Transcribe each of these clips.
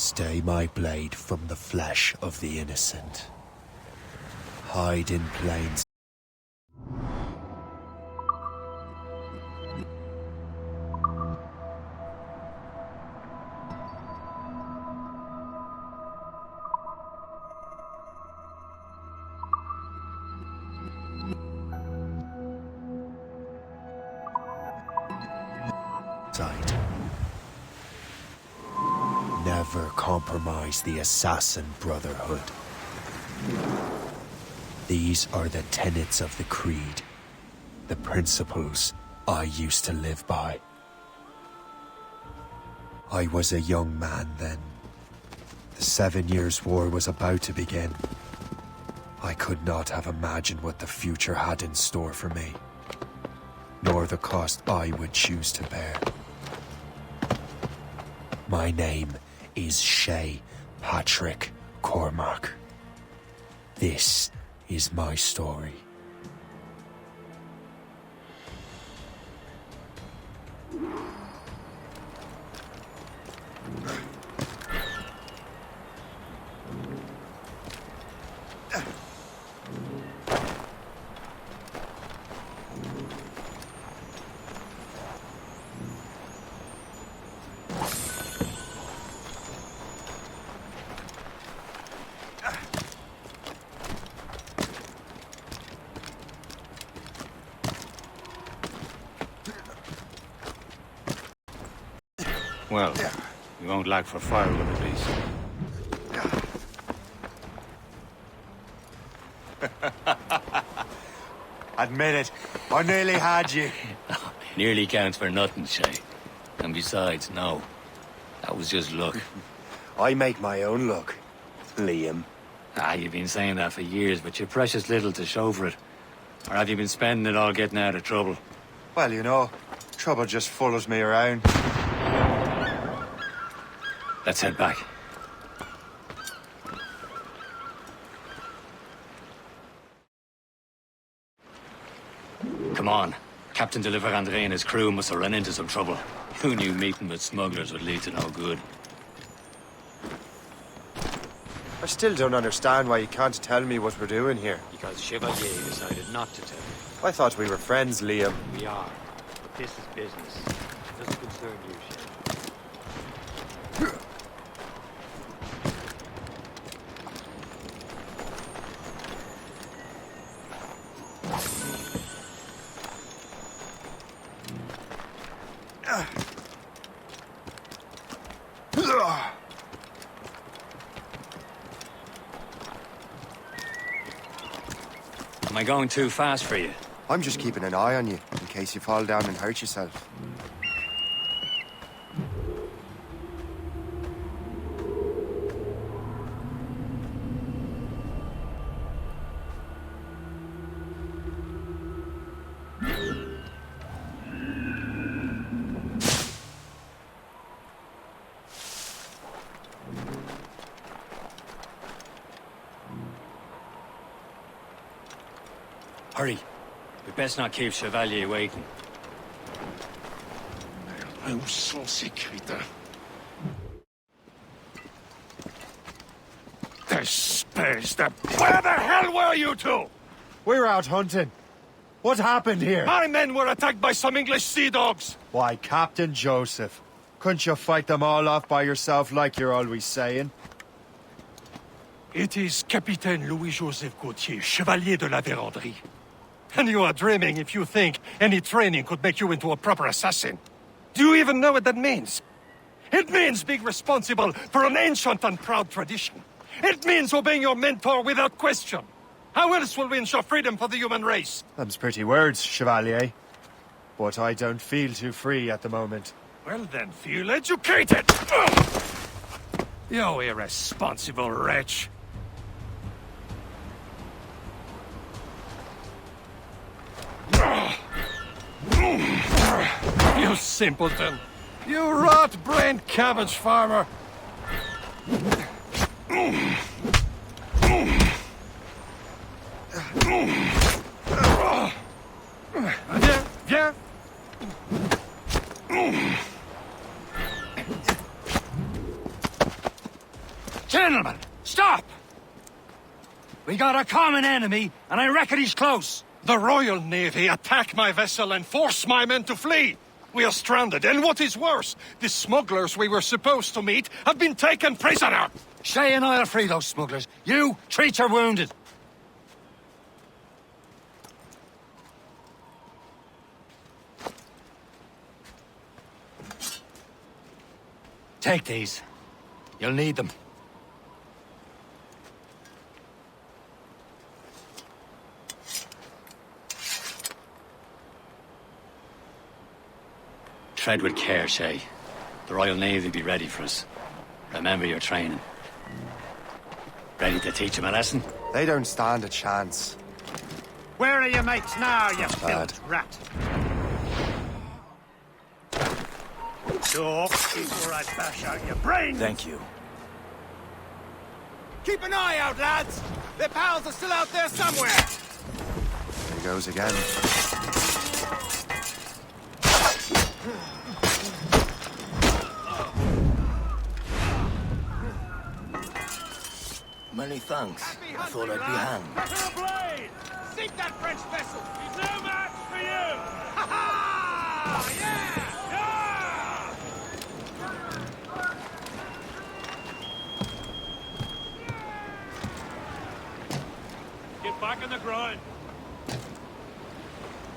Stay my blade from the flesh of the innocent. Hide in plain sight. Never compromise the Assassin Brotherhood. These are the tenets of the Creed, the principles I used to live by. I was a young man then. The 7 Years' War was about to begin. I could not have imagined what the future had in store for me, nor the cost I would choose to bear. My name is Shay Patrick Cormac. This is my story. Well, you won't lack for firewood at least. Admit it, I nearly had you. Nearly counts for nothing, Shay. And besides, no. That was just luck. I make my own luck, Liam. You've been saying that for years, but you're precious little to show for it. Or have you been spending it all getting out of trouble? Well, you know, trouble just follows me around. Let's head back. Come on. Captain de Andre and his crew must have run into some trouble. Who knew meeting with smugglers would lead to no good? I still don't understand why you can't tell me what we're doing here. Because Chevalier decided not to tell you. I thought we were friends, Liam. We are. But this is business. It doesn't concern you, Shay. Am I going too fast for you? I'm just keeping an eye on you, in case you fall down and hurt yourself. Hurry. We best not keep Chevalier waiting. Où sont ces crétins? Espèce de... Where the hell were you two? We're out hunting. What happened here? My men were attacked by some English sea dogs. Why, Captain Joseph. Couldn't you fight them all off by yourself like you're always saying? It is Capitaine Louis-Joseph Gauthier, Chevalier de la Vérendrye. And you are dreaming if you think any training could make you into a proper assassin. Do you even know what that means? It means being responsible for an ancient and proud tradition. It means obeying your mentor without question. How else will we ensure freedom for the human race? Them's pretty words, Chevalier. But I don't feel too free at the moment. Well then, feel educated! Ugh! You irresponsible wretch. You simpleton! You rot-brained cabbage farmer! Viens, viens! Gentlemen, stop! We got a common enemy, and I reckon he's close. The Royal Navy attack my vessel and force my men to flee. We are stranded, and what is worse, the smugglers we were supposed to meet have been taken prisoner. Shay and I'll free those smugglers. You, treat your wounded. Take these. You'll need them. Tread with care, Shay. The Royal Navy be ready for us. Remember your training. Ready to teach them a lesson? They don't stand a chance. Where are your mates now, you filth rat? Talk before I bash out your brains. Thank you. Keep an eye out, lads! Their pals are still out there somewhere! There he goes again. Many thanks. I thought I'd be hanged. Set her ablaze! Sink that French vessel! He's no match for you! Ha ha! Yeah! Get back on the ground.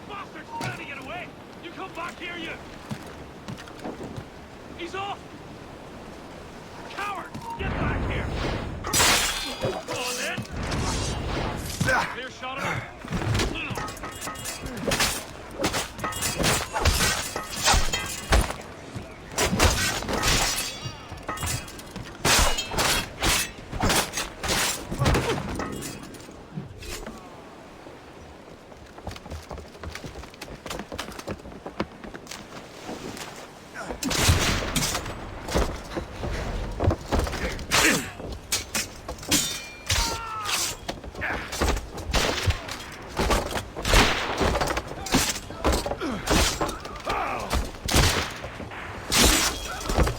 Bastards trying to get away! You come back here, you! He's off! Coward! Get back here! Go on then! Clear shot of him!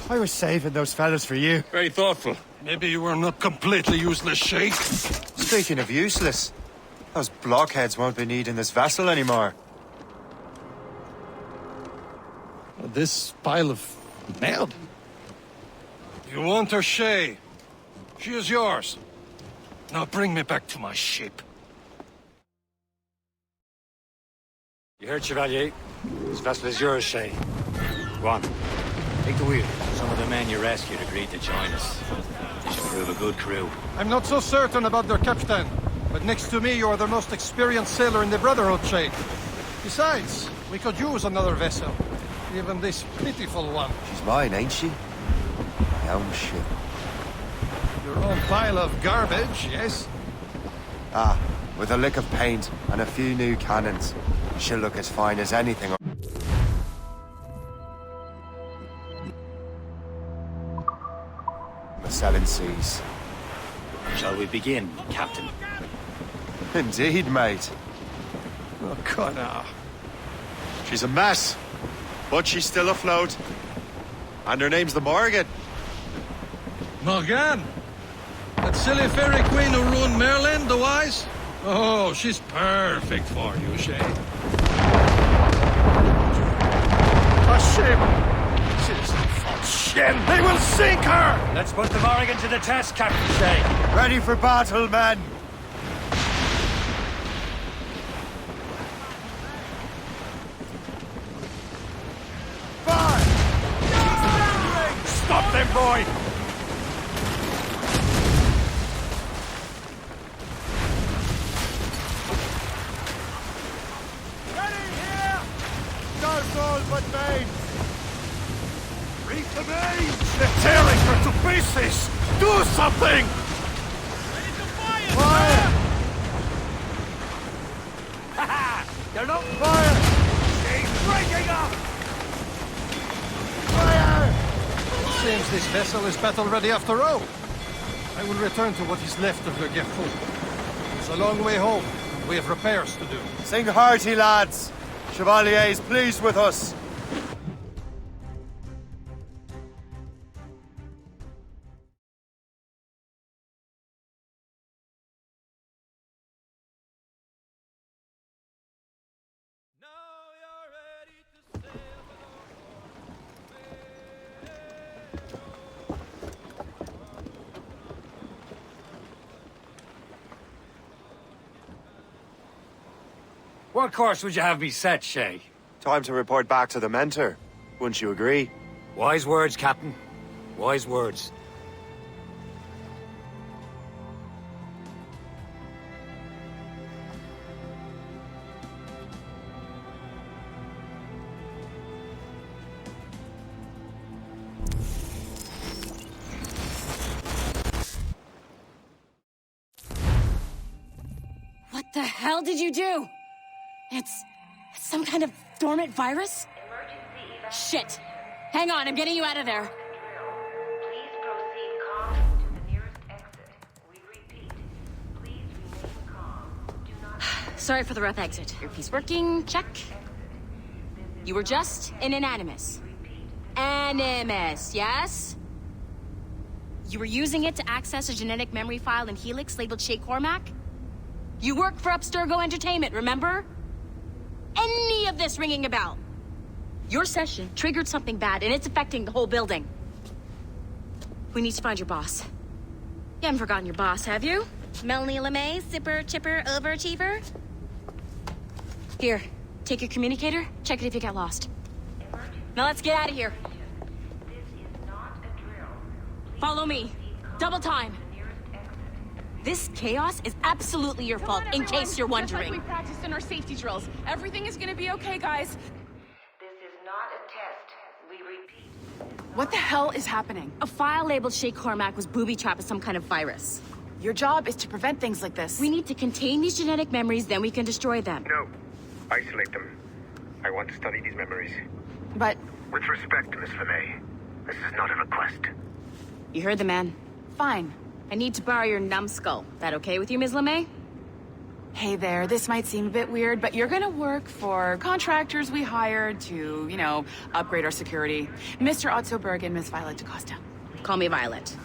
I was saving those fellas for you. Very thoughtful. Maybe you were not completely useless, Sheikh. Speaking of useless, those blockheads won't be needing this vessel anymore. This pile of mail? You want her, Shay? She is yours. Now bring me back to my ship. You heard, Chevalier? This vessel is yours, Shay. Go on. Take the wheel. Some of the men you rescued agreed to join us. They should prove a good crew. I'm not so certain about their captain, but next to me you are the most experienced sailor in the Brotherhood, Sheikh. Besides, we could use another vessel. Even this pitiful one. She's mine, ain't she? My own ship. Your own pile of garbage, yes? Ah, with a lick of paint and a few new cannons. She'll look as fine as anything. The Seven Seas. Shall we begin, Captain? Indeed, mate. Oh, Connor. She's a mess, but she's still afloat. And her name's the Morgan. Morgan? That silly fairy queen who ruined Merlin, the wise? Oh, she's perfect for you, Shay. A ship! She's a false ship! They will sink her! Let's put the Morrigan to the test, Captain Shay. Ready for battle, men! Fire! Stop them, boy! No soul but main! Reef the main! They're tearing her to pieces! Do something! Fire! They're not Fire! She's breaking up! Fire! Seems this vessel is battle ready after all. I will return to what is left of the Gerfaut. It's a long way home, and we have repairs to do. Sing hearty, lads! Chevalier is pleased with us. What course would you have me set, Shay? Time to report back to the mentor. Wouldn't you agree? Wise words, Captain. Wise words. What the hell did you do? It's some kind of dormant virus? Shit. Hang on, I'm getting you out of there. Please proceed calmly to the nearest exit. We repeat, please remain calm. Do not Sorry for the rough exit. Earpiece working, check. You were just an Animus. Animus, yes? You were using it to access a genetic memory file in Helix labeled Shay Cormac? You work for Abstergo Entertainment, remember? Any of this ringing a bell? Your session triggered something bad, and it's affecting the whole building. We need to find your boss. You haven't forgotten your boss, have you? Melanie LeMay, zipper, chipper, overachiever? Here, take your communicator, check it if you get lost. Now let's get out of here. This is not a drill. Please Follow me. Double time. the nearest exit. This chaos is absolutely your fault, in case you're Just wondering. like we practiced in our safety drills. Everything is gonna be okay, guys. This is not a test. We repeat. What the hell is happening? A file labeled Shay Cormac was booby-trapped with some kind of virus. Your job is to prevent things like this. We need to contain these genetic memories, then we can destroy them. No. Isolate them. I want to study these memories. But With respect, Miss LeMay, this is not a request. You heard the man. fine. I need to borrow your numbskull. That okay with you, Ms. LeMay? Hey there, this might seem a bit weird, but you're gonna work for contractors we hired to, upgrade our security. Mr. Otto Berg and Miss Violet DaCosta. Call me Violet.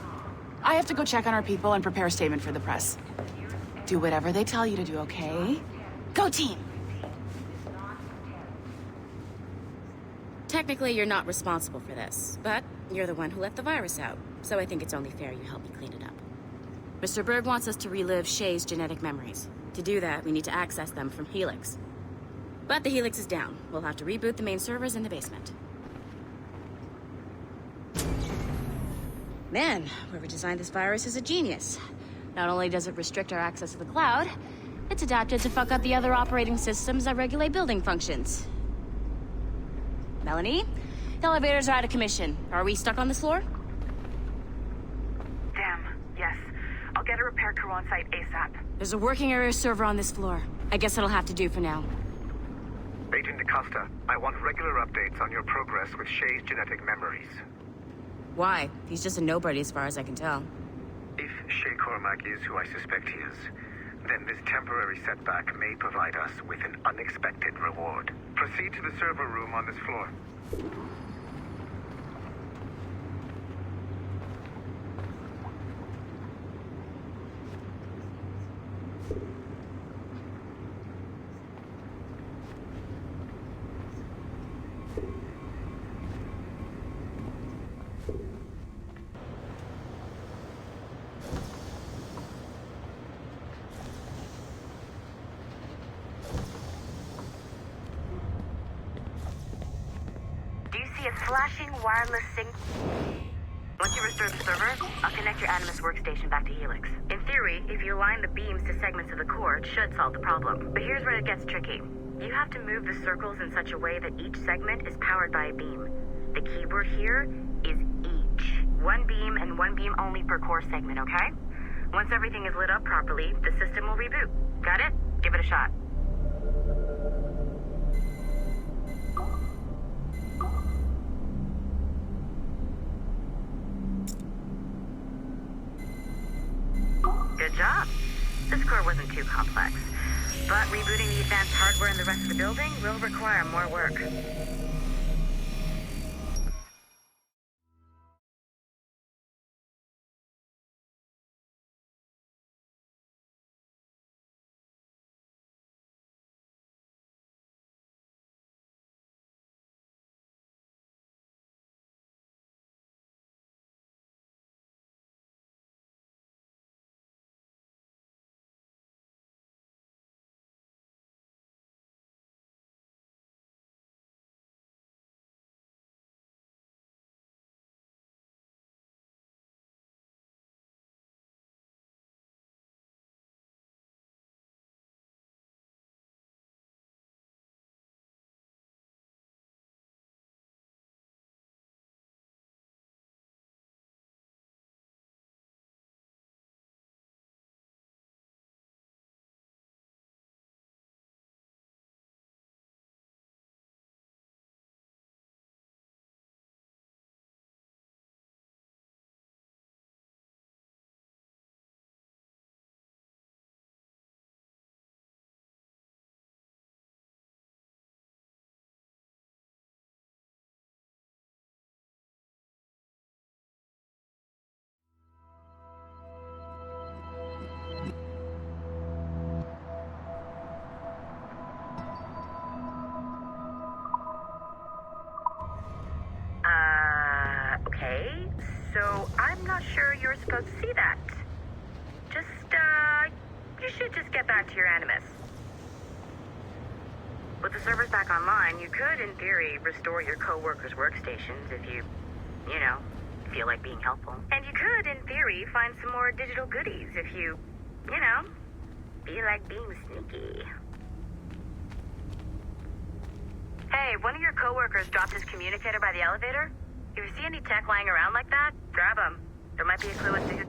I have to go check on our people and prepare a statement for the press. Do whatever they tell you to do, okay? Go team! Technically, you're not responsible for this, but you're the one who let the virus out, so I think it's only fair you help me clean it up. Mr. Berg wants us to relive Shay's genetic memories. To do that, we need to access them from Helix. But the Helix is down. We'll have to reboot the main servers in the basement. Man, whoever designed this virus is a genius. Not only does it restrict our access to the cloud, it's adapted to fuck up the other operating systems that regulate building functions. Melanie? The elevators are out of commission. Are we stuck on this floor? Damn, yes. I'll get a repair crew on site ASAP. There's a working area server on this floor. I guess it'll have to do for now. Agent DaCosta, I want regular updates on your progress with Shay's genetic memories. Why? He's just a nobody as far as I can tell. If Shay Cormac is who I suspect he is, then this temporary setback may provide us with an unexpected reward. Proceed to the server room on this floor. Do you see a flashing wireless signal? Once you restore the server, I'll connect your Animus workstation back to Helix. In theory, if you align the beams to segments of the core, it should solve the problem. But here's where it gets tricky. You have to move the circles in such a way that each segment is powered by a beam. The keyword here is each. One beam and one beam only per core segment, okay? Once everything is lit up properly, the system will reboot. Got it? Give it a shot. Good job. This core wasn't too complex. But rebooting the advanced hardware in the rest of the building will require more work. so I'm not sure you're supposed to see that. Just, you should just get back to your Animus. With the servers back online, you could, in theory, restore your co-workers' workstations if you know, feel like being helpful. And you could, in theory, find some more digital goodies if you know, feel like being sneaky. Hey, one of your co-workers dropped his communicator by the elevator. If you see any tech lying around like that, grab them. There might be a clue as to who...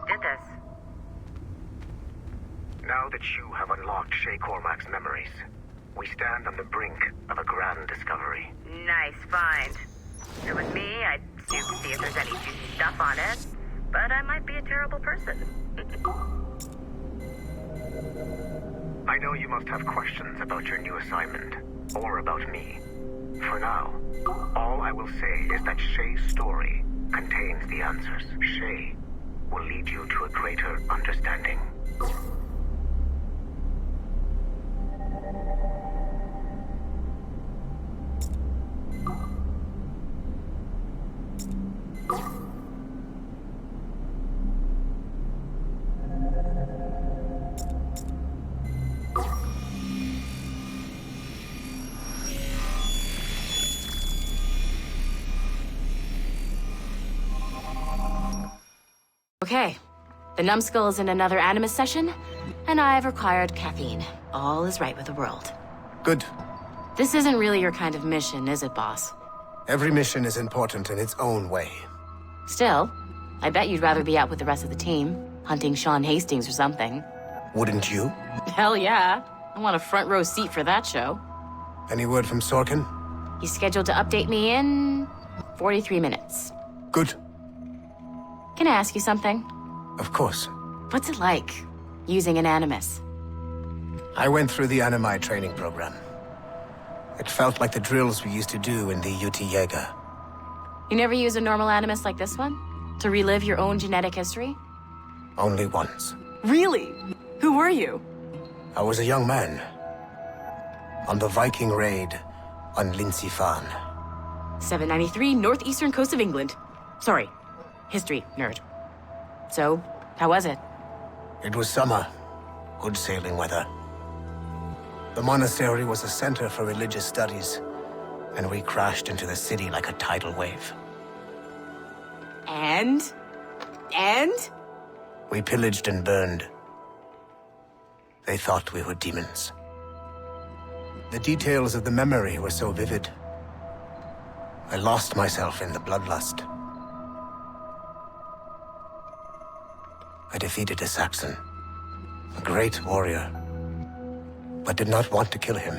did this. Now that you have unlocked Shay Cormac's memories, we stand on the brink of a grand discovery. Nice find. If it was me, I'd snoop to see if there's any juicy stuff on it. But I might be a terrible person. I know you must have questions about your new assignment, or about me. For now, all I will say is that Shay's story contains the answers. Shay will lead you to a greater understanding. Okay. The numbskull is in another Animus session, and I've required caffeine. All is right with the world. Good. This isn't really your kind of mission, is it, boss? Every mission is important in its own way. Still, I bet you'd rather be out with the rest of the team, hunting Sean Hastings or something. Wouldn't you? Hell yeah. I want a front row seat for that show. Any word from Sorkin? He's scheduled to update me in 43 minutes. Good. Can I ask you something? Of course. What's it like, using an Animus? I went through the Animi training program. It felt like the drills we used to do in the UT Jaeger. You never use a normal Animus like this one? To relive your own genetic history? Only once. Really? Who were you? I was a young man. On the Viking raid on Lindsey Fan. 793, northeastern coast of England. Sorry, history nerd. So, how was it? It was summer. Good sailing weather. The monastery was a center for religious studies, and we crashed into the city like a tidal wave. And? We pillaged and burned. They thought we were demons. The details of the memory were so vivid. I lost myself in the bloodlust. I defeated a Saxon, a great warrior, but did not want to kill him.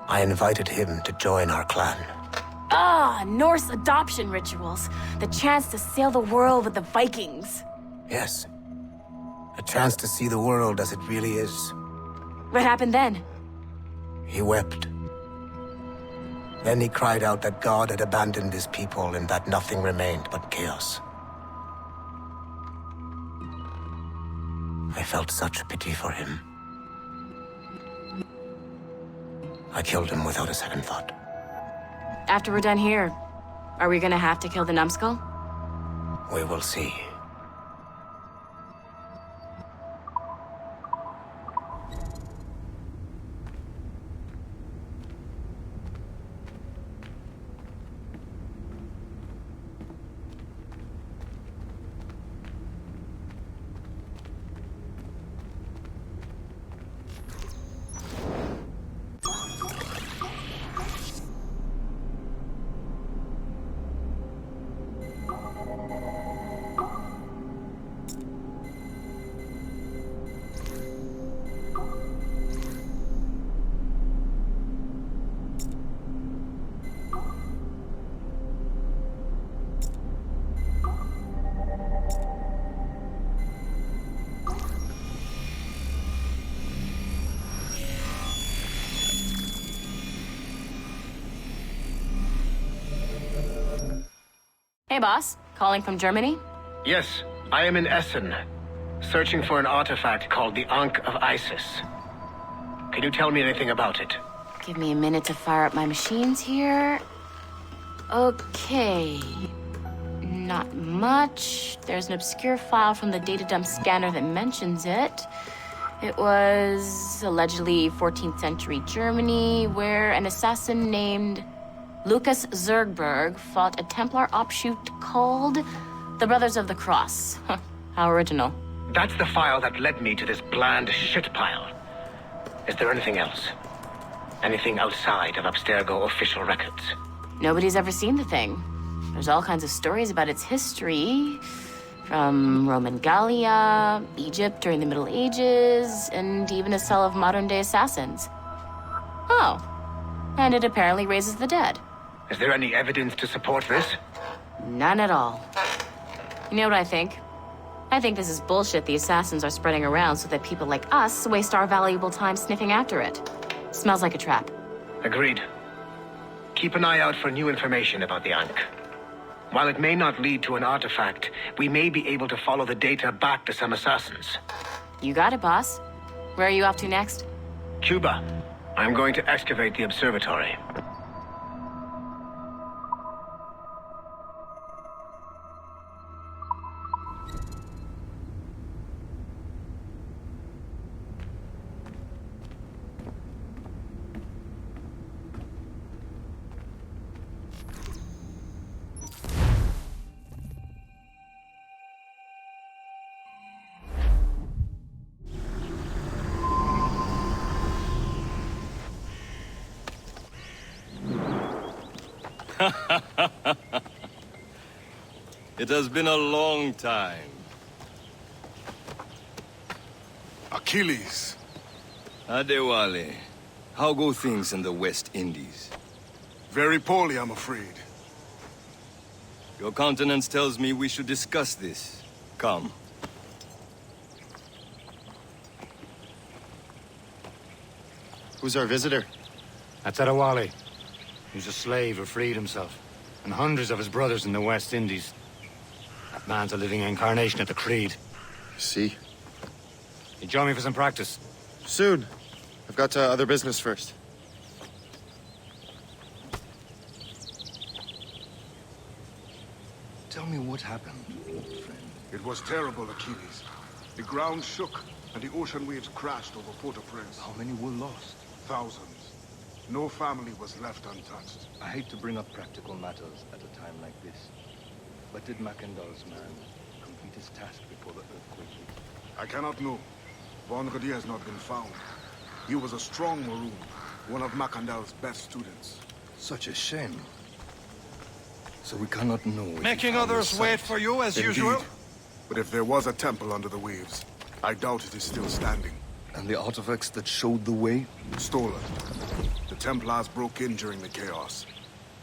I invited him to join our clan. Ah, Norse adoption rituals. The chance to sail the world with the Vikings. Yes, a chance to see the world as it really is. What happened then? He wept. Then he cried out that God had abandoned his people and that nothing remained but chaos. I felt such pity for him. I killed him without a second thought. After we're done here, are we gonna have to kill the numbskull? We will see. Hey, boss. Calling from Germany? Yes, I am in Essen, searching for an artifact called the Ankh of Isis. Can you tell me anything about it? Give me a minute to fire up my machines here. Okay. Not much. There's an obscure file from the data dump scanner that mentions it. It was allegedly 14th century Germany, where an assassin named Lucas Zergberg fought a Templar offshoot called the Brothers of the Cross. How original. That's the file that led me to this bland shit pile. Is there anything else? Anything outside of Abstergo official records? Nobody's ever seen the thing. There's all kinds of stories about its history, from Roman Gallia, Egypt during the Middle Ages, and even a cell of modern-day assassins. Oh, and it apparently raises the dead. Is there any evidence to support this? None at all. You know what I think? I think this is bullshit the assassins are spreading around so that people like us waste our valuable time sniffing after it. Smells like a trap. Agreed. Keep an eye out for new information about the Ankh. While it may not lead to an artifact, we may be able to follow the data back to some assassins. You got it, boss. Where are you off to next? Cuba. I'm going to excavate the observatory. It has been a long time. Achilles. Adewale, how go things in the West Indies? Very poorly, I'm afraid. Your countenance tells me we should discuss this. Come. Who's our visitor? That's Adewale. He was a slave who freed himself. And hundreds of his brothers in the West Indies. That man's a living incarnation of the Creed. See? You join me for some practice? Soon. I've got other business first. Tell me what happened, old friend. It was terrible, Achilles. The ground shook, and the ocean waves crashed over Port-au-Prince. How many were lost? Thousands. No family was left untouched. I hate to bring up practical matters at a time like this. But did Mackandal's man complete his task before the earthquake hit? I cannot know. Vendredi has not been found. He was a strong Maroon, one of Mackandal's best students. Such a shame. So we cannot know if Making he found others his wait sight. for you as Indeed. usual? But if there was a temple under the waves, I doubt it is still standing. And the artifacts that showed the way? Stolen. The Templars broke in during the chaos.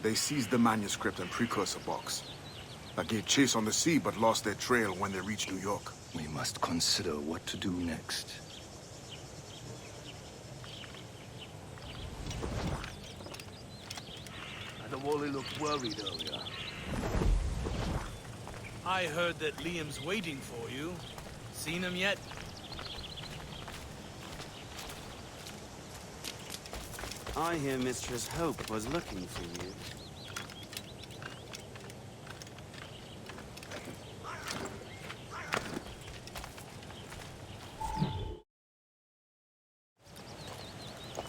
They seized the manuscript and precursor box. I gave chase on the sea, but lost their trail when they reached New York. We must consider what to do next. Adewale looked worried earlier. I heard that Liam's waiting for you. Seen him yet? I hear Mistress Hope was looking for you.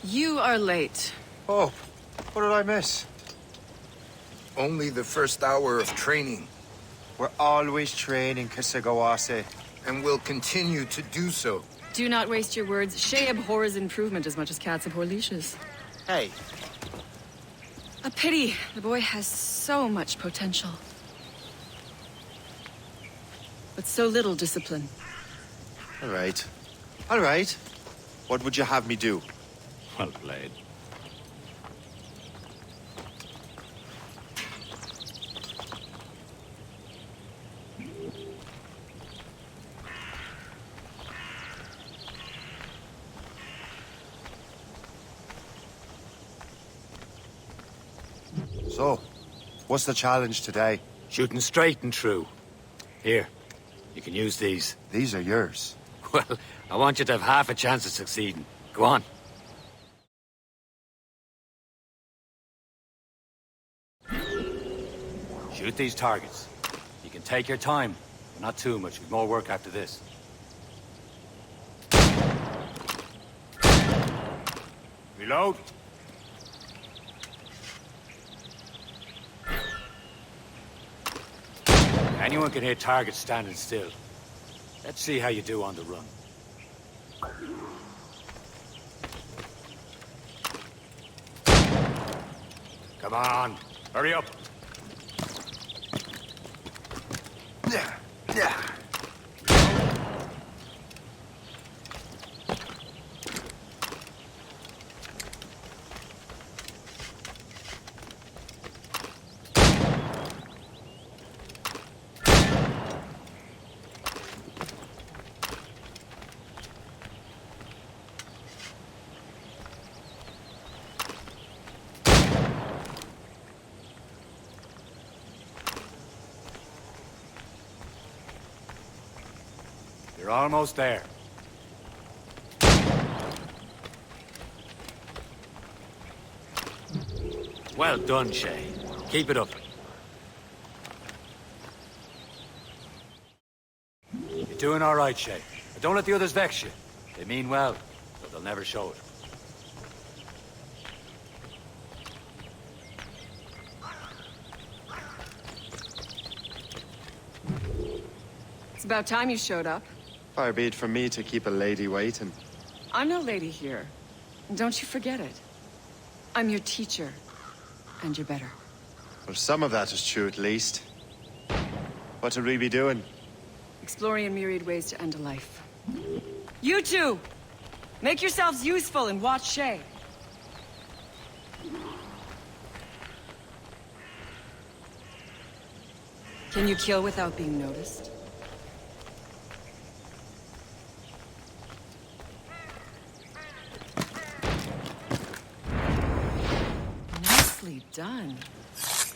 You are late. Oh, what did I miss? Only the first hour of training. We're always training, Kisagawase. And will continue to do so. Do not waste your words. Shay abhors improvement as much as cats abhor leashes. Hey. A pity. The boy has so much potential. But so little discipline. All right. All right. What would you have me do? Well played. So, what's the challenge today? Shooting straight and true. Here, you can use these. These are yours. Well, I want you to have half a chance of succeeding. Go on. Shoot these targets. You can take your time, but not too much. We've more work after this. Reload. Anyone can hit targets standing still. Let's see how you do on the run. Come on, hurry up. You're almost there. Well done, Shay. Keep it up. You're doing all right, Shay. But don't let the others vex you. They mean well, but they'll never show it. It's about time you showed up. Far be it from me to keep a lady waiting. I'm no lady here. Don't you forget it. I'm your teacher. And you're better. Well, some of that is true, at least. What would we be doing? Exploring a myriad ways to end a life. You two! Make yourselves useful and watch Shay. Can you kill without being noticed? Nicely done.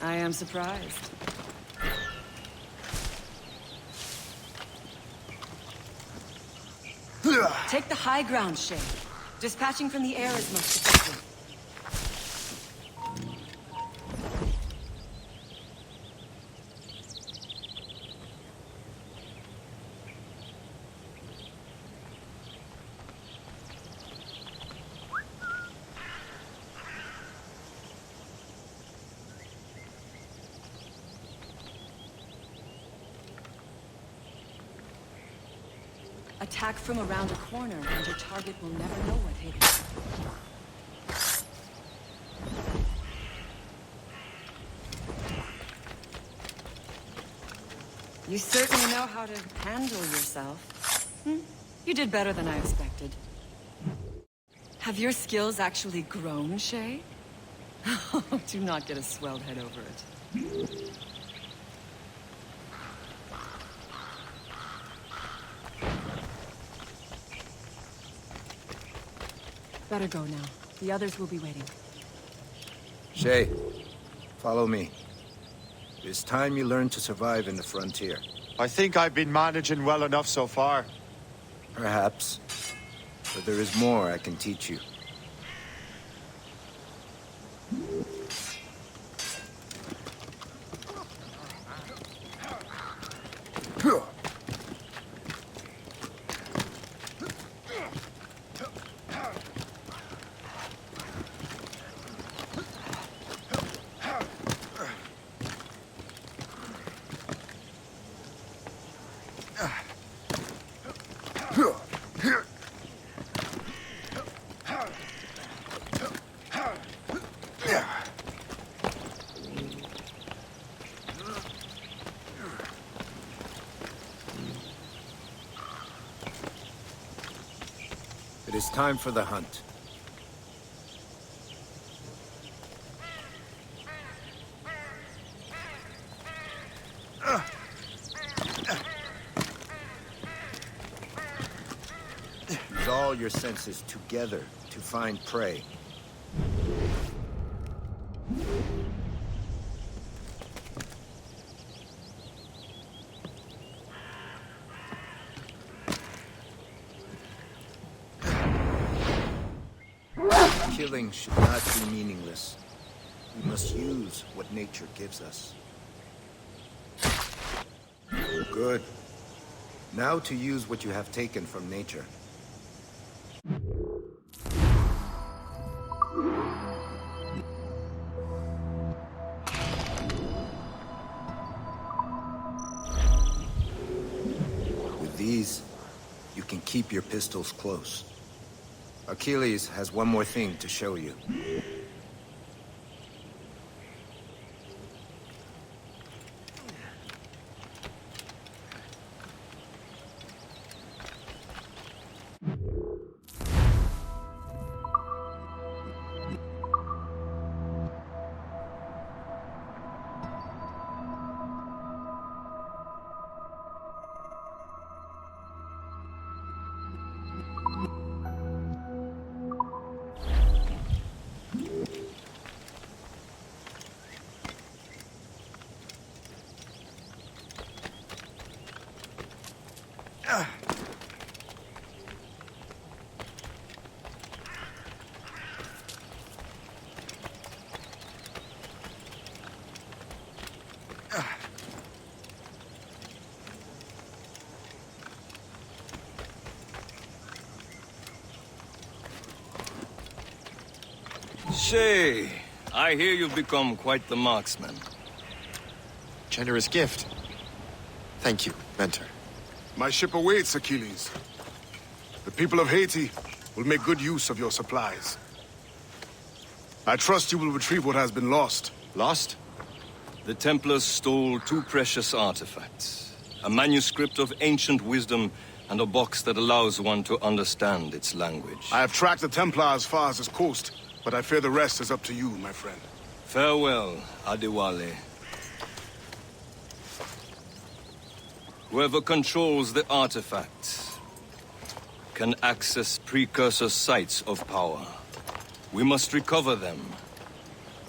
I am surprised. Take the high ground, Shay. Dispatching from the air is most effective. Attack from around a corner, and your target will never know what hit it. You certainly know how to handle yourself. You did better than I expected. Have your skills actually grown, Shay? Do not get a swelled head over it. Better go now. The others will be waiting. Shay, follow me. It's time you learn to survive in the frontier. I think I've been managing well enough so far. Perhaps. But there is more I can teach you. It is time for the hunt. Use all your senses together to find prey. killing should not be meaningless. We must use what nature gives us. Good. Now to use what you have taken from nature. With these, you can keep your pistols close. Achilles has one more thing to show you. Shay, I hear you've become quite the marksman. Generous gift. Thank you, mentor. My ship awaits, Achilles. The people of Haiti will make good use of your supplies. I trust you will retrieve what has been lost. Lost? The Templars stole 2 precious artifacts. A manuscript of ancient wisdom and a box that allows one to understand its language. I have tracked the Templar as far as this coast, but I fear the rest is up to you, my friend. Farewell, Adewale. Whoever controls the artifacts can access precursor sites of power. We must recover them,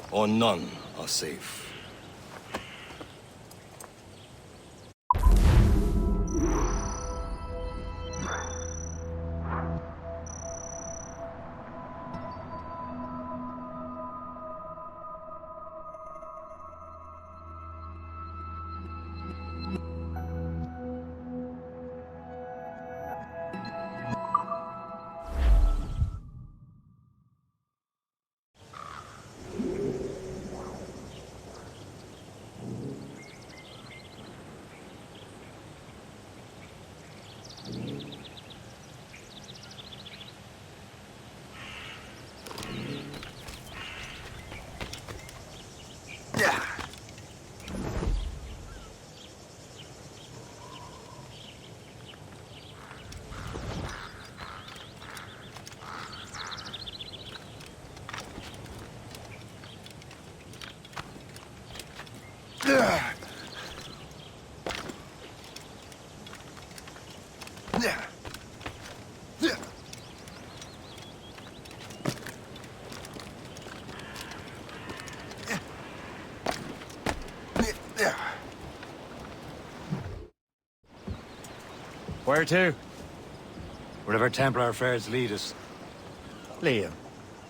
or none are safe. Where to? Wherever Templar affairs lead us. Liam,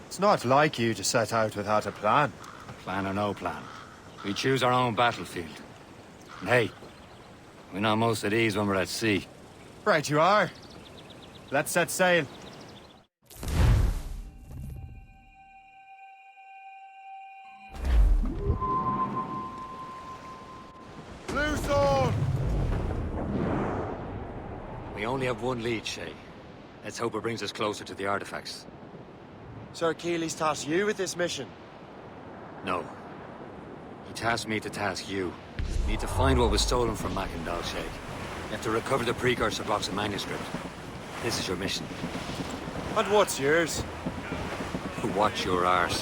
it's not like you to set out without a plan. Plan or no plan. We choose our own battlefield. And hey, we know most at ease when we're at sea. Right you are. Let's set sail. Loose on! We only have one lead, Shay. Let's hope it brings us closer to the artifacts. Sir Achilles tasked you with this mission. No. He tasked me to task you. We need to find what was stolen from Mackendal, Shay. You have to recover the precursor box of manuscript. This is your mission. And what's yours? Watch your arse.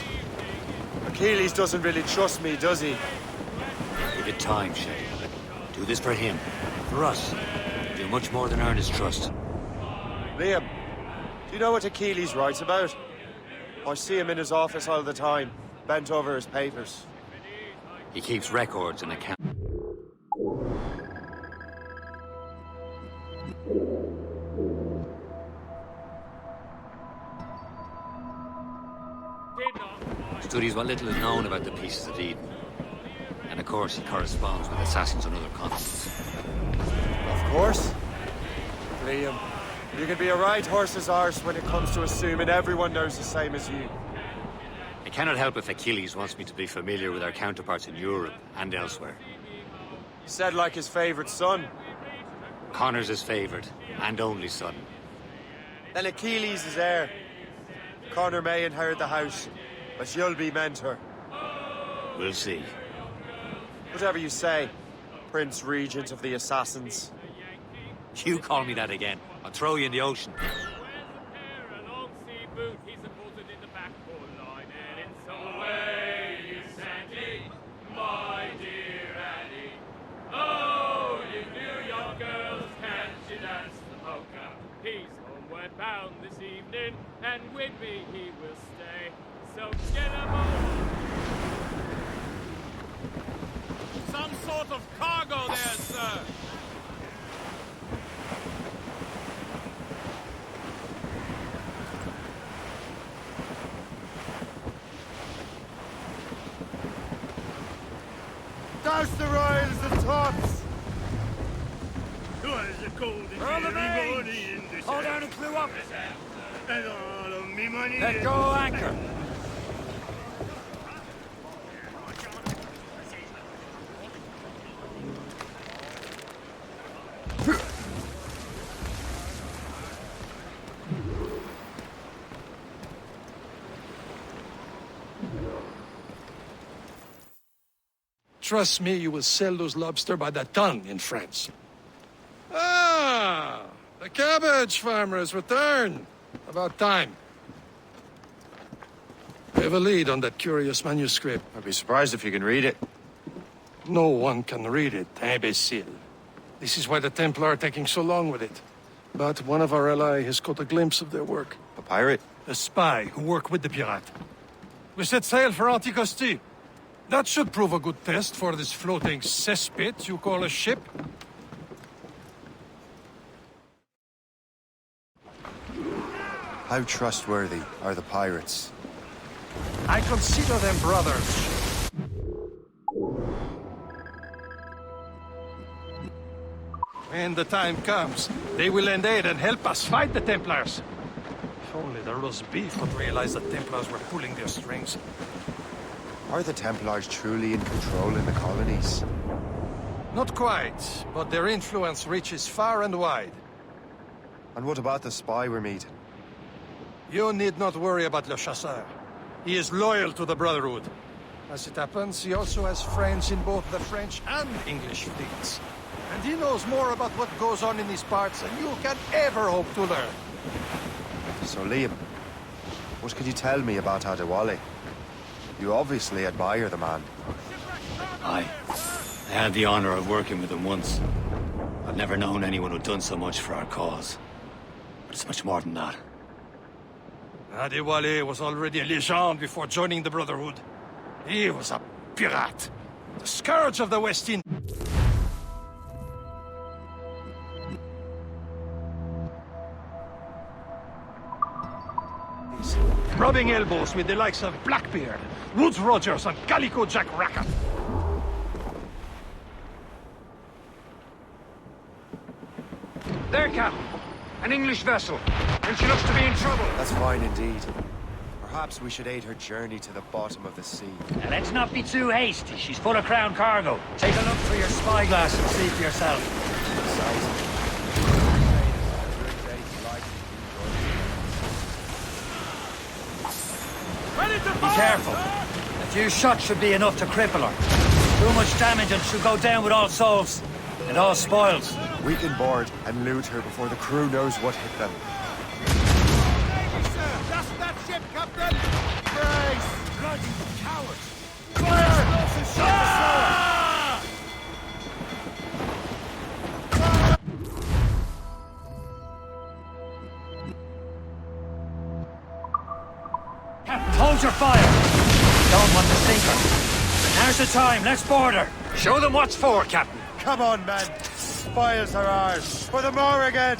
Achilles doesn't really trust me, does he? Give it time, Shay. Do this for him. For us. Do much more than earn his trust. Liam, do you know what Achilles writes about? I see him in his office all the time, bent over his papers. He keeps records and accounts. Studies what little is known about the Pieces of Eden. And of course, he corresponds with assassins on other continents. Of course. Liam, you can be a right horse's arse when it comes to assuming everyone knows the same as you. I cannot help if Achilles wants me to be familiar with our counterparts in Europe and elsewhere. He said like his favorite son. Connor's his favorite and only son. Then Achilles is heir. Connor may inherit the house, but you'll be mentor. We'll see. Whatever you say, Prince Regent of the Assassins. You call me that again, I'll throw you in the ocean. He's homeward bound this evening, and with me he will stay. So get him on. Some sort of cargo there, sir. Douse the royals and tops! Twas a cold and Roll the dreary main! morning in this Hold down and clew up! and all of me money. Let go anchor! Trust me, you will sell those lobster by the ton in France. Ah, the cabbage farmer has returned. About time. We have a lead on that curious manuscript. I'd be surprised if you can read it. No one can read it, imbecile. This is why the Templar are taking so long with it. But one of our allies has caught a glimpse of their work. A pirate? A spy who worked with the pirate. We set sail for Anticosti. That should prove a good test for this floating cesspit you call a ship. How trustworthy are the pirates? I consider them brothers. When the time comes, they will lend aid and help us fight the Templars. If only the roast beef would realize the Templars were pulling their strings. Are the Templars truly in control in the colonies? Not quite, but their influence reaches far and wide. And what about the spy we're meeting? You need not worry about Le Chasseur. He is loyal to the Brotherhood. As it happens, he also has friends in both the French and English fleets. And he knows more about what goes on in these parts than you can ever hope to learn. So Liam, what can you tell me about Adewale? You obviously admire the man. I had the honor of working with him once. I've never known anyone who'd done so much for our cause. But it's much more than that. Adewale was already a legend before joining the Brotherhood. He was a pirate. The scourge of the West Indies. Rubbing elbows with the likes of Blackbeard, Woods Rogers, and Calico Jack Racket. There, Captain. An English vessel. And she looks to be in trouble. That's fine indeed. Perhaps we should aid her journey to the bottom of the sea. Now, let's not be too hasty. She's full of crown cargo. Take a look through your spyglass and see for yourself. Be careful. A few shots should be enough to cripple her. Too much damage and she'll go down with all souls. And all spoils. We can board and loot her before the crew knows what hit them. Just that ship, Captain! Brace! Bloody cowards! Fire! Shot the sailor! Captain, hold your fire. Don't want to sink her. Now's the time. Let's board her. Show them what's for, Captain. Come on, men. Spoils are ours. For the Morrigan!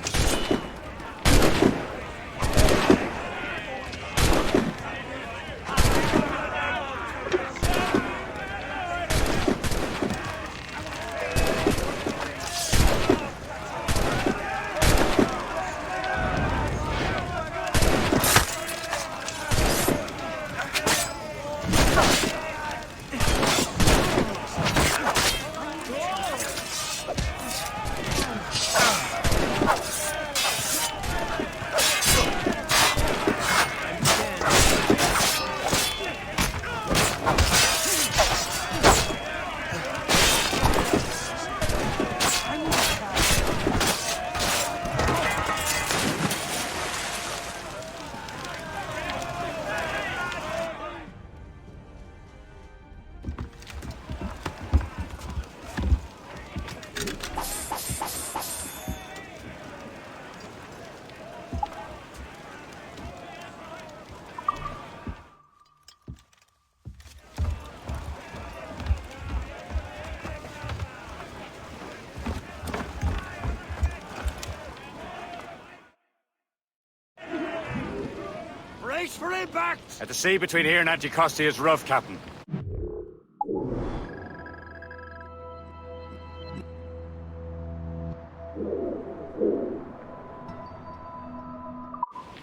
Brace for impact! At the sea between here and Anticosti is rough, Captain.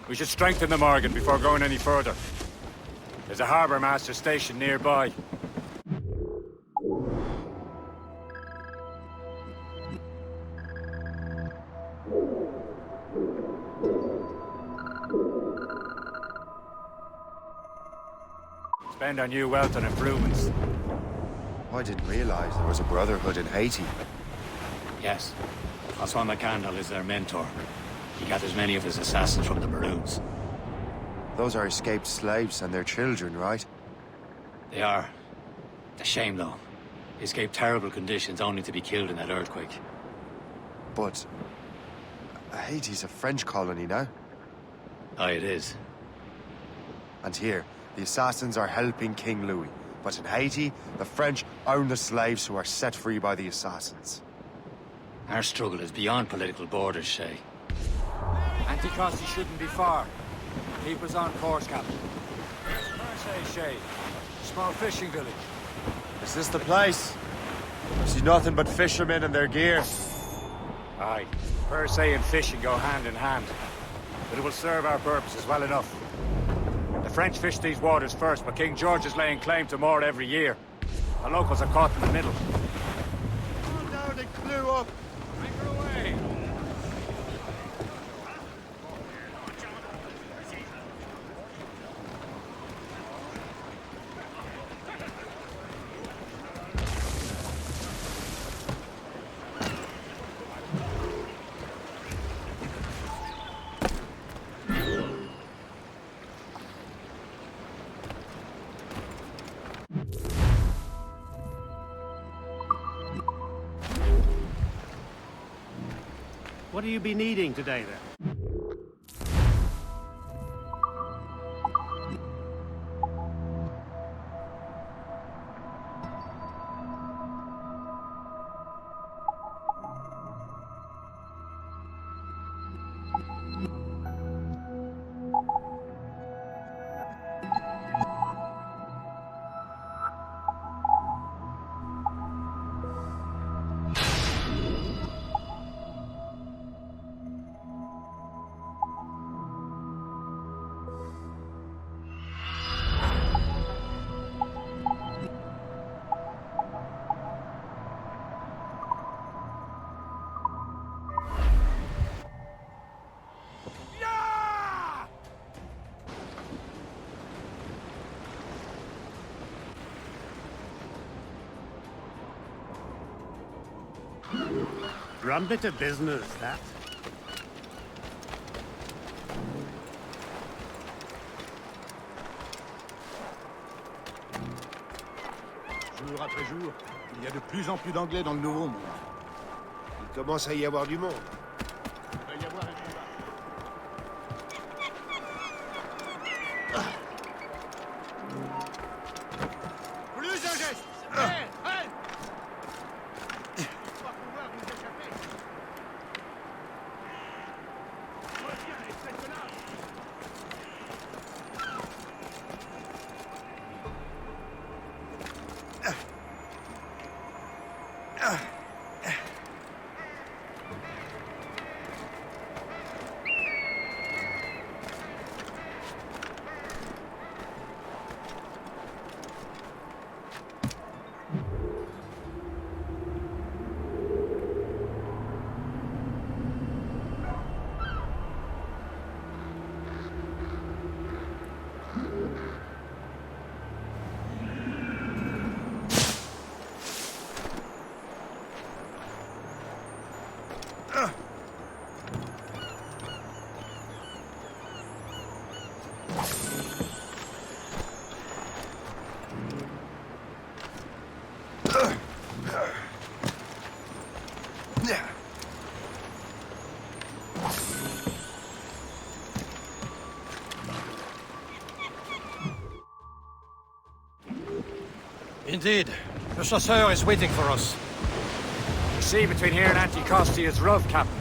We should strengthen the Morgan before going any further. There's a harbour master station nearby. Spend our new wealth on improvements. I didn't realize there was a brotherhood in Haiti. Yes. Francois McCandle is their mentor. He gathers many of his assassins from the Maroons. Those are escaped slaves and their children, right? They are. A shame, though. They escaped terrible conditions only to be killed in that earthquake. But Haiti's a French colony now. Aye, it is. And here, the assassins are helping King Louis. But in Haiti, the French own the slaves who are set free by the assassins. Our struggle is beyond political borders, Shay. Anticosti shouldn't be far. Keep us on course, Captain. Say, Shay. Small fishing village. Is this the place? I see nothing but fishermen and their gear. Aye. Per se and fishing go hand in hand. But it will serve our purposes well enough. The French fish these waters first, but King George is laying claim to more every year. The locals are caught in the middle. Calm down and clew up. Anchor away! What do you be needing today, then? Run bit of business, that. Jour après jour, il y a de plus en plus d'anglais dans le Nouveau Monde. Il commence à y avoir du monde. Il va y avoir un combat. Plus un geste! Hey! Hey! On va pouvoir nous échapper. Reviens, espèce de lâche! Indeed. The chasseur is waiting for us. The sea between here and Anticosti is rough, Captain.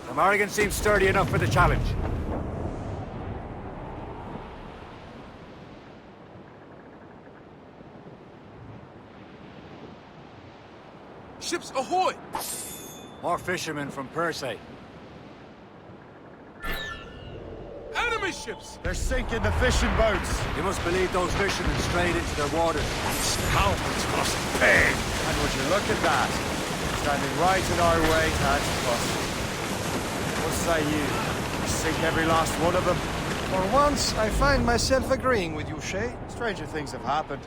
The Morrigan seems sturdy enough for the challenge. Ships ahoy! More fishermen from Persay. Enemy ships! They're sinking the fishing boats. You must believe those fishermen strayed into their waters. Scoundrels must pay! And would you look at that? Standing right in our way to Antipas. What say you? Sink every last one of them? For once, I find myself agreeing with you, Shay. Stranger things have happened.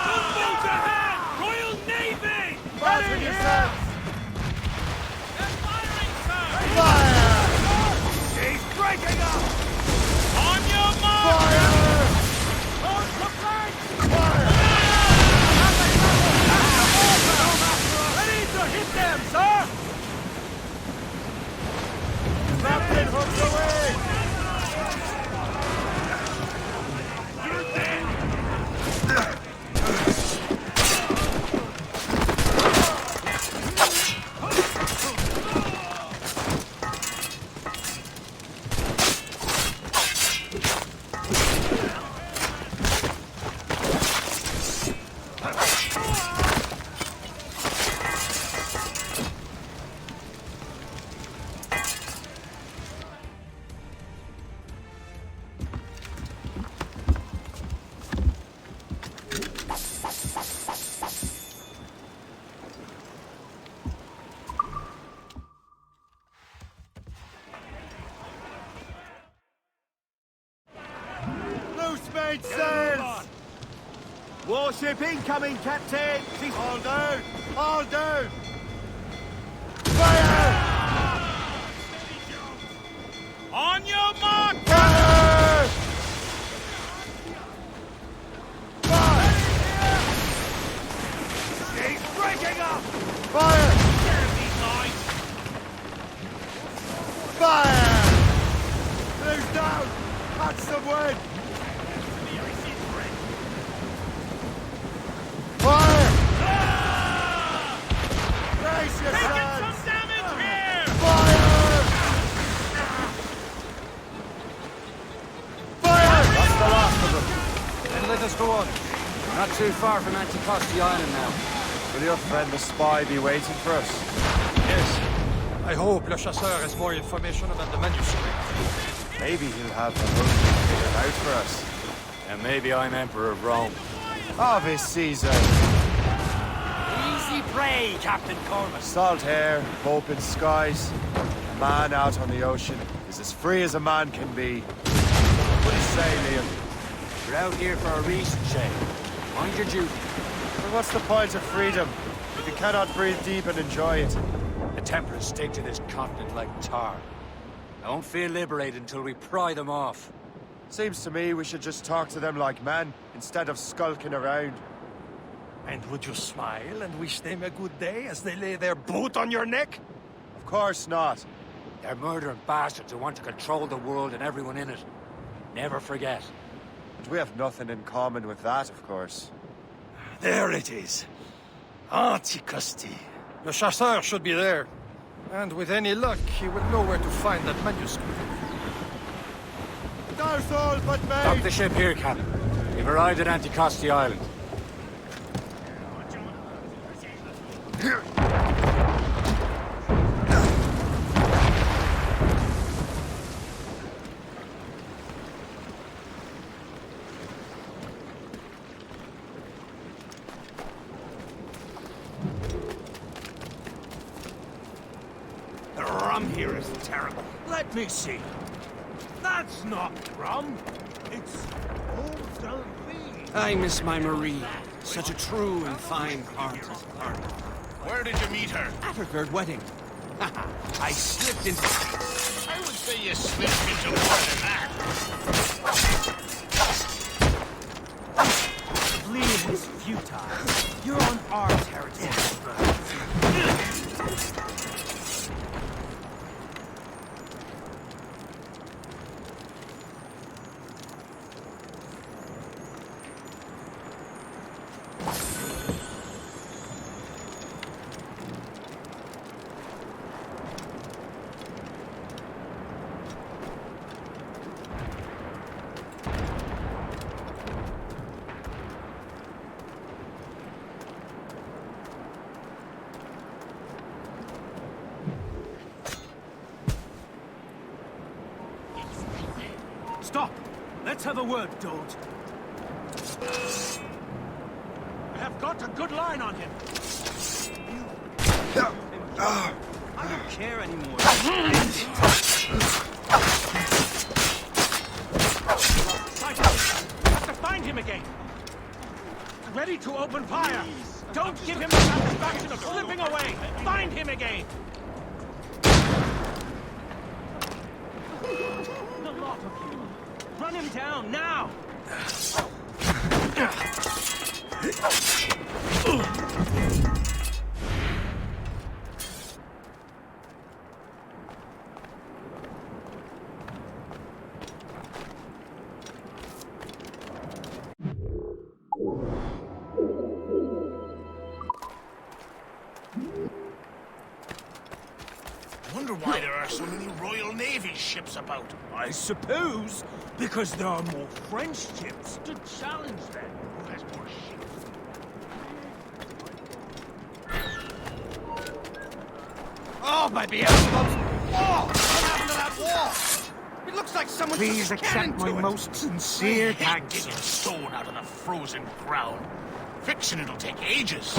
Gunboats ahead! Royal Navy! Fasten yourselves! They're firing, sir! Fire! He's breaking up! On your mark! Fire! Hold the flank! Fire! Ready to hit them, sir! Captain, hooks away! Made sense! Warship incoming, Captain! All down! All down! Fire! On your mark! Fire! Fire! He's breaking up! Fire! These guys! Fire! Blue's down! Catch some wind! Fire! Brace Taking yourselves! some damage here! Fire! Fire! That's the last of them. Then let us go on. Not too far from Anticosti Island now. Will your friend the spy be waiting for us? Yes. I hope Le Chasseur has more information about the manuscript. Maybe he'll have the whole thing figured out for us. And maybe I'm Emperor of Rome. Ave Caesar! Easy prey, Captain Corvus. Salt air, open skies. A man out on the ocean is as free as a man can be. What do you say, Liam? We're out here for a reason, Shay. Mind your duty. But what's the point of freedom if you cannot breathe deep and enjoy it? The Templars stick to this continent like tar. I won't feel liberated until we pry them off. Seems to me we should just talk to them like men, instead of skulking around. And would you smile and wish them a good day as they lay their boot on your neck? Of course not. They're murdering bastards who want to control the world and everyone in it. Never forget. And we have nothing in common with that, of course. There it is. Anticosti. Le Chasseur should be there. And with any luck, he will know where to find that manuscript. Douse all but me! Dock the ship here, Captain. We've arrived at Anticosti Island. The rum here is terrible. Let me see. That's not rum. It's old Delphine. I miss my Marie. Such a true and fine heart. Where did you meet her? At her third wedding. I slipped into... I would say you slipped into more than that. Fleeing is futile. You're on our territory. Let's have a word, Dolt. I have got a good line on him. I don't care anymore. Have to find him again. Ready to open fire. Don't give him the satisfaction of slipping away. Find him again. The lot of you. Run him down now. Wonder why there are so many Royal Navy ships about. I suppose because there are more French ships to challenge them. Who has more ships? Oh, my Beelzebub's wall! What happened to that wall? It looks like someone Please took a cannon accept my to it. most sincere thanks. Digging stone out of the frozen ground. Fixing it'll take ages.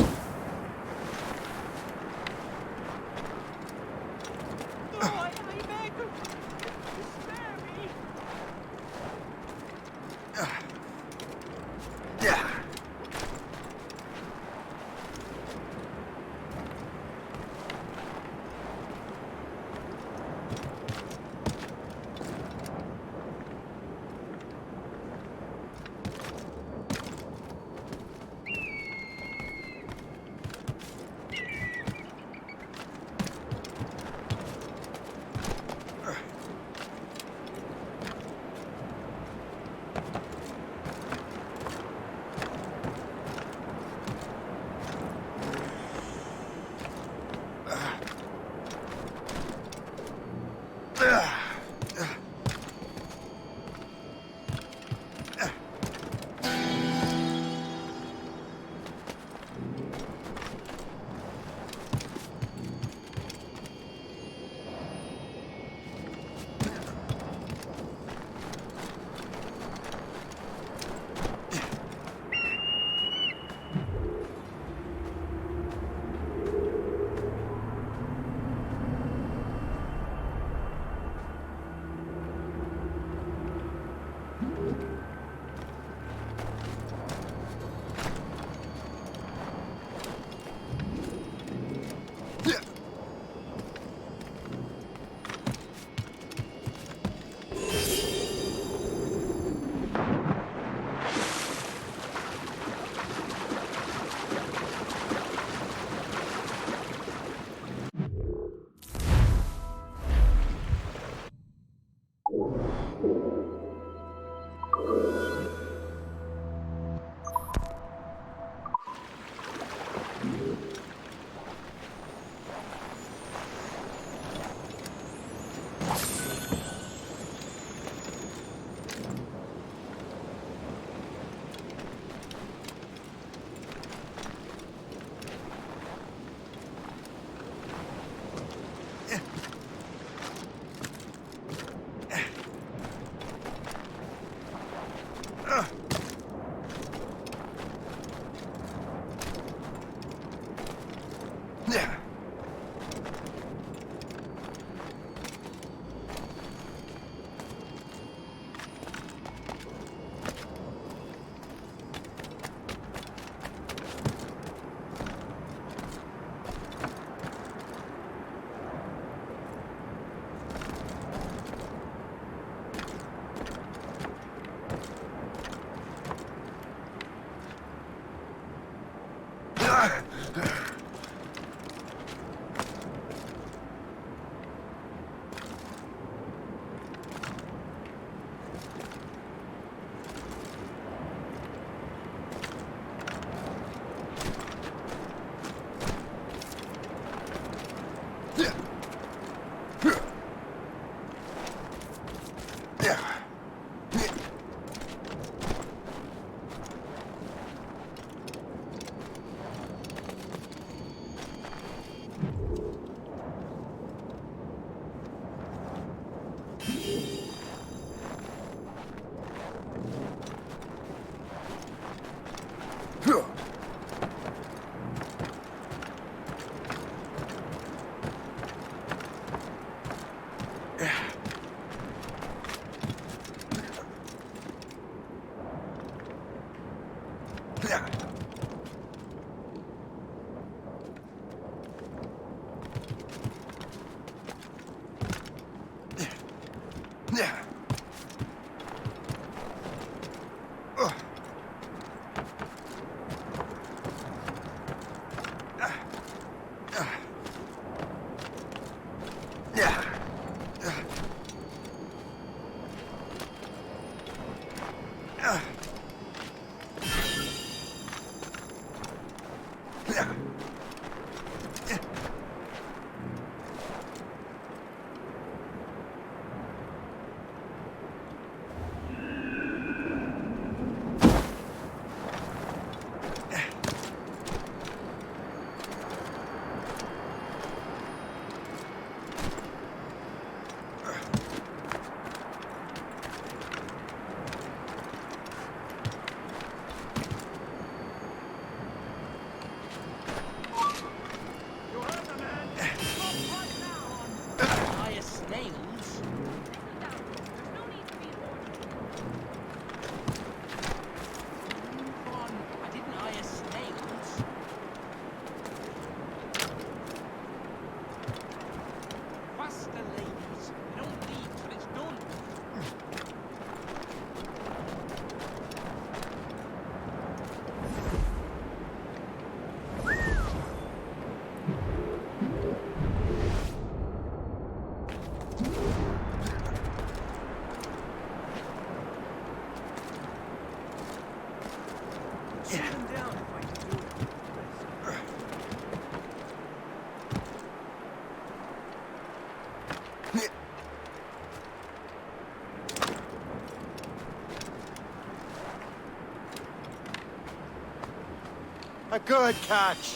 A good catch!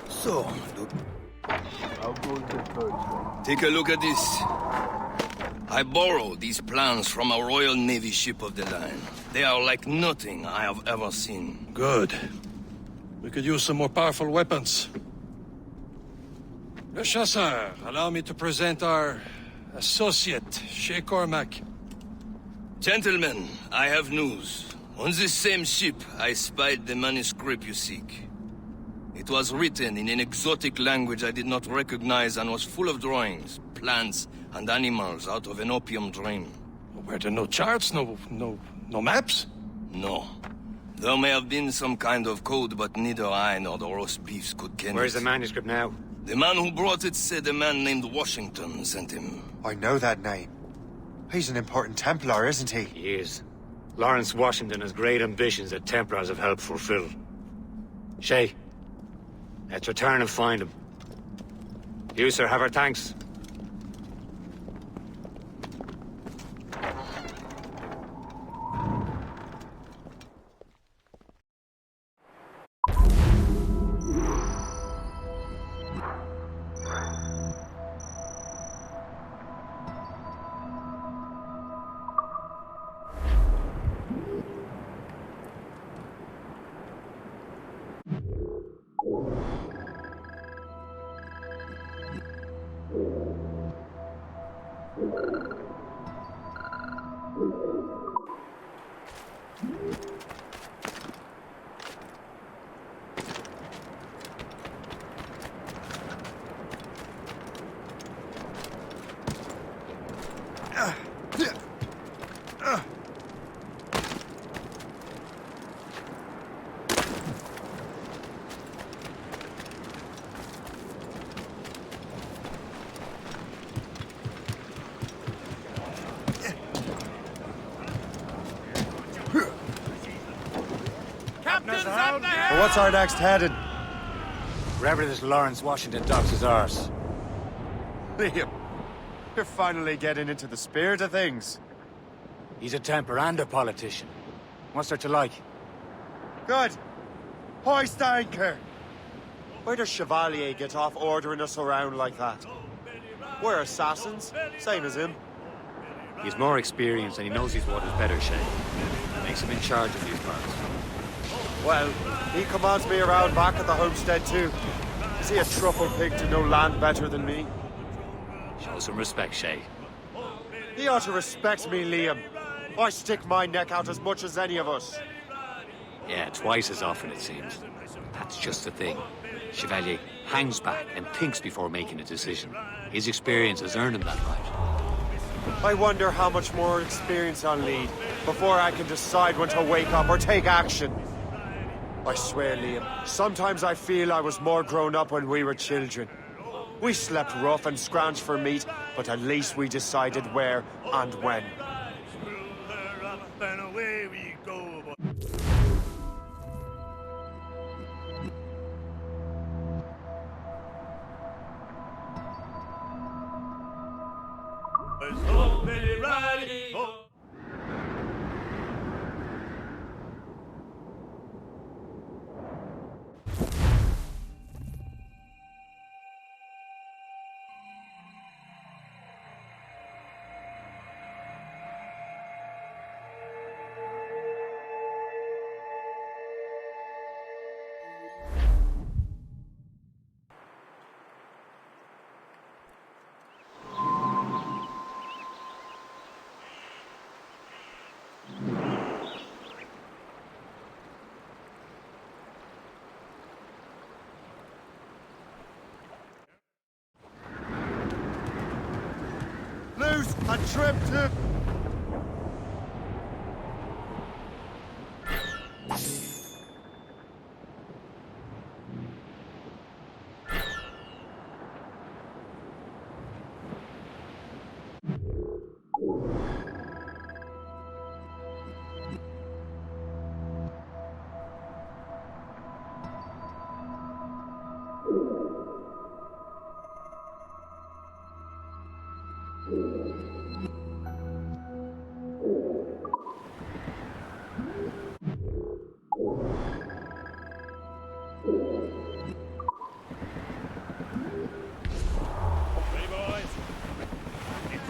So, take a look at this. I borrowed these plans from a Royal Navy ship of the line. They are like nothing I have ever seen. Good. We could use some more powerful weapons. Le Chasseur, allow me to present our associate, Shay Cormac. Gentlemen, I have news. On this same ship, I spied the manuscript you seek. It was written in an exotic language I did not recognize and was full of drawings, plants, and animals out of an opium dream. Were there no charts, no maps? No. There may have been some kind of code, but neither I nor the roast beefs could ken it. Where's the manuscript now? The man who brought it said a man named Washington sent him. I know that name. He's an important Templar, isn't he? He is. Lawrence Washington has great ambitions that Templars have helped fulfill. Shay, let's return and find him. You, sir, have our thanks. Well, what's our next heading? Wherever this Lawrence Washington docks is ours. Liam, you're finally getting into the spirit of things. He's a Templar and a politician. What's there to like? Good. Hoist anchor. Where does Chevalier get off ordering us around like that? We're assassins, same as him. He's more experienced and he knows these waters better, Shay. Makes him in charge of these parts. Well, he commands me around back at the homestead too. Is he a truffle pig to know land better than me? Show some respect, Shay. He ought to respect me, Liam. I stick my neck out as much as any of us. Yeah, twice as often, it seems. That's just the thing. Chevalier hangs back and thinks before making a decision. His experience has earned him that right. I wonder how much more experience I'll need before I can decide when to wake up or take action. I swear, Liam, sometimes I feel I was more grown up when we were children. We slept rough and scrounged for meat, but at least we decided where and when. Loose and trim to...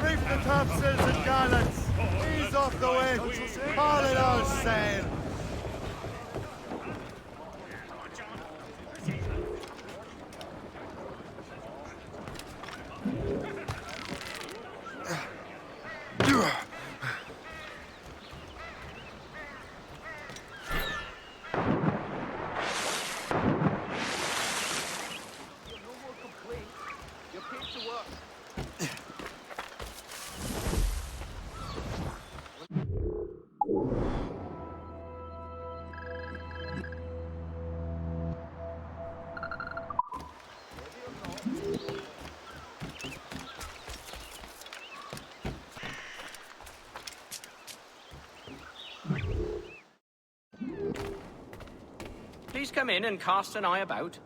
Reef the topsails and gallants! Ease off the wind! Call it all sail! Please come in and cast an eye about.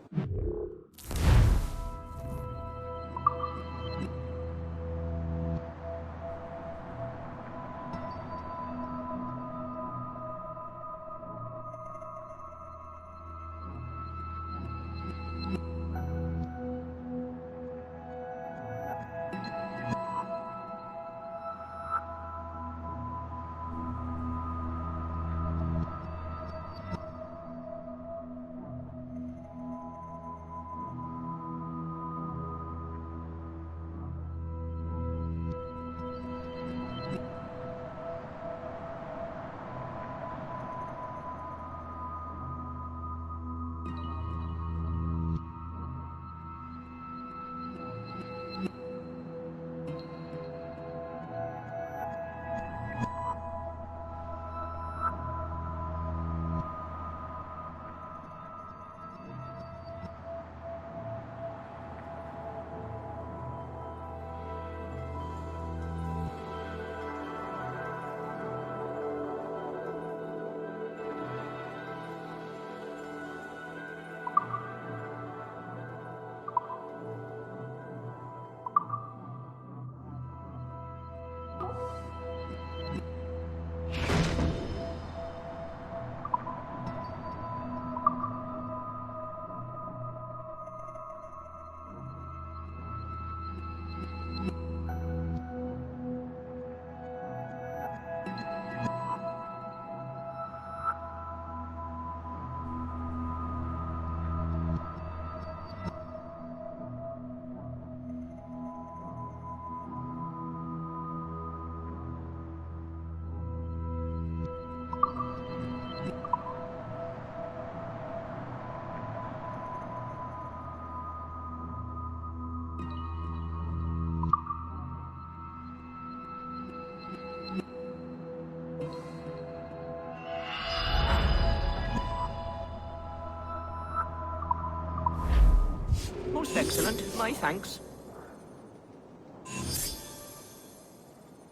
Most excellent. My thanks.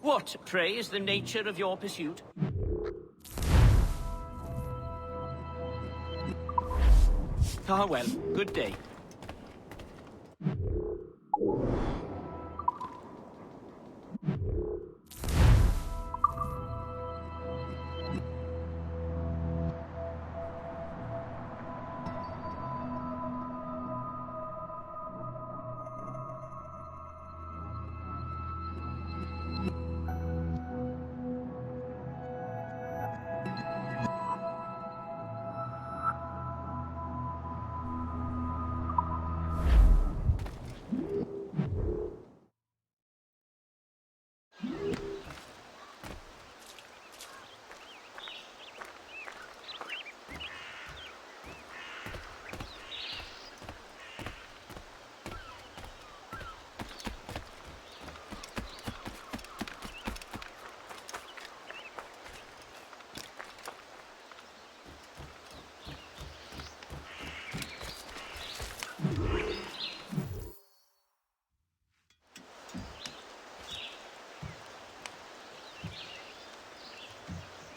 What, pray, is the nature of your pursuit? Ah, well, good day.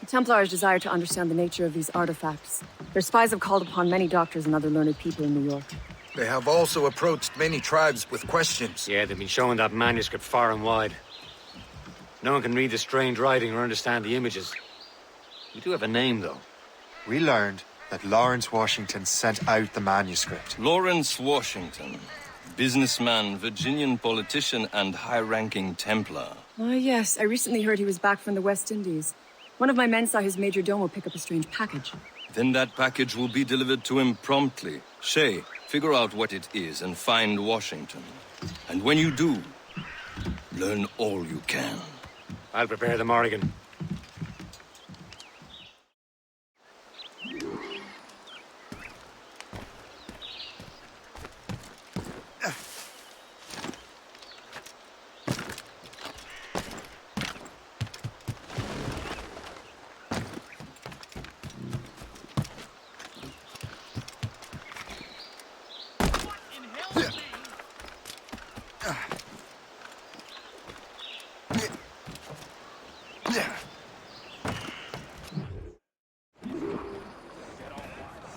The Templars desire to understand the nature of these artifacts. Their spies have called upon many doctors and other learned people in New York. They have also approached many tribes with questions. Yeah, they've been showing that manuscript far and wide. No one can read the strange writing or understand the images. We do have a name, though. We learned that Lawrence Washington sent out the manuscript. Lawrence Washington. Businessman, Virginian politician, and high-ranking Templar. Ah, yes. I recently heard he was back from the West Indies. One of my men saw his major domo pick up a strange package. Then that package will be delivered to him promptly. Shay, figure out what it is and find Washington. And when you do, learn all you can. I'll prepare the Morrigan.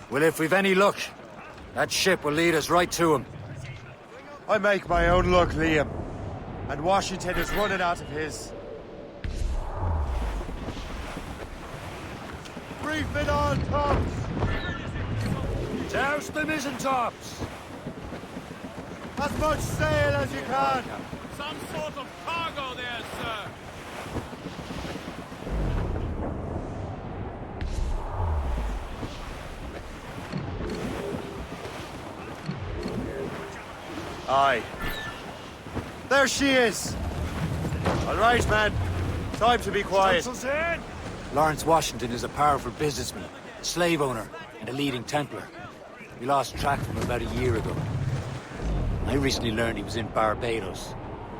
Well, if we've any luck, that ship will lead us right to him. I make my own luck, Liam. And Washington is running out of his. Brief it on, tops! Douse the mizzen-tops! As much sail as you can! Some sort of cargo there, sir! Aye. There she is! All right, man. Time to be quiet. Lawrence Washington is a powerful businessman, a slave owner, and a leading Templar. We lost track of him about a year ago. I recently learned he was in Barbados,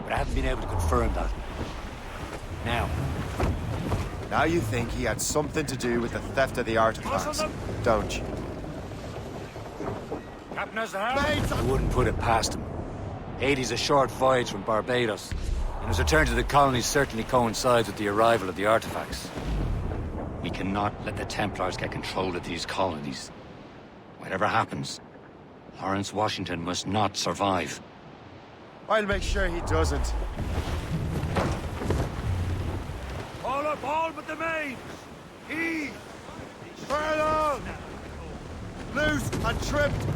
but I haven't been able to confirm that. Now you think he had something to do with the theft of the artifacts, don't you? Captain has the helm. I wouldn't put it past him. Haiti's a short voyage from Barbados, and his return to the colonies certainly coincides with the arrival of the artifacts. We cannot let the Templars get control of these colonies. Whatever happens, Lawrence Washington must not survive. I'll make sure he doesn't. Haul up all but the mains! Heave! Furlong! Loose and tripped!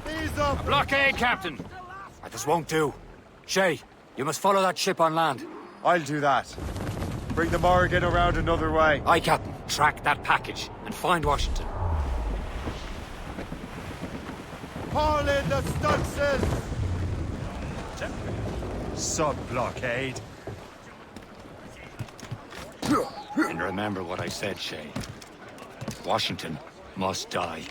Ease up! A blockade, Captain! This won't do. Shay, you must follow that ship on land. I'll do that. Bring the Morrigan around another way. Aye, Captain. Track that package and find Washington. Haul in the stunsails! Sub-blockade. And remember what I said, Shay. Washington must die.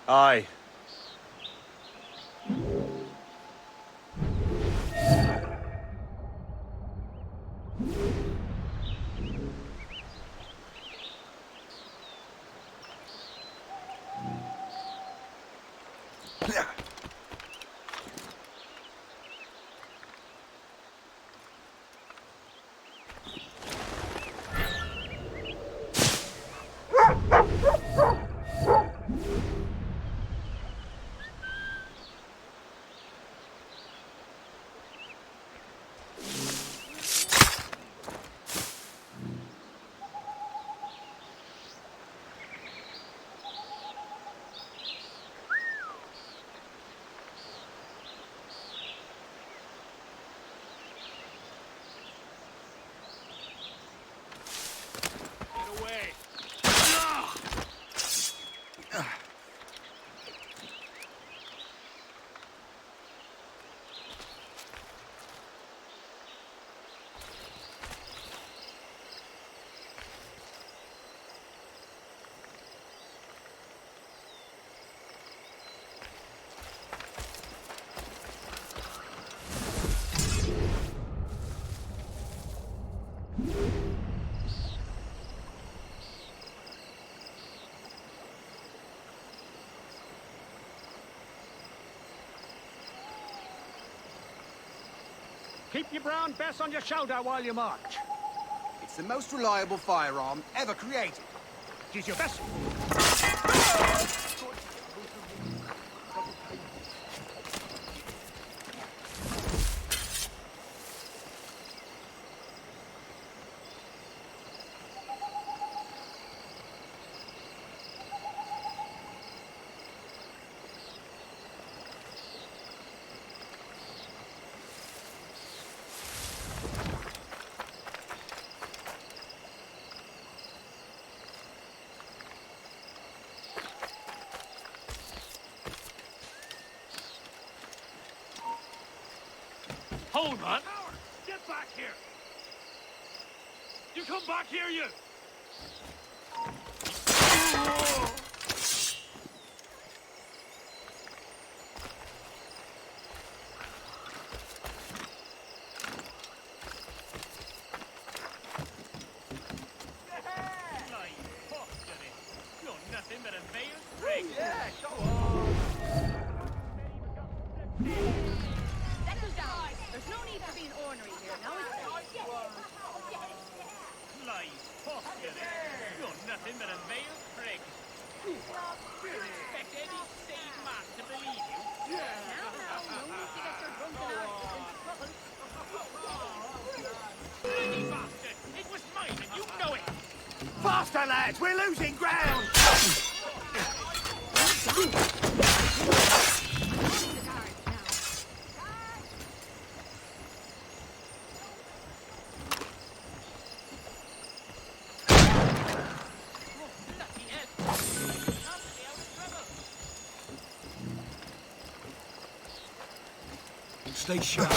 Aye. Keep your brown bess on your shoulder while you march. It's the most reliable firearm ever created. Use your best. Hold on! Get back here! You come back here, you! You're nothing but a veiled prick. Yeah, show on. Settle down. There's no need for being ornery here, now is there? Lies, fuck you then. You're nothing but a veiled prick. You expect any sane man to believe you? Now, no need to get your drunken asses into trouble. Bloody bastard! It was mine and you know it! Faster, lads! We're losing ground! Stay sharp.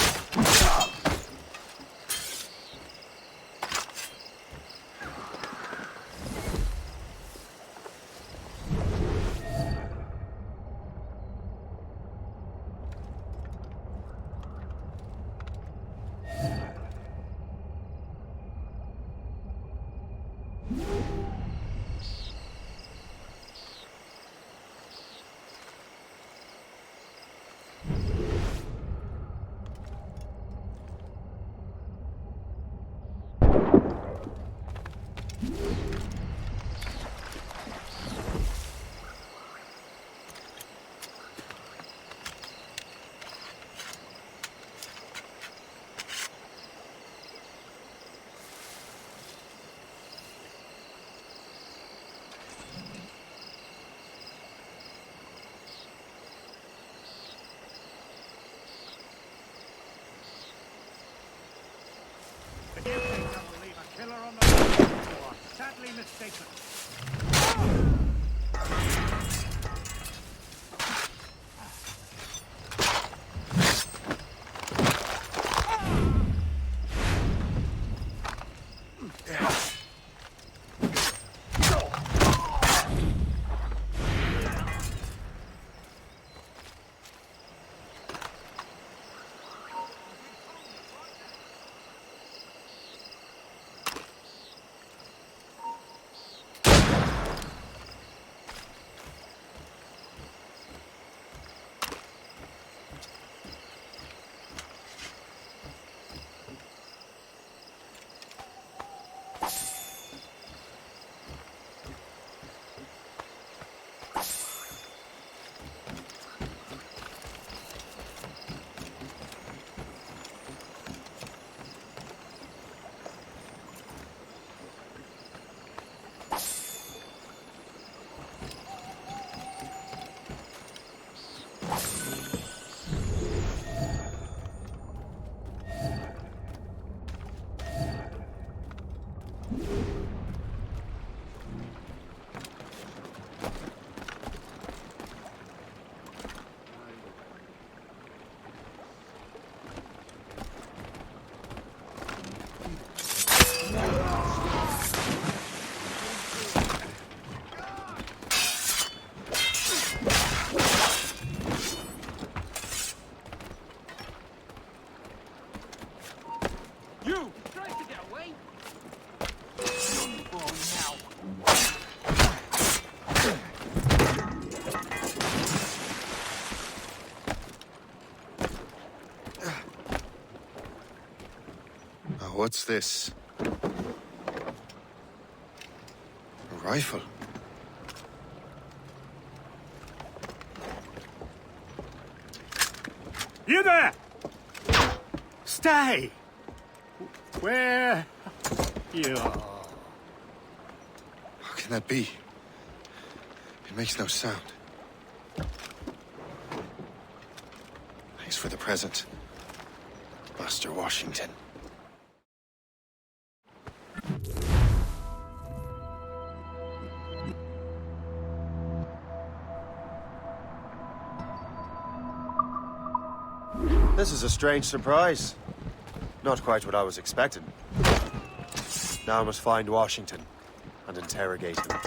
The guilty don't leave a killer on the road. You are sadly mistaken. You! Try to get away! What's this? A rifle? You there! Stay! Where you are? How can that be? It makes no sound. Thanks for the present, Master Washington. This is a strange surprise. Not quite what I was expecting. Now I must find Washington and interrogate him.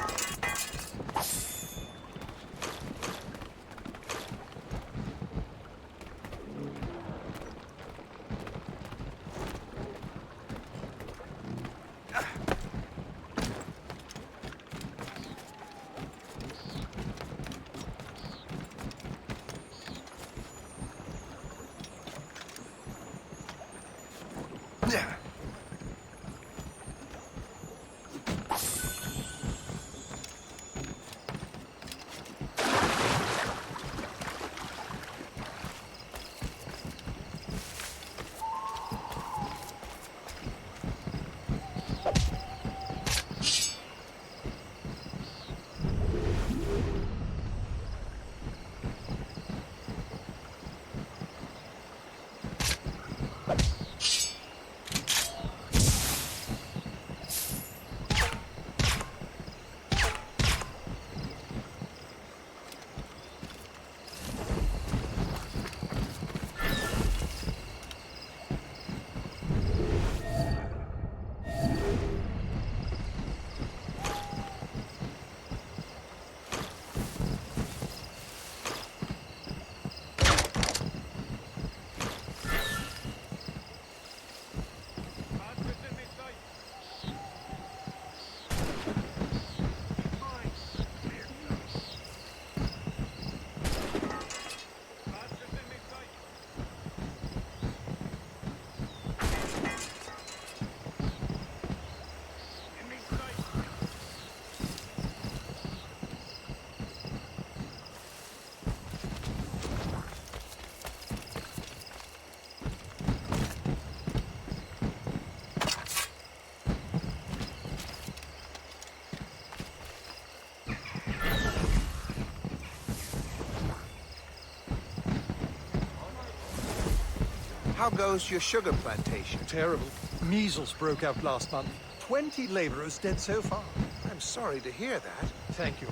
How goes your sugar plantation? Terrible. Measles broke out last month. 20 laborers dead so far. I'm sorry to hear that. Thank you.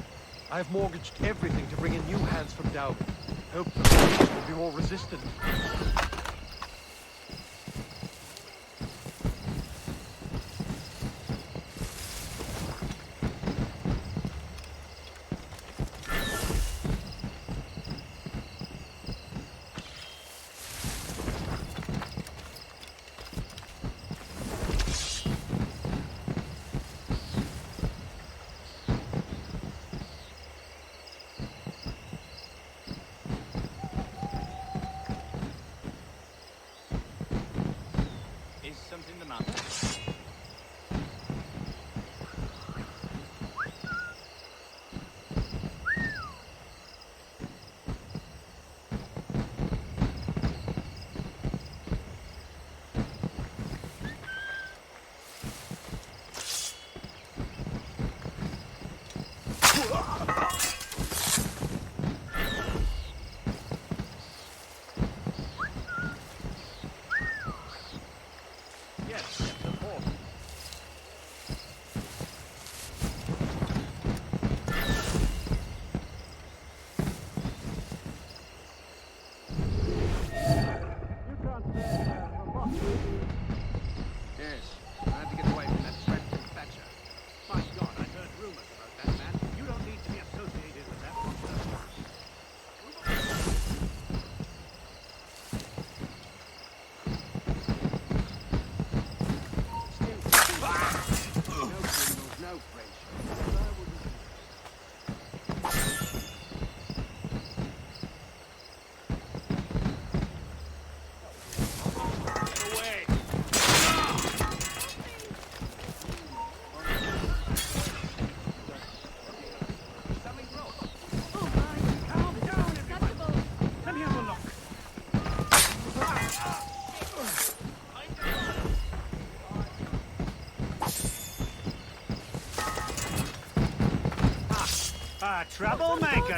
I've mortgaged everything to bring in new hands from Dowby. Hope the plants will be more resistant. Something the matter? Yes, the a troublemaker.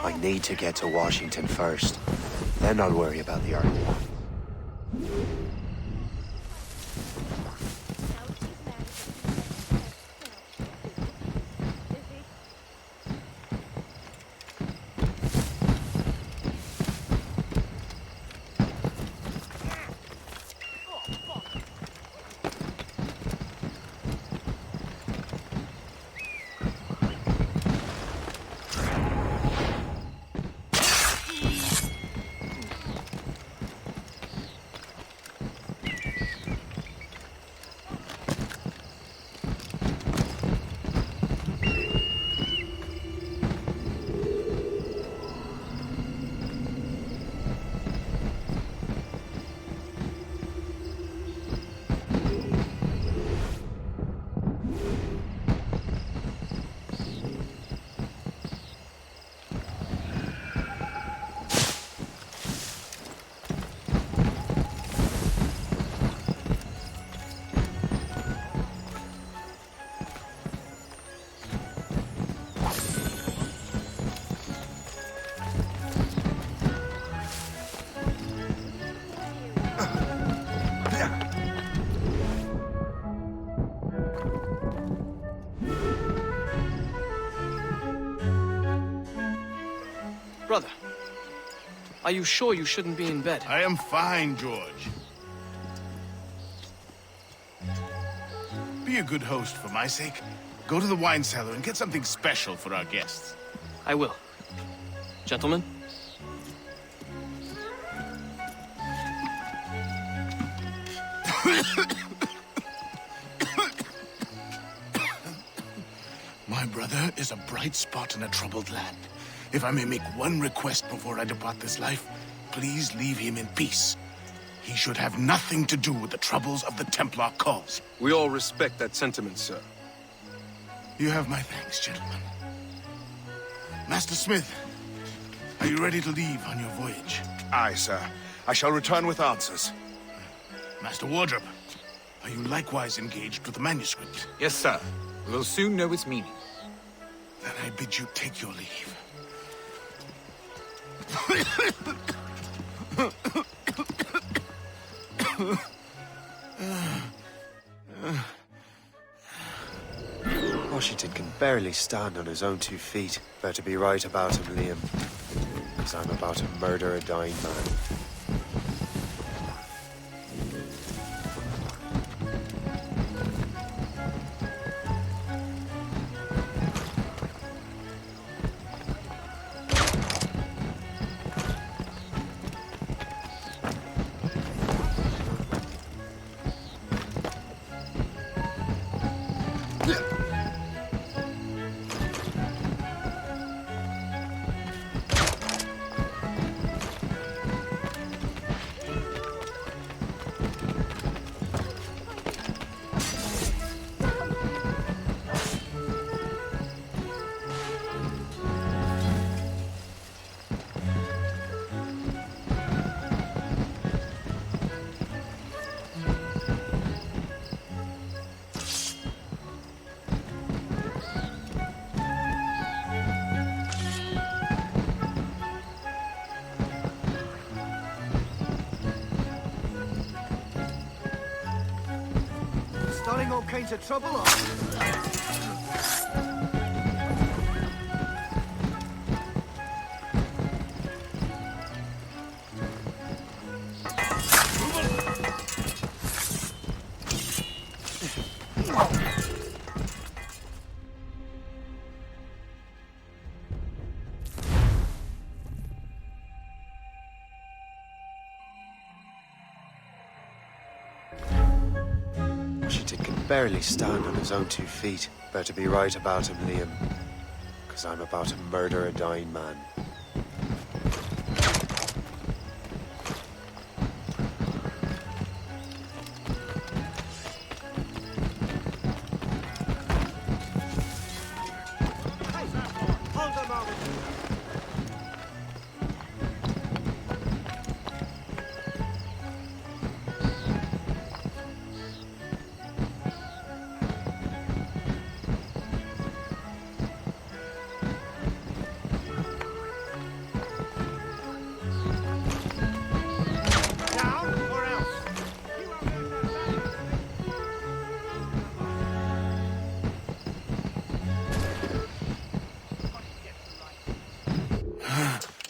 I need to get to Washington first. Then I'll worry about the army. Brother, are you sure you shouldn't be in bed? I am fine, George. Be a good host for my sake. Go to the wine cellar and get something special for our guests. I will. Gentlemen? My brother is a bright spot in a troubled land. If I may make one request before I depart this life, please leave him in peace. He should have nothing to do with the troubles of the Templar cause. We all respect that sentiment, sir. You have my thanks, gentlemen. Master Smith, are you ready to leave on your voyage? Aye, sir. I shall return with answers. Master Wardrop, are you likewise engaged with the manuscript? Yes, sir. We'll soon know its meaning. Then I bid you take your leave. Washington can barely stand on his own 2 feet. Better be right about him, Liam. Because I'm about to murder a dying man. Starting all kinds of trouble on. barely stand on his own 2 feet. Better be right about him, Liam. Because I'm about to murder a dying man.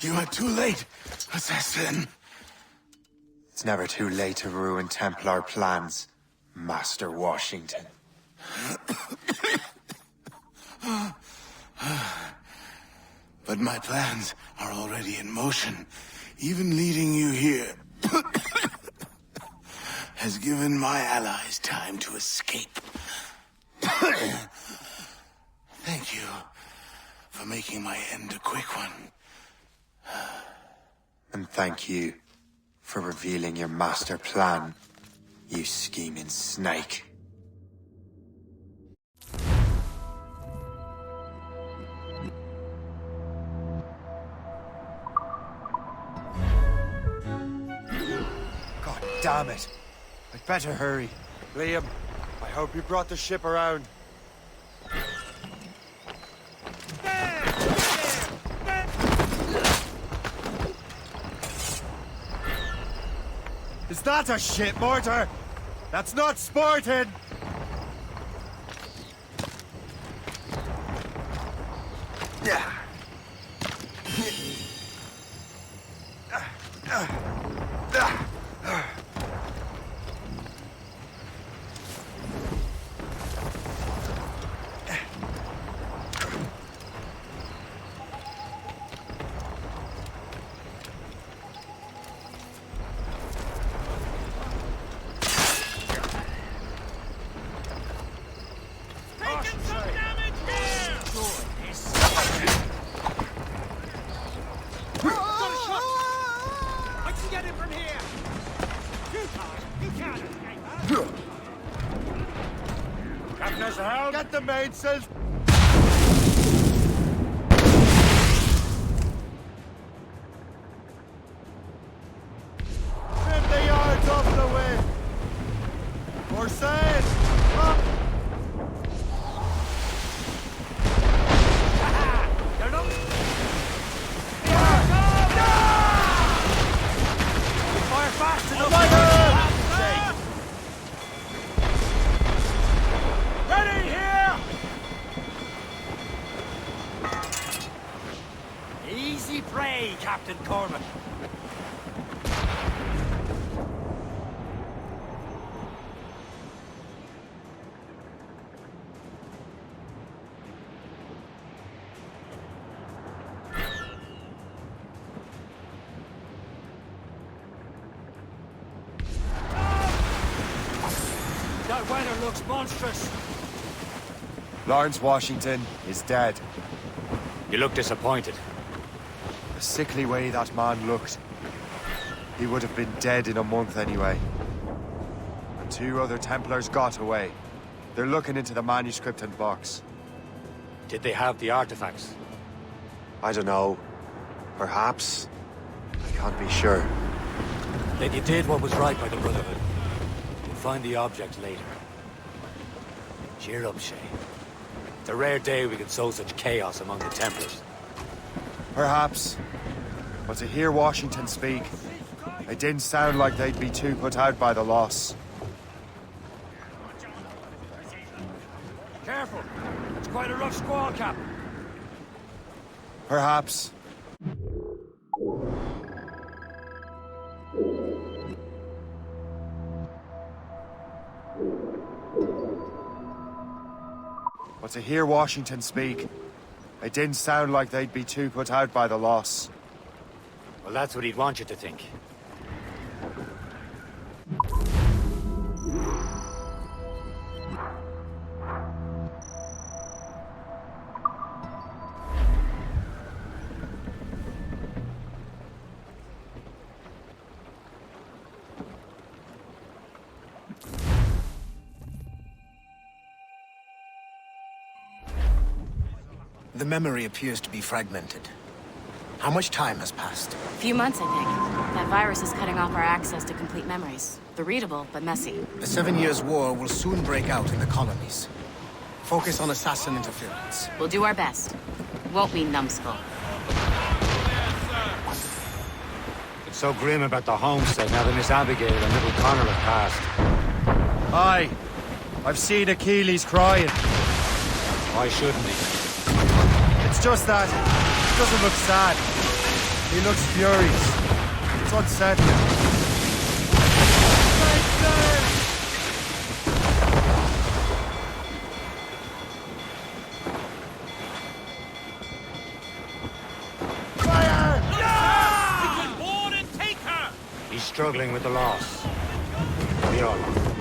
You are too late, assassin. It's never too late to ruin Templar plans, Master Washington. But my plans are already in motion. Even leading you here has given my allies time to escape. Thank you for making my end a quick one. And thank you for revealing your master plan, you scheming snake. God damn it! I'd better hurry. Liam, I hope you brought the ship around. Is that a ship mortar? That's not sporting! Yeah. Get the mainsails! Trim the yards off the wind! Or sail! Up! They're not... Fire fast enough! Ready here! Easy prey, Captain Cormac. That weather looks monstrous. Lawrence Washington is dead. You look disappointed. The sickly way that man looked. He would have been dead in a month anyway. And 2 other Templars got away. They're looking into the manuscript and box. Did they have the artifacts? I don't know. Perhaps. I can't be sure. Then you did what was right by the Brotherhood. We'll find the object later. Cheer up, Shay. It's a rare day we can sow such chaos among the Templars. Perhaps. But to hear Washington speak, it didn't sound like they'd be too put out by the loss. Careful! It's quite a rough squall, Cap. Perhaps. But to hear Washington speak, it didn't sound like they'd be too put out by the loss. Well, that's what he'd want you to think. The memory appears to be fragmented. How much time has passed? A few months, I think. That virus is cutting off our access to complete memories. They're readable, but messy. The 7 Years' War will soon break out in the colonies. Focus on assassin interference. We'll do our best. Won't we, numbskull? It's so grim about the homestead now that Miss Abigail and little Connor have passed. Aye. I've seen Achilles crying. Why shouldn't he? It's just that he doesn't look sad. He looks furious. It's unsettling. He's struggling with the loss. We all are.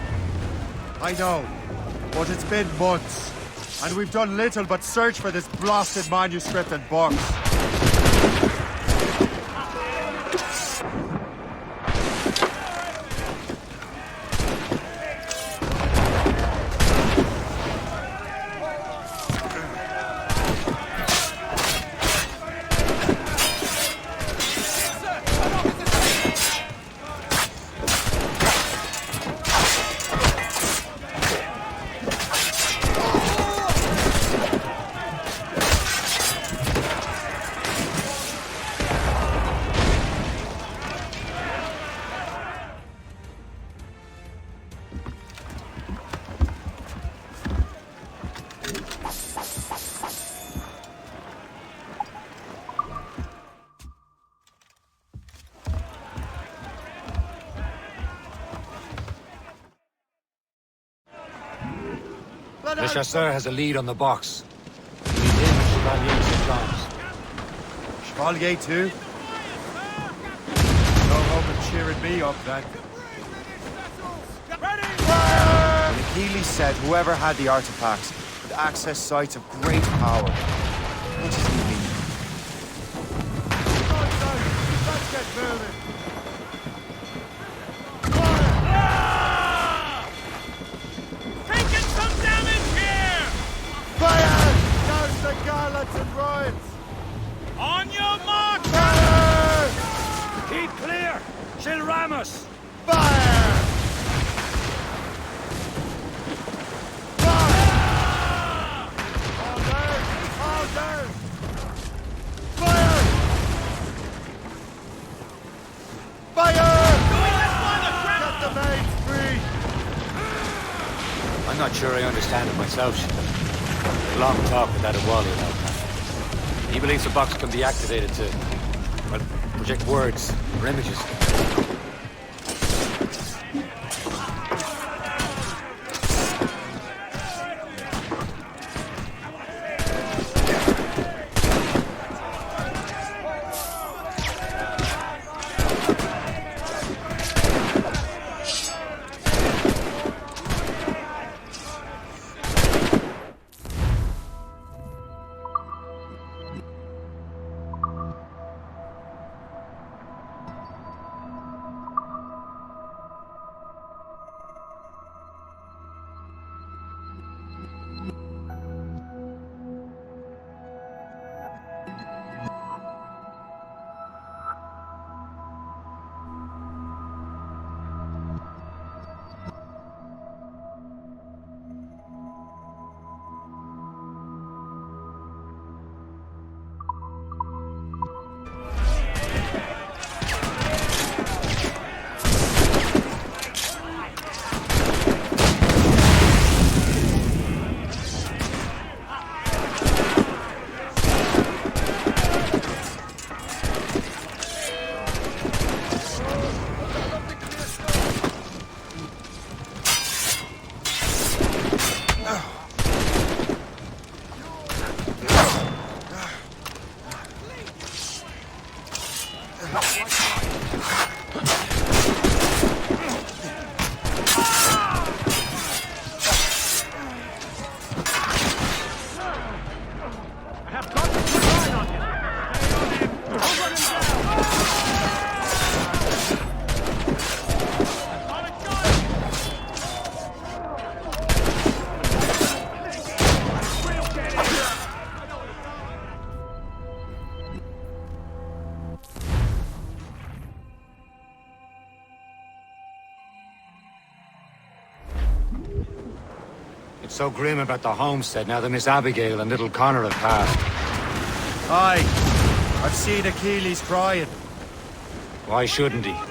I know, but it's been months, and we've done little but search for this blasted manuscript and books. Le Chasseur has a lead on the box. He's in Chevalier St. John's. Chevalier too? No hope of cheering me up then. When Achilles said whoever had the artifacts would access sites of great power. What does he mean? Let's get moving. Taking some damage here! Fire! Douse the garlets and royals! On your mark! Fire! Keep clear! She'll ram us! Fire! Fire! All down! All down! Fire! Fire! Get the maids free! I'm not sure I understand it myself, Shepard. Long talk with that Wally about that. He believes the box can be activated to, well, project words or images. so grim about the homestead now that Miss Abigail and little Connor have passed. Aye. I've seen Achilles crying. Why shouldn't he? Incoming,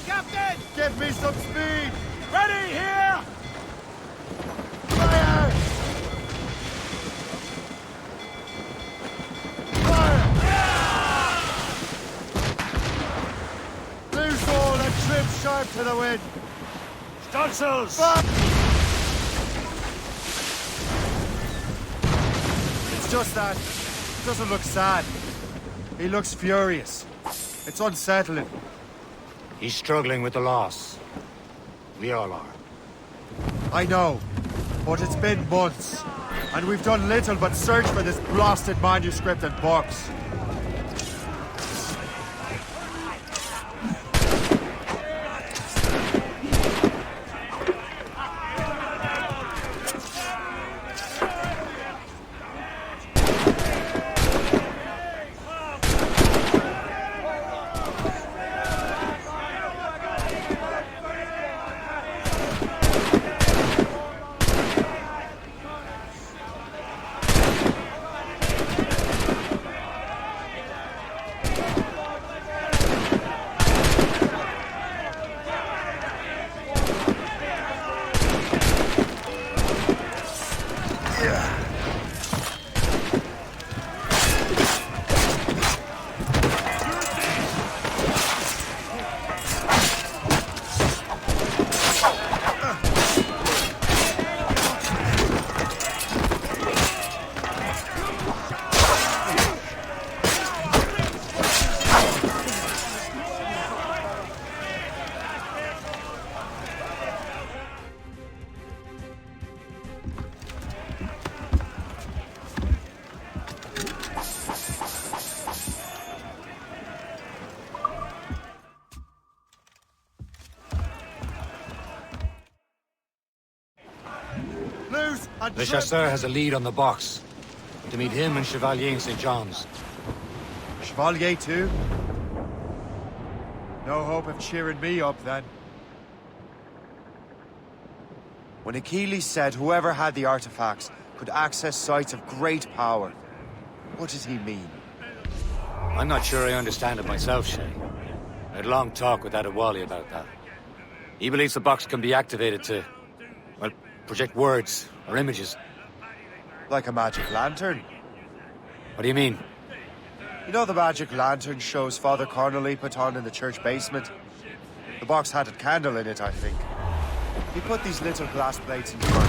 Captain! Give me some speed! Ready here! Fire! Loose all and trim sharp to the wind! Stunsels! It's just that he doesn't look sad. He looks furious. It's unsettling. He's struggling with the loss. We all are. I know, but it's been months, and we've done little but search for this blasted manuscript and books. Le Chasseur has a lead on the box. To meet him and Chevalier in St. John's. Chevalier too? No hope of cheering me up then. When Achilles said whoever had the artifacts could access sites of great power, what did he mean? I'm not sure I understand it myself, Shay. I had a long talk with Adewale about that. He believes the box can be activated to, well, project words or images. Like a magic lantern? What do you mean? You know the magic lantern shows Father Connolly put on in the church basement? The box had a candle in it, I think. He put these little glass plates in front.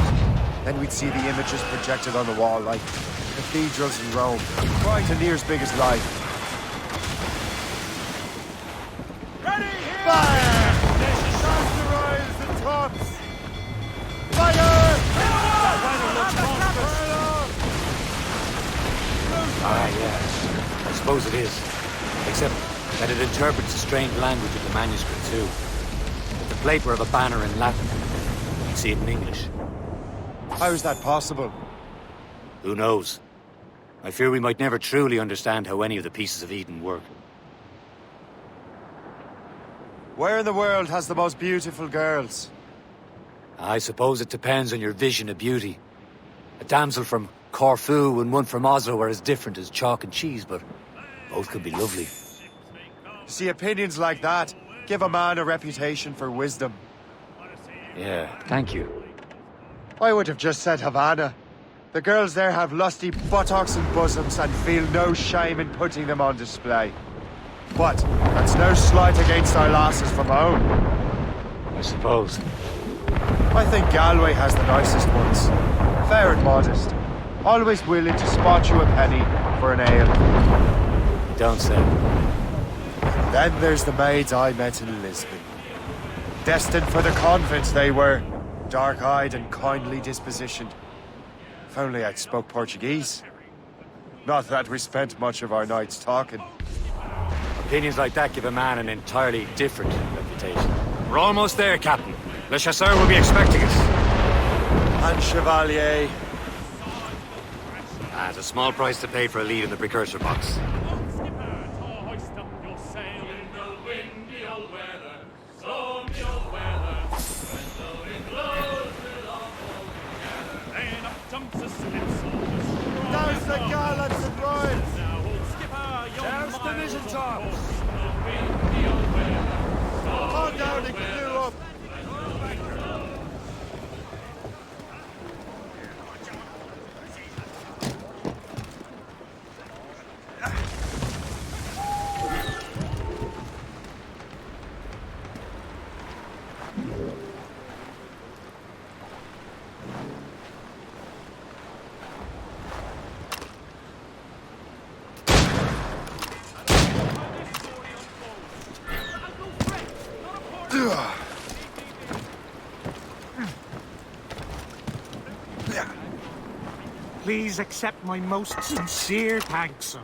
Then we'd see the images projected on the wall like cathedrals in Rome. Quite and near as big as life. Ready here! Fire! Shots the royals and tops! Fire! Ah, yes. I suppose it is. Except that it interprets the strange language of the manuscript, too. If the plate were of a banner in Latin, you'd see it in English. How is that possible? Who knows? I fear we might never truly understand how any of the pieces of Eden work. Where in the world has the most beautiful girls? I suppose it depends on your vision of beauty. A damsel from Corfu and one from Oslo are as different as chalk and cheese, but both could be lovely. See, opinions like that give a man a reputation for wisdom. Yeah, thank you. I would have just said Havana. The girls there have lusty buttocks and bosoms and feel no shame in putting them on display. But that's no slight against our lasses from home. I suppose. I think Galway has the nicest ones. Fair and modest. Always willing to spot you a penny for an ale. You don't say. Then there's the maids I met in Lisbon. Destined for the convent they were. Dark-eyed and kindly dispositioned. If only I'd spoke Portuguese. Not that we spent much of our nights talking. Opinions like that give a man an entirely different reputation. We're almost there, Captain. Le Chasseur will be expecting us. And Chevalier. At a small price to pay for a lead in the precursor box. prison tops! Come on down and clear up! Please accept my most sincere thanks, sir.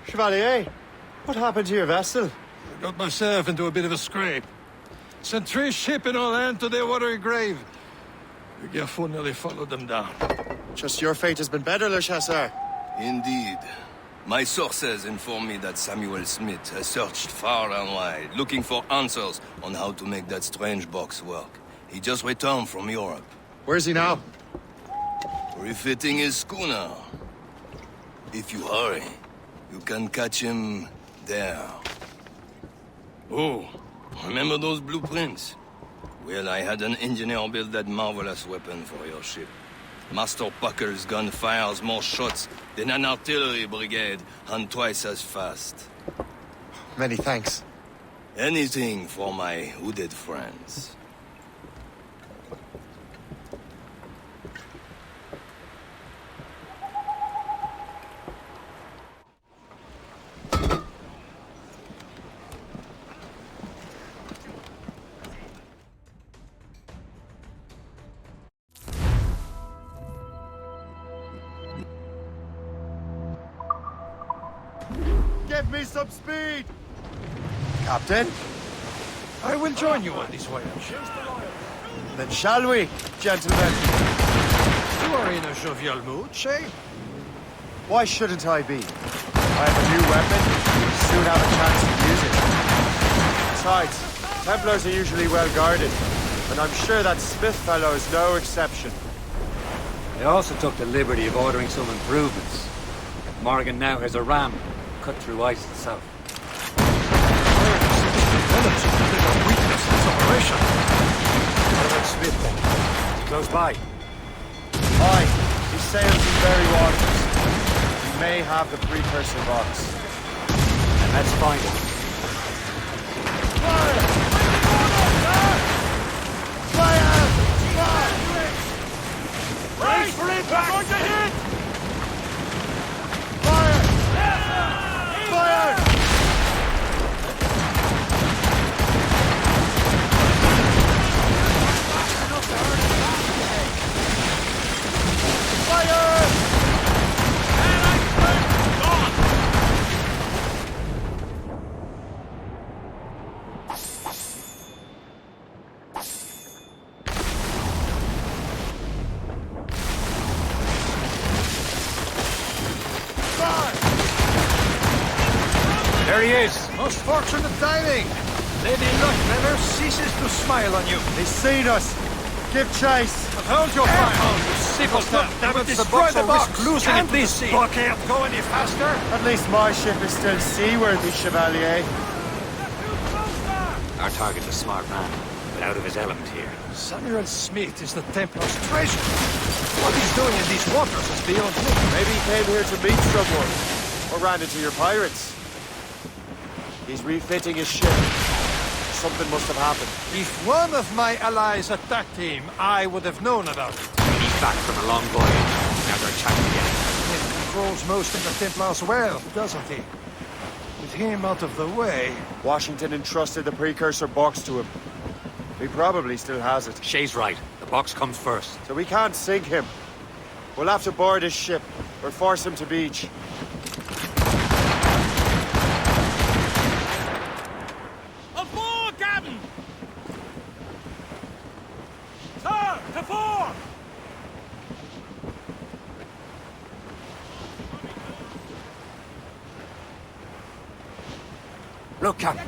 Chevalier, what happened to your vessel? I got myself into a bit of a scrape. Sent 3 ships in our land to their watery grave. The Gerfaut nearly followed them down. Just your fate has been better, Le Chasseur. Indeed. My sources inform me that Samuel Smith has searched far and wide, looking for answers on how to make that strange box work. He just returned from Europe. Where's he now? Refitting his schooner. If you hurry, you can catch him there. Oh, remember those blueprints? Well, I had an engineer build that marvelous weapon for your ship. Master Puckle's gun fires more shots than an artillery brigade, and twice as fast. Many thanks. Anything for my hooded friends. Give me some speed! Captain? I will join you on this voyage. Then shall we, gentlemen? You are in a jovial mood, Shay? Why shouldn't I be? I have a new weapon. Soon have a chance to use it. Besides, Templars are usually well guarded, and I'm sure that Smith fellow is no exception. I also took the liberty of ordering some improvements. Morgan now has a ram cut through ice itself. What about Smith then? Is he close by? Aye, he sails in very waters. He may have the precursor box. And let's find him. Fire! Fire! Fire! Brace for it! There he is. Most fortunate timing. Lady Luck never ceases to smile on you. He's seen us. Give chase. But hold your fire, you simpleton. Damn it, destroy the box. Losing it, please. Book can't go any faster. At least my ship is still seaworthy, Chevalier. Our target's a smart man, but out of his element here. Samuel Smith is the Templar's treasure. What he's doing in these waters is beyond me. Maybe he came here to meet someone. Or ran into your pirates. He's refitting his ship. Something must have happened. If one of my allies attacked him, I would have known about it. He's back from a long voyage. Now they're chatting again. He controls most of the Templars' wealth, doesn't he? With him out of the way... Washington entrusted the precursor box to him. He probably still has it. Shay's right. The box comes first. So we can't sink him. We'll have to board his ship, or force him to beach. Aboard, Captain! Sir, to fore! Look, Captain.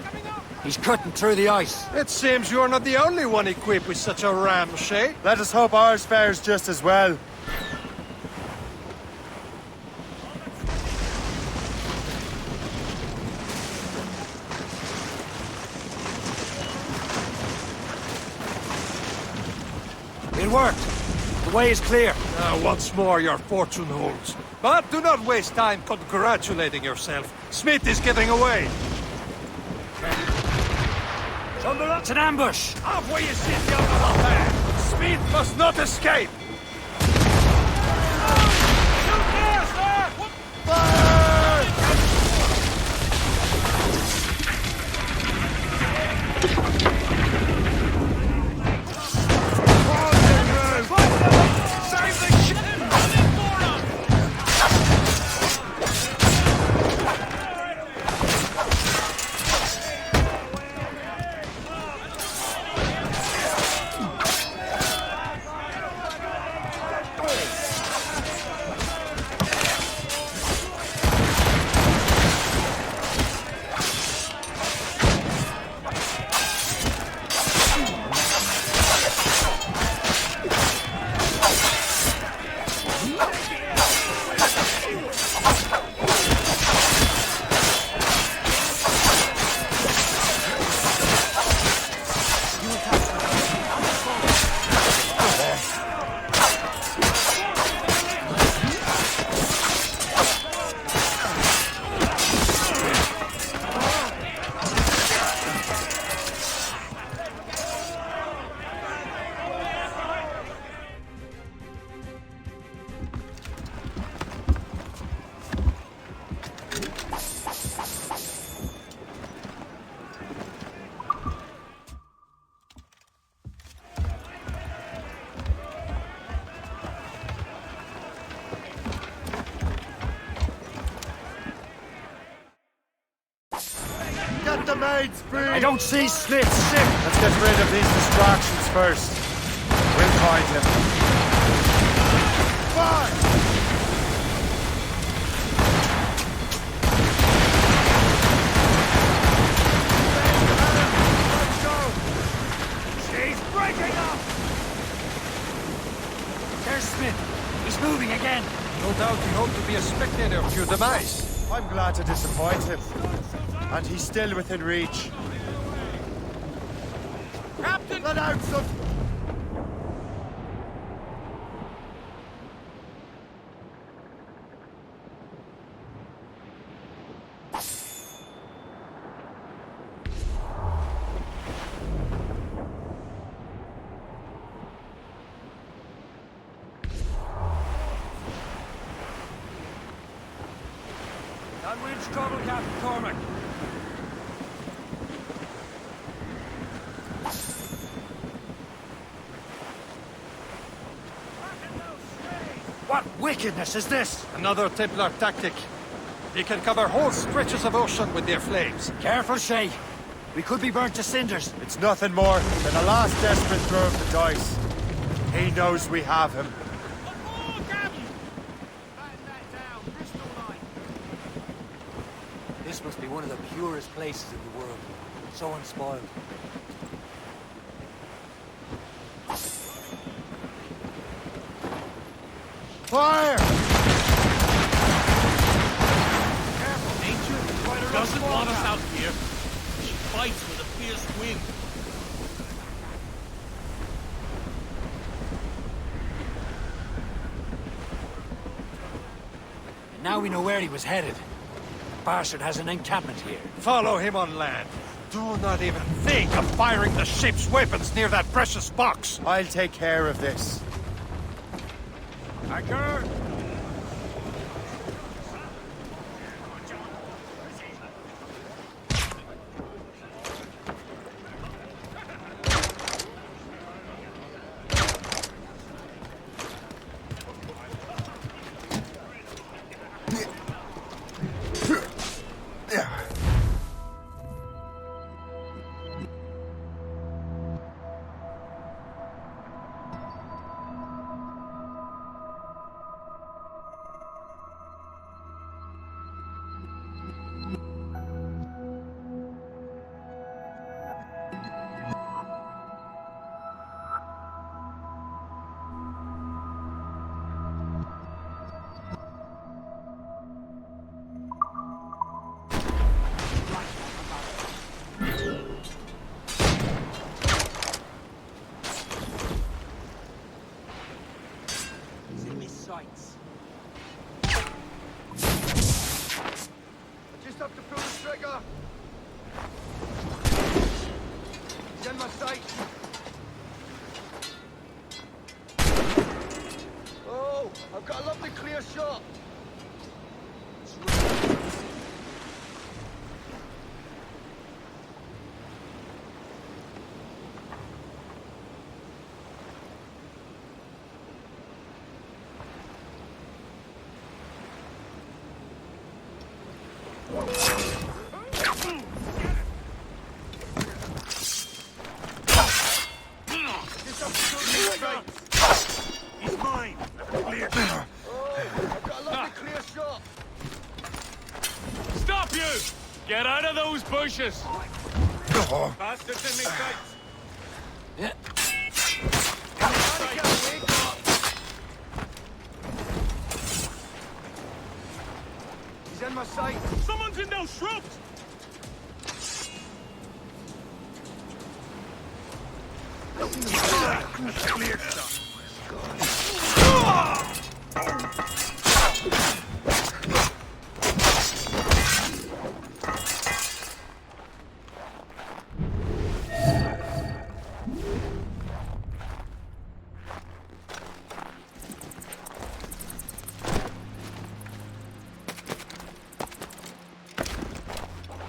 He's cutting through the ice. It seems you're not the only one equipped with such a ram, Shay. Let us hope ours fares just as well. It worked. The way is clear. Once more your fortune holds. But do not waste time congratulating yourself. Smith is getting away. It's an ambush! Off where you sit, young man! Smith must not escape! Shoot there, sir! Save the ship! Running for us! Get the maids free! I don't see Smith's ship! Let's get rid of these distractions first. We'll find him. Fire! Let's go! She's breaking up! There's Smith. He's moving again. No doubt he hoped to be a spectator of your demise. I'm glad to disappoint him. And he's still within reach. Captain! Let out some... On winch trouble, Captain Cormac. What wickedness is this? Another Templar tactic. They can cover whole stretches of ocean with their flames. Careful, Shay. We could be burnt to cinders. It's nothing more than a last desperate throw of the dice. He knows we have him. Aboard, Captain! Batten that down. Bristol line. This must be be one of the purest places in the world. So unspoiled. Fire! Nature doesn't want us out here. She fights with a fierce wind. And now we know where he was headed. The bastard has an encampment here. Follow him on land. Do not even think of firing the ship's weapons near that precious box. I'll take care of this. Anchor! Just have to pull the trigger. He's in my sight. Oh, I've got a lovely clear shot. He's mine. Clear. I've got a lovely clear shot. Stop you! Get out of those bushes! Bastards in me sights! He's in my sight. Someone's in those shrubs! Clear shot.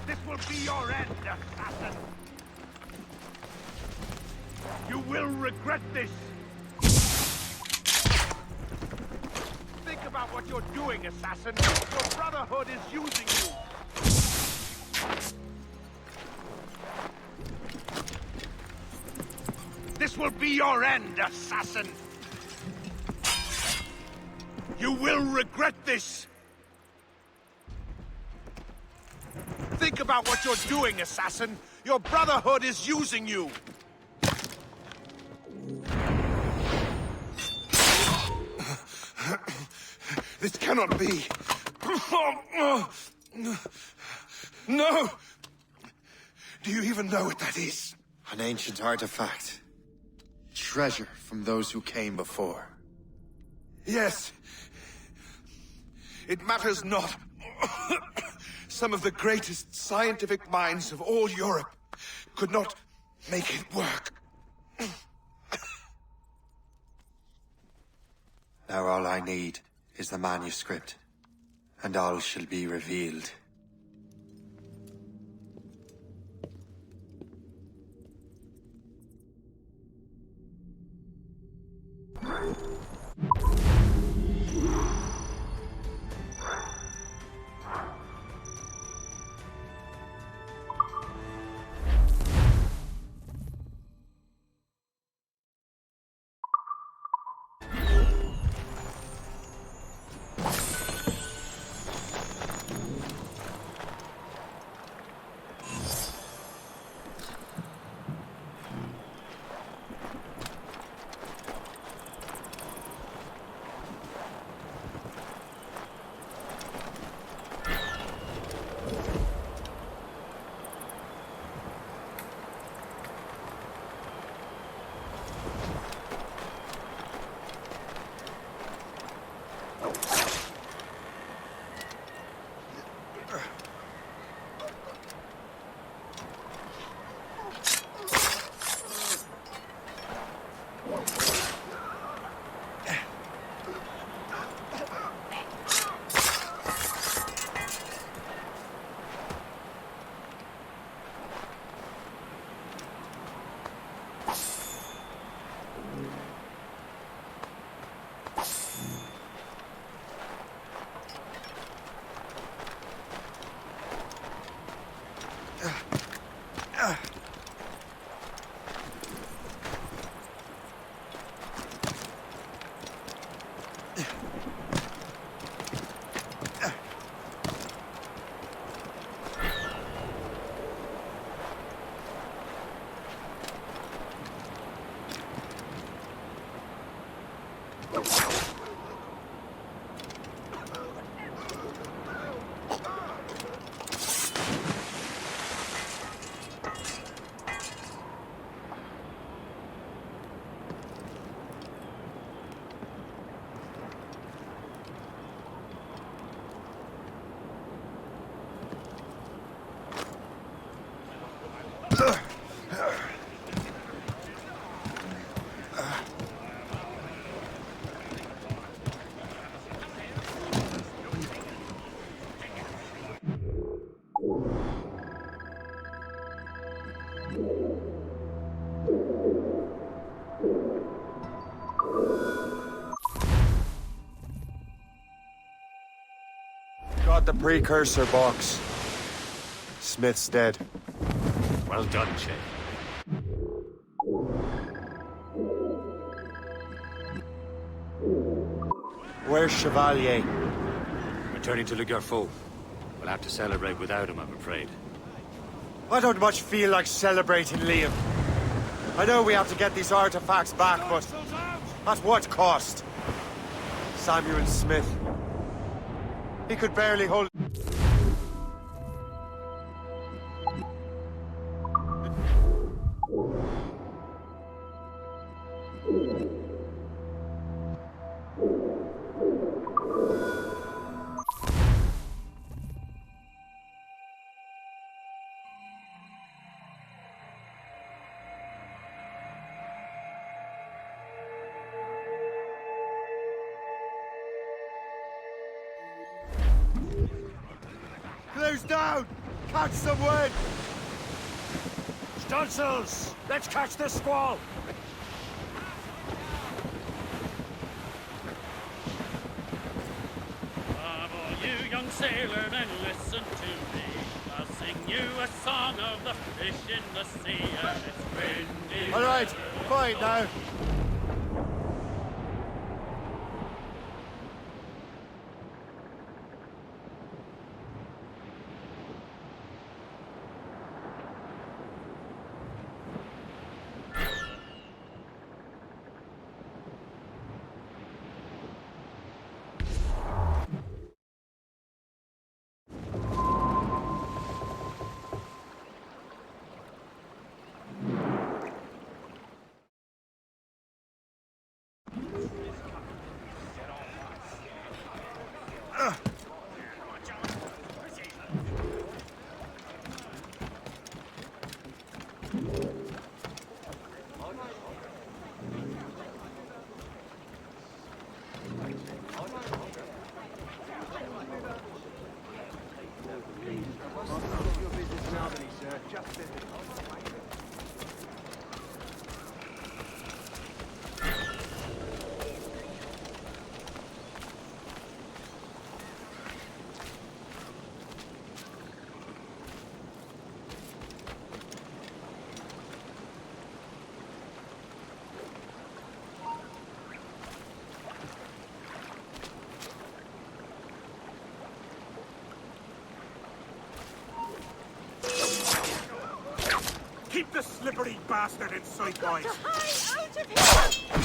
This will be your end, assassin! You will regret this! Think about what you're doing, assassin! Your Brotherhood is using you! This will be your end, assassin! You will regret this! Think about what you're doing, assassin! Your Brotherhood is using you! This cannot be. No! Do you even know what that is? An ancient artifact. Treasure from those who came before. Yes. It matters not. Some of the greatest scientific minds of all Europe could not make it work. Now all I need is the manuscript, and all shall be revealed. Got the precursor box. Smith's dead. Well done, Shay. Where's Chevalier? Returning to Le Garfou. We'll have to celebrate without him, I'm afraid. I don't much feel like celebrating, Liam. I know we have to get these artifacts back, but at what cost? Samuel Smith. He could barely hold... Close down! Catch some wind! Stunsels! Let's catch this squall! Bravo, you young sailor, and listen to me. I'll sing you a song of the fish in the sea, and it's windy. All right, quiet now. Keep the slippery bastard in sight, boys. Out of here!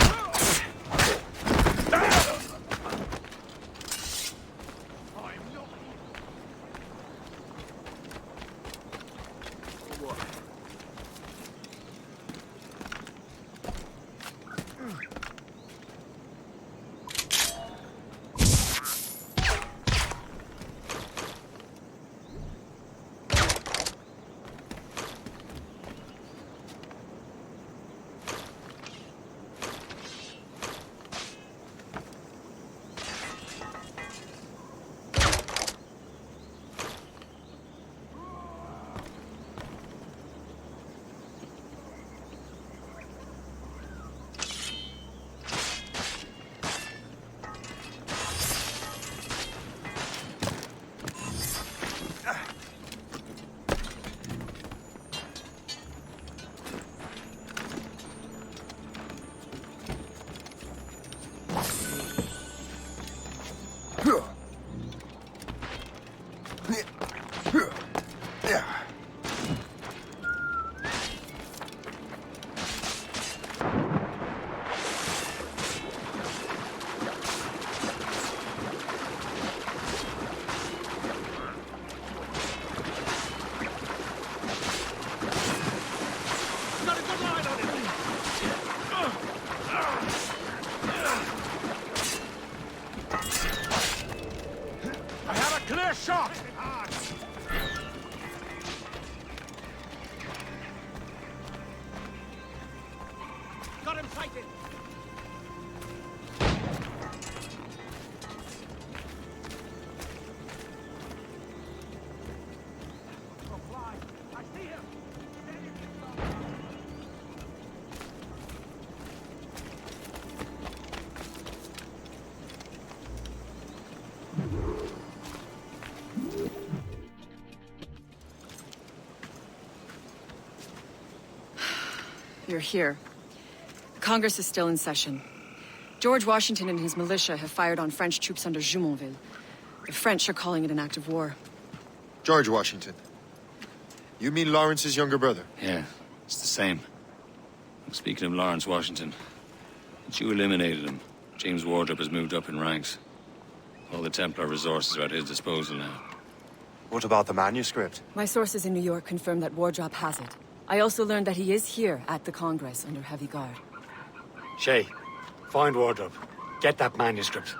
You're here. Congress is still in session. George Washington and his militia have fired on French troops under Jumonville. The French are calling it an act of war. George Washington. You mean Lawrence's younger brother? Yeah, it's the same. Speaking of Lawrence Washington, since you eliminated him, James Wardrop has moved up in ranks. All the Templar resources are at his disposal now. What about the manuscript? My sources in New York confirm that Wardrop has it. I also learned that he is here at the Congress under heavy guard. Shay, find Wardrop. Get that manuscript.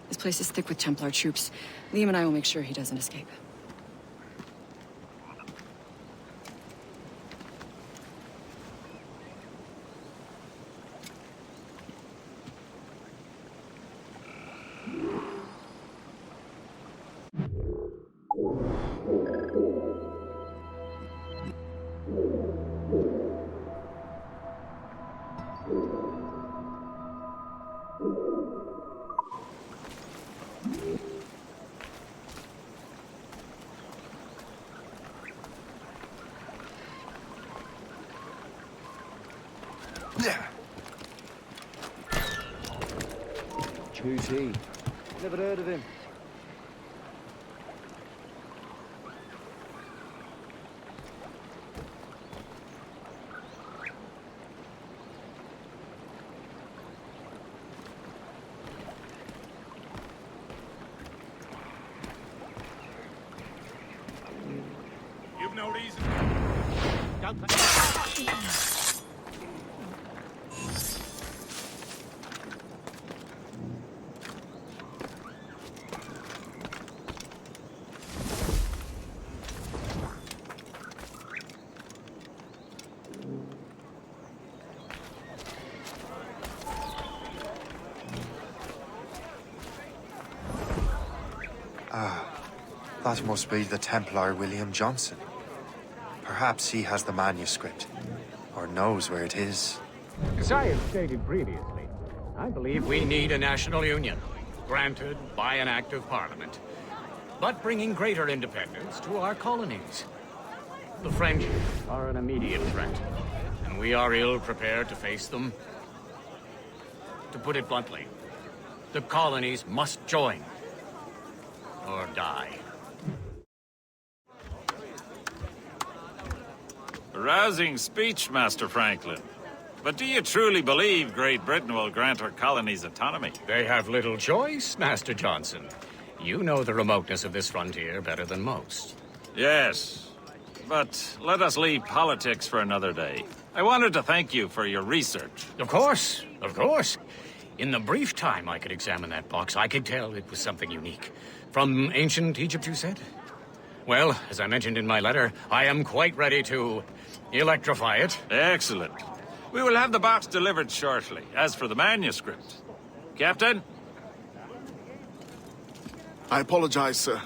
This place is thick with Templar troops. Liam and I will make sure he doesn't escape. Who's he? Never heard of him. You've no reason. That must be the Templar William Johnson. Perhaps he has the manuscript, or knows where it is. As I have stated previously, I believe we need a national union, granted by an act of parliament, but bringing greater independence to our colonies. The French are an immediate threat, and we are ill prepared to face them. To put it bluntly, the colonies must join, or die. A rousing speech, Master Franklin. But do you truly believe Great Britain will grant her colonies autonomy? They have little choice, Master Johnson. You know the remoteness of this frontier better than most. Yes, but let us leave politics for another day. I wanted to thank you for your research. Of course, of course. In the brief time I could examine that box, I could tell it was something unique. From ancient Egypt, you said? Well, as I mentioned in my letter, I am quite ready to electrify it. Excellent. We will have the box delivered shortly. As for the manuscript... Captain? I apologize, sir.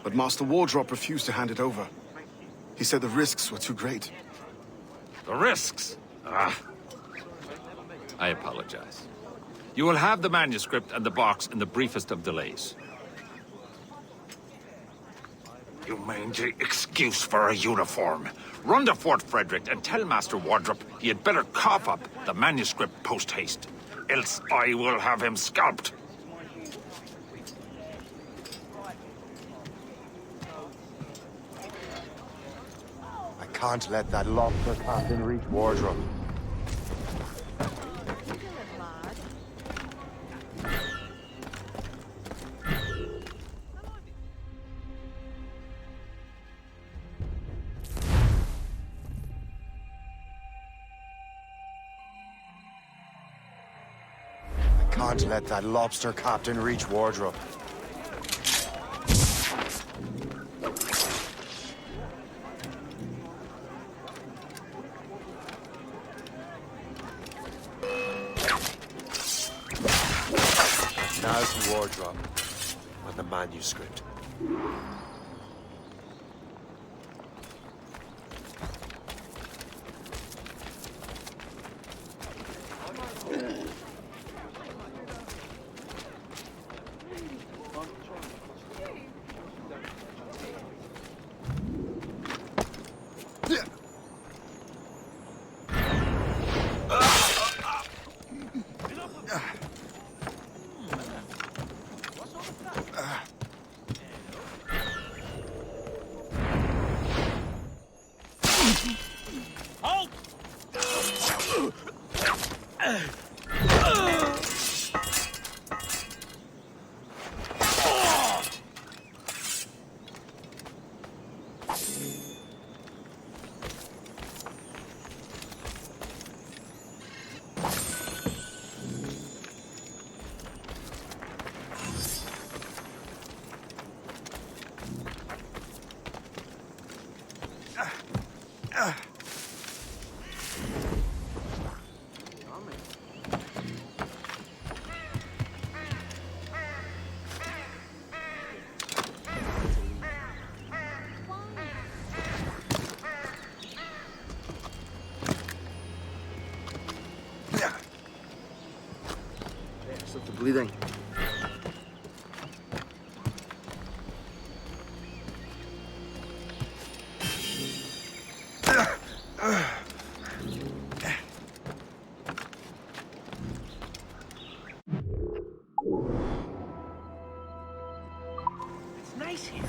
But Master Wardrop refused to hand it over. He said the risks were too great. The risks? Ah. I apologize. You will have the manuscript and the box in the briefest of delays. You mangy excuse for a uniform. Run to Fort Frederick and tell Master Wardrop he had better cough up the manuscript post-haste. Else I will have him scalped. I can't let that lobster captain reach Wardrop. Can't let that lobster captain reach Wardrop. Now's the wardrobe and the manuscript. Halt! Stop the bleeding. It's nice here.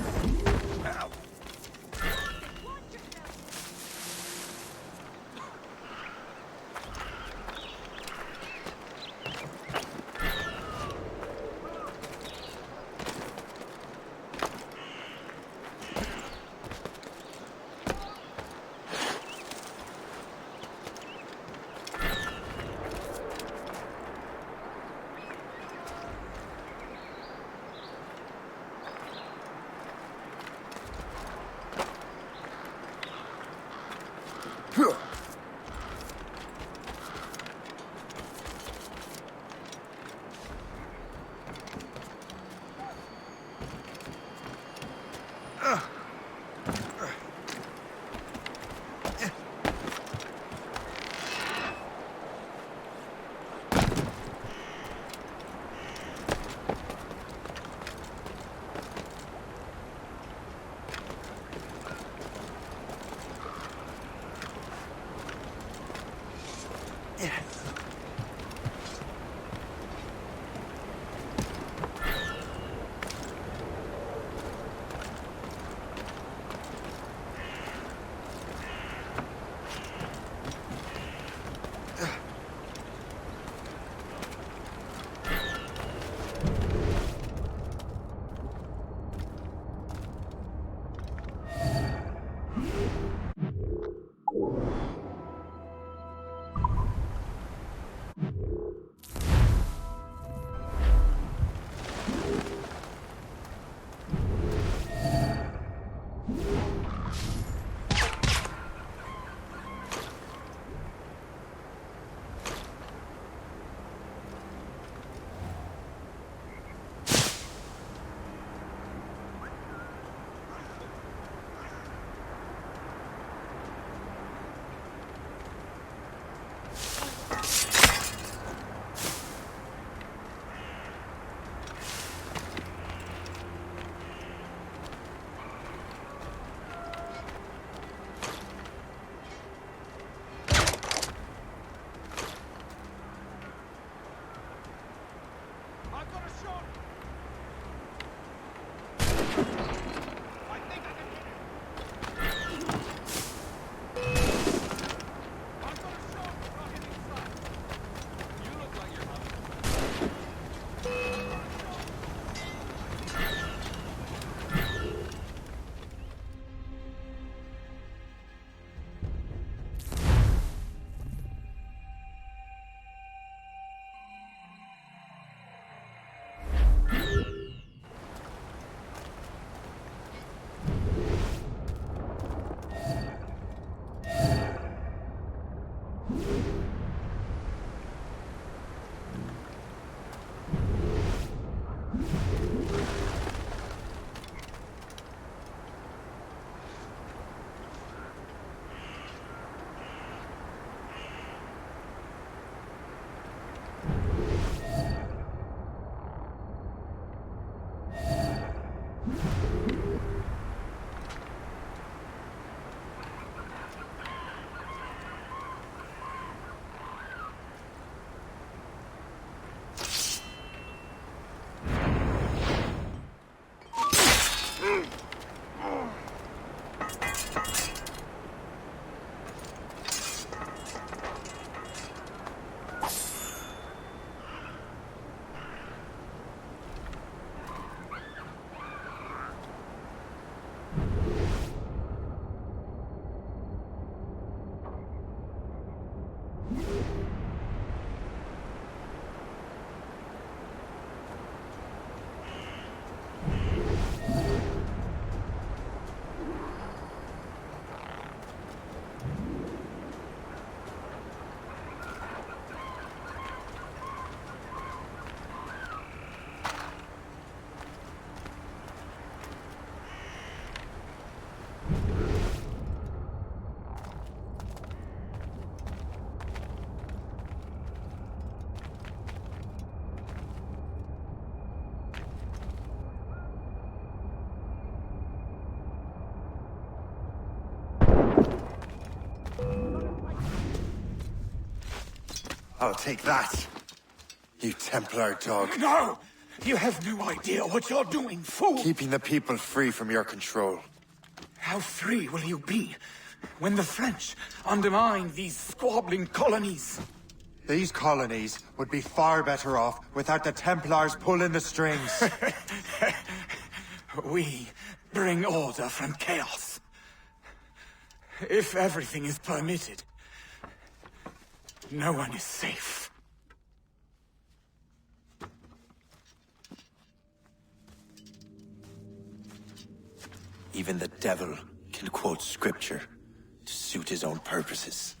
I'll take that. You Templar dog. No! You have no idea what you're doing, fool! Keeping the people free from your control. How free will you be when the French undermine these squabbling colonies? These colonies would be far better off without the Templars pulling the strings. We bring order from chaos. If everything is permitted, no one is safe. Even the devil can quote scripture to suit his own purposes.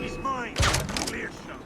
He's mine. Clear shot.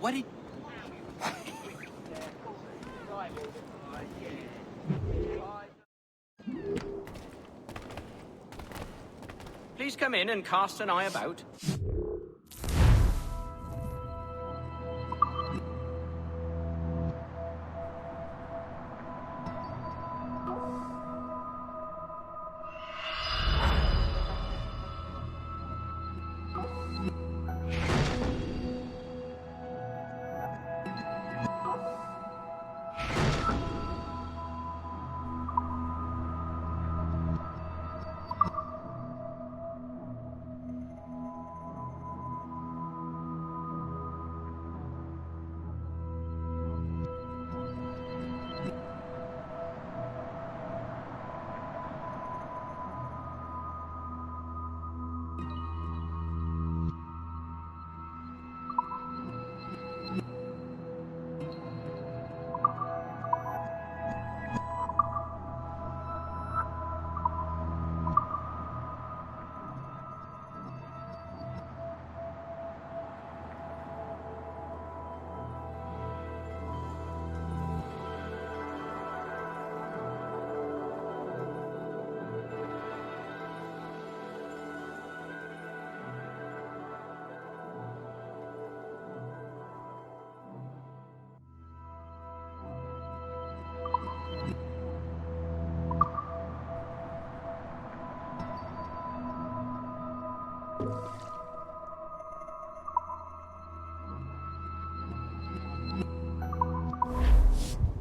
What did... Please come in and cast an eye about.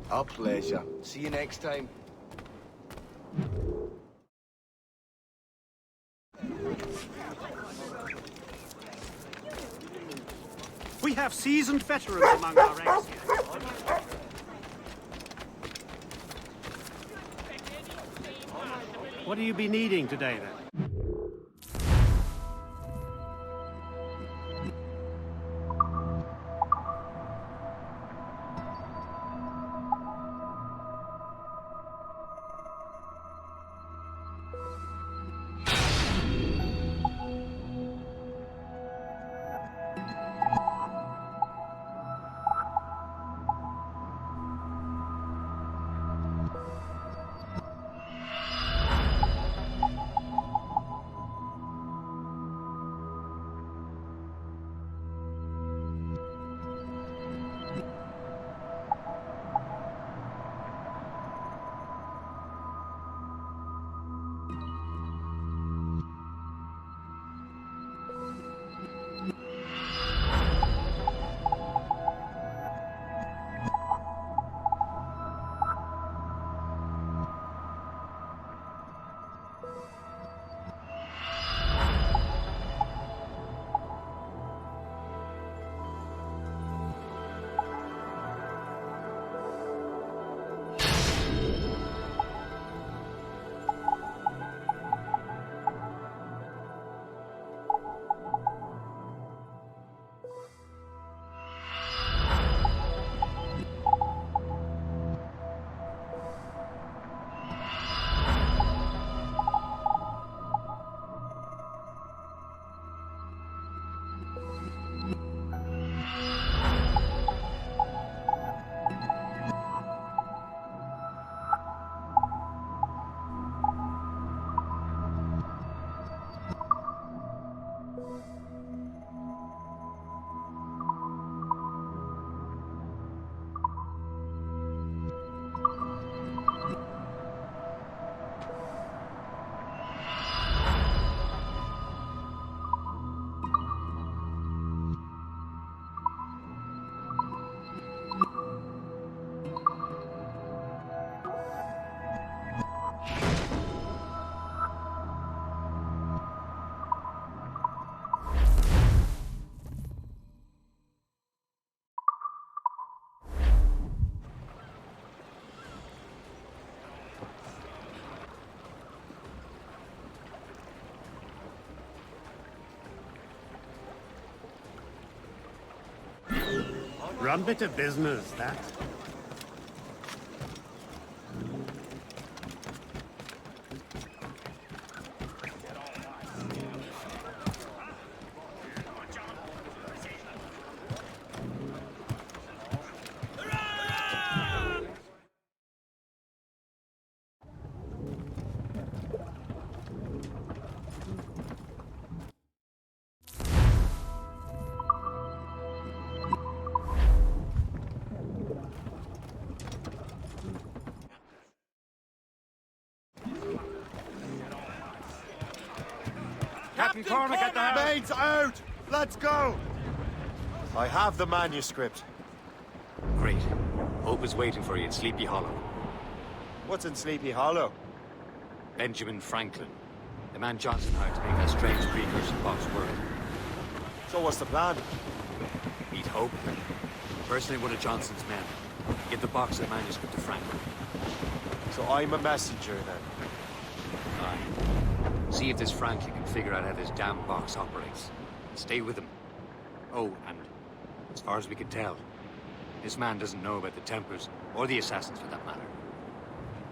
Our pleasure. See you next time. We have seasoned veterans among our ranks here. What do you be needing today, then? Run bit of business, that. Captain Cormac at the helm. Mains out! Let's go! I have the manuscript. Great. Hope is waiting for you in Sleepy Hollow. What's in Sleepy Hollow? Benjamin Franklin. The man Johnson hired to make that strange precursor box work. So what's the plan? Meet Hope. Personally, one of Johnson's men. Give the box and manuscript to Franklin. So I'm a messenger then? Aye. See if this Franklin can figure out how this damn box operates. Stay with him. Oh, and as far as we can tell, this man doesn't know about the Templars, or the Assassins for that matter.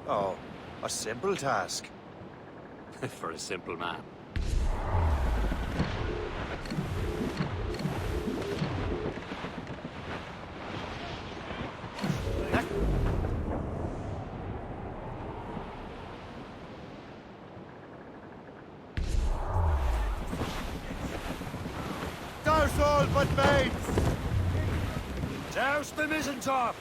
Oh, a simple task. For a simple man. Douse all but mates! Douse the mizzentops!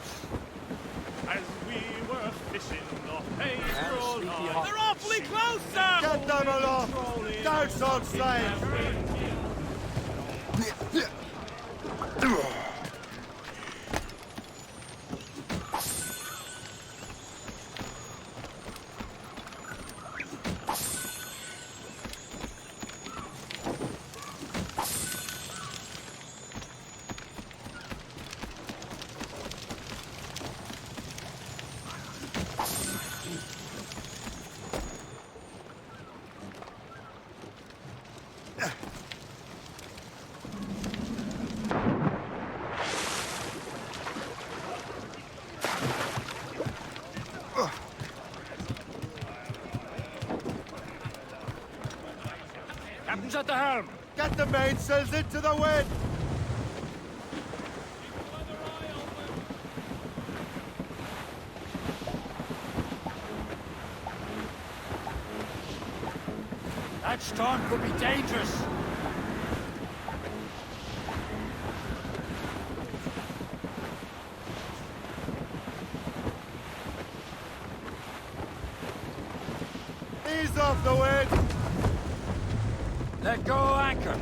As we were fishing off Hazel Night. They're awfully close, Sam! Get them aloft! Douse all slaves! Captain's at the helm! Get the mainsails into the wind! That storm could be dangerous! Ease off the wind! Let go anchor!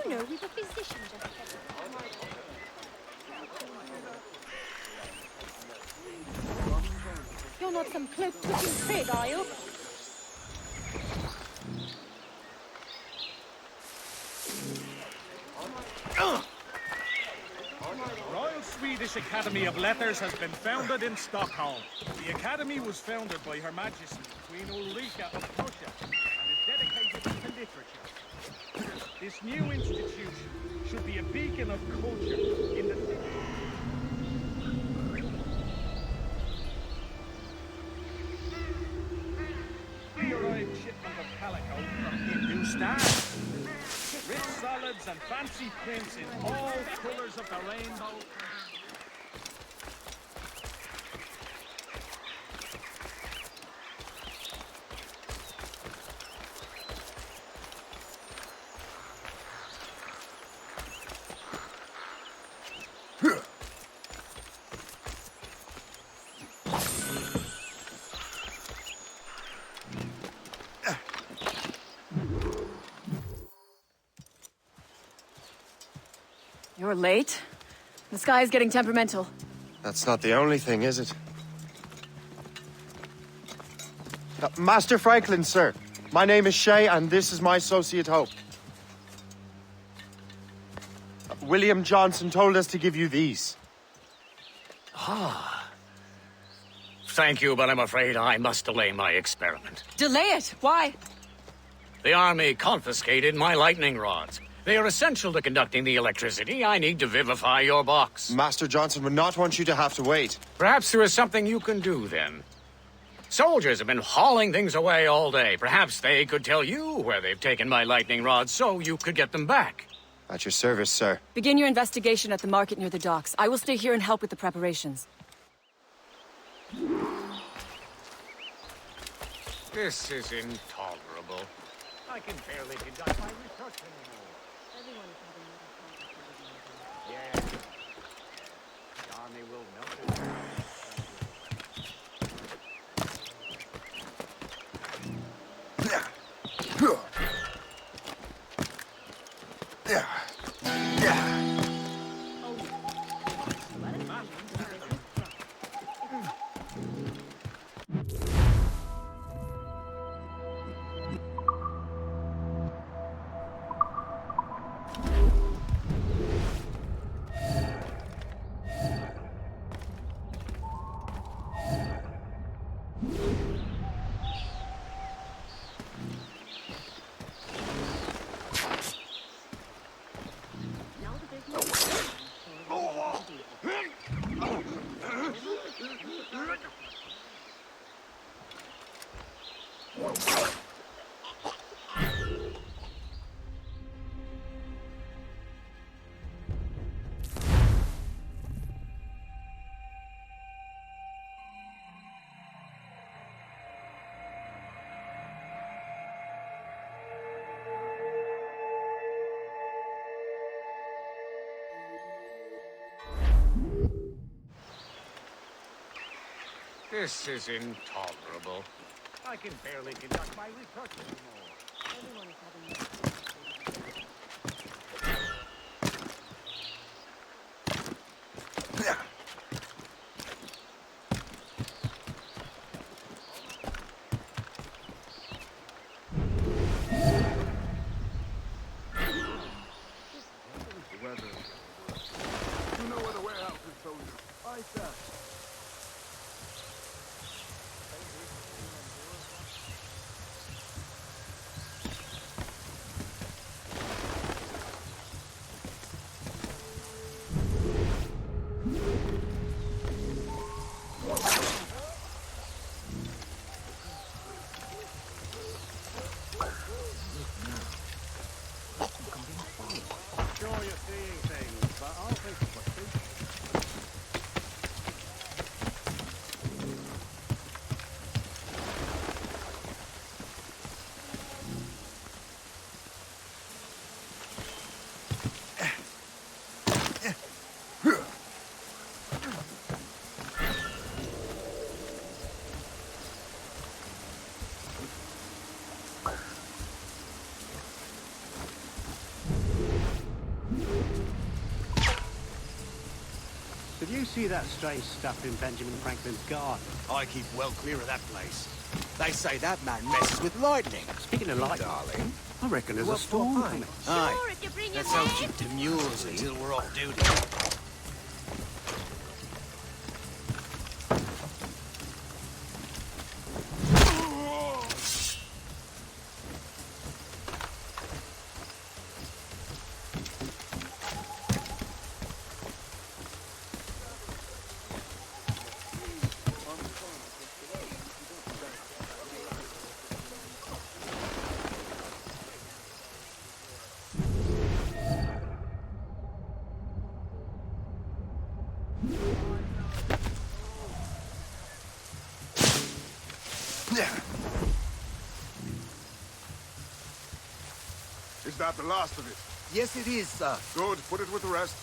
You know, we've a physician just here. You're not some cloak-picking prig, are you? Royal Swedish Academy of Letters has been founded in Stockholm. The Academy was founded by Her Majesty Queen Ulrika of Prussia and is dedicated to literature. This new institution should be a beacon of culture in the... Pre-arrived shipment of calico from Hindustan. Rich solids and fancy prints in all colors of the rainbow. You're late. The sky is getting temperamental. That's not the only thing, is it? Master Franklin, sir. My name is Shay, and this is my associate Hope. William Johnson told us to give you these. Ah. Thank you, but I'm afraid I must delay my experiment. Delay it? Why? The army confiscated my lightning rods. They are essential to conducting the electricity I need to vivify your box. Master Johnson would not want you to have to wait. Perhaps there is something you can do, then. Soldiers have been hauling things away all day. Perhaps they could tell you where they've taken my lightning rods so you could get them back. At your service, sir. Begin your investigation at the market near the docks. I will stay here and help with the preparations. This is intolerable. I can barely conduct my research anymore. Everyone is having little Yeah. The army will melt it down. This is intolerable. I can barely conduct my research anymore. Everyone is having You know where the warehouse is, soldier. Aye, sir. Sure you're seeing things, but I'll take it for two. Did you see that strange stuff in Benjamin Franklin's garden? I keep well clear of that place. They say that man messes with lightning. Speaking of lightning, darling, I reckon there's a What's storm your coming. pint? Aye. Let's help keep demures until we're off duty. Is that the last of it? Yes, it is, sir. Good. Put it with the rest.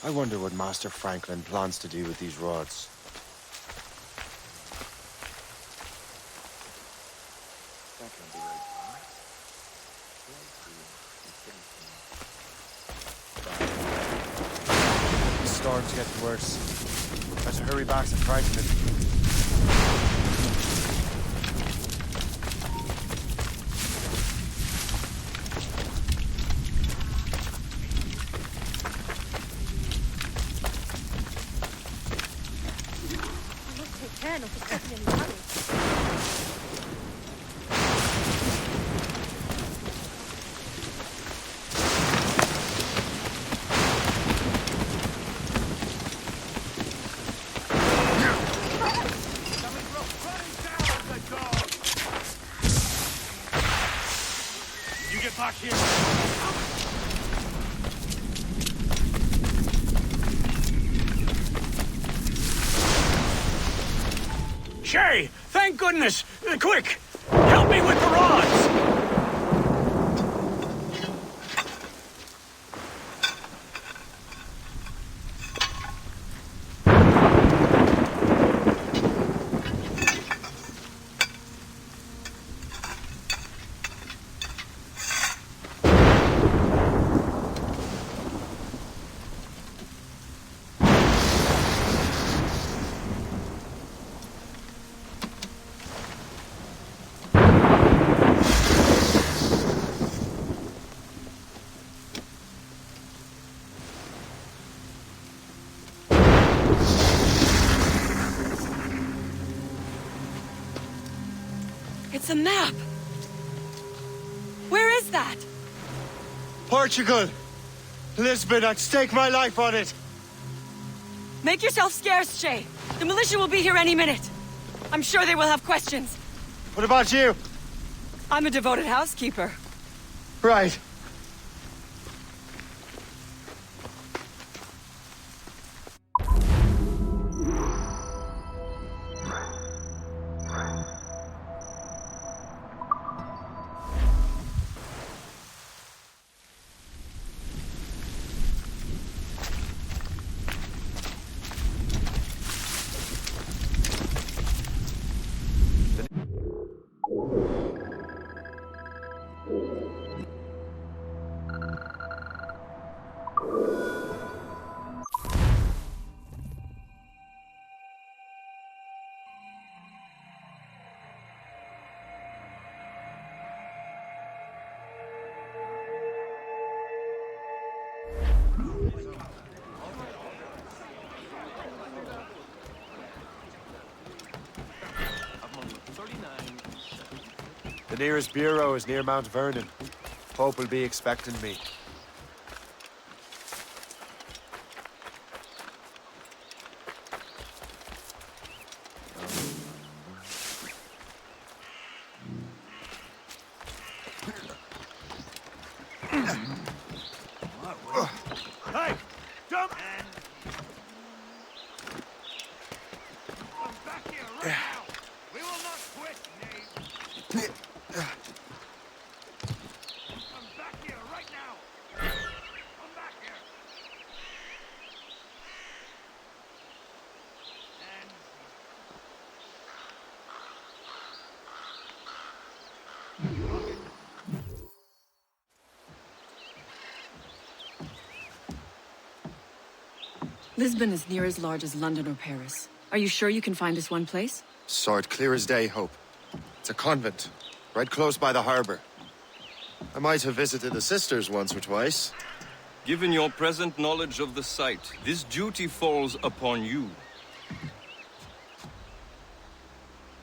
I wonder what Master Franklin plans to do with these rods. The storm's getting worse. Better hurry back to Franklin. You get back here. Shay, thank goodness! Quick! Help me with the rods! It's a map! Where is that? Portugal! Lisbon, I'd stake my life on it! Make yourself scarce, Shay. The militia will be here any minute. I'm sure they will have questions. What about you? I'm a devoted housekeeper. Right. The nearest bureau is near Mount Vernon. Pope will be expecting me. Hey! Jump! Come back here right now! We will not quit, Nate! Come back here right now! Come back here! Lisbon is near as large as London or Paris. Are you sure you can find us one place? Saw it clear as day, Hope. It's a convent, right close by the harbor. I might have visited the sisters once or twice. Given your present knowledge of the site, this duty falls upon you.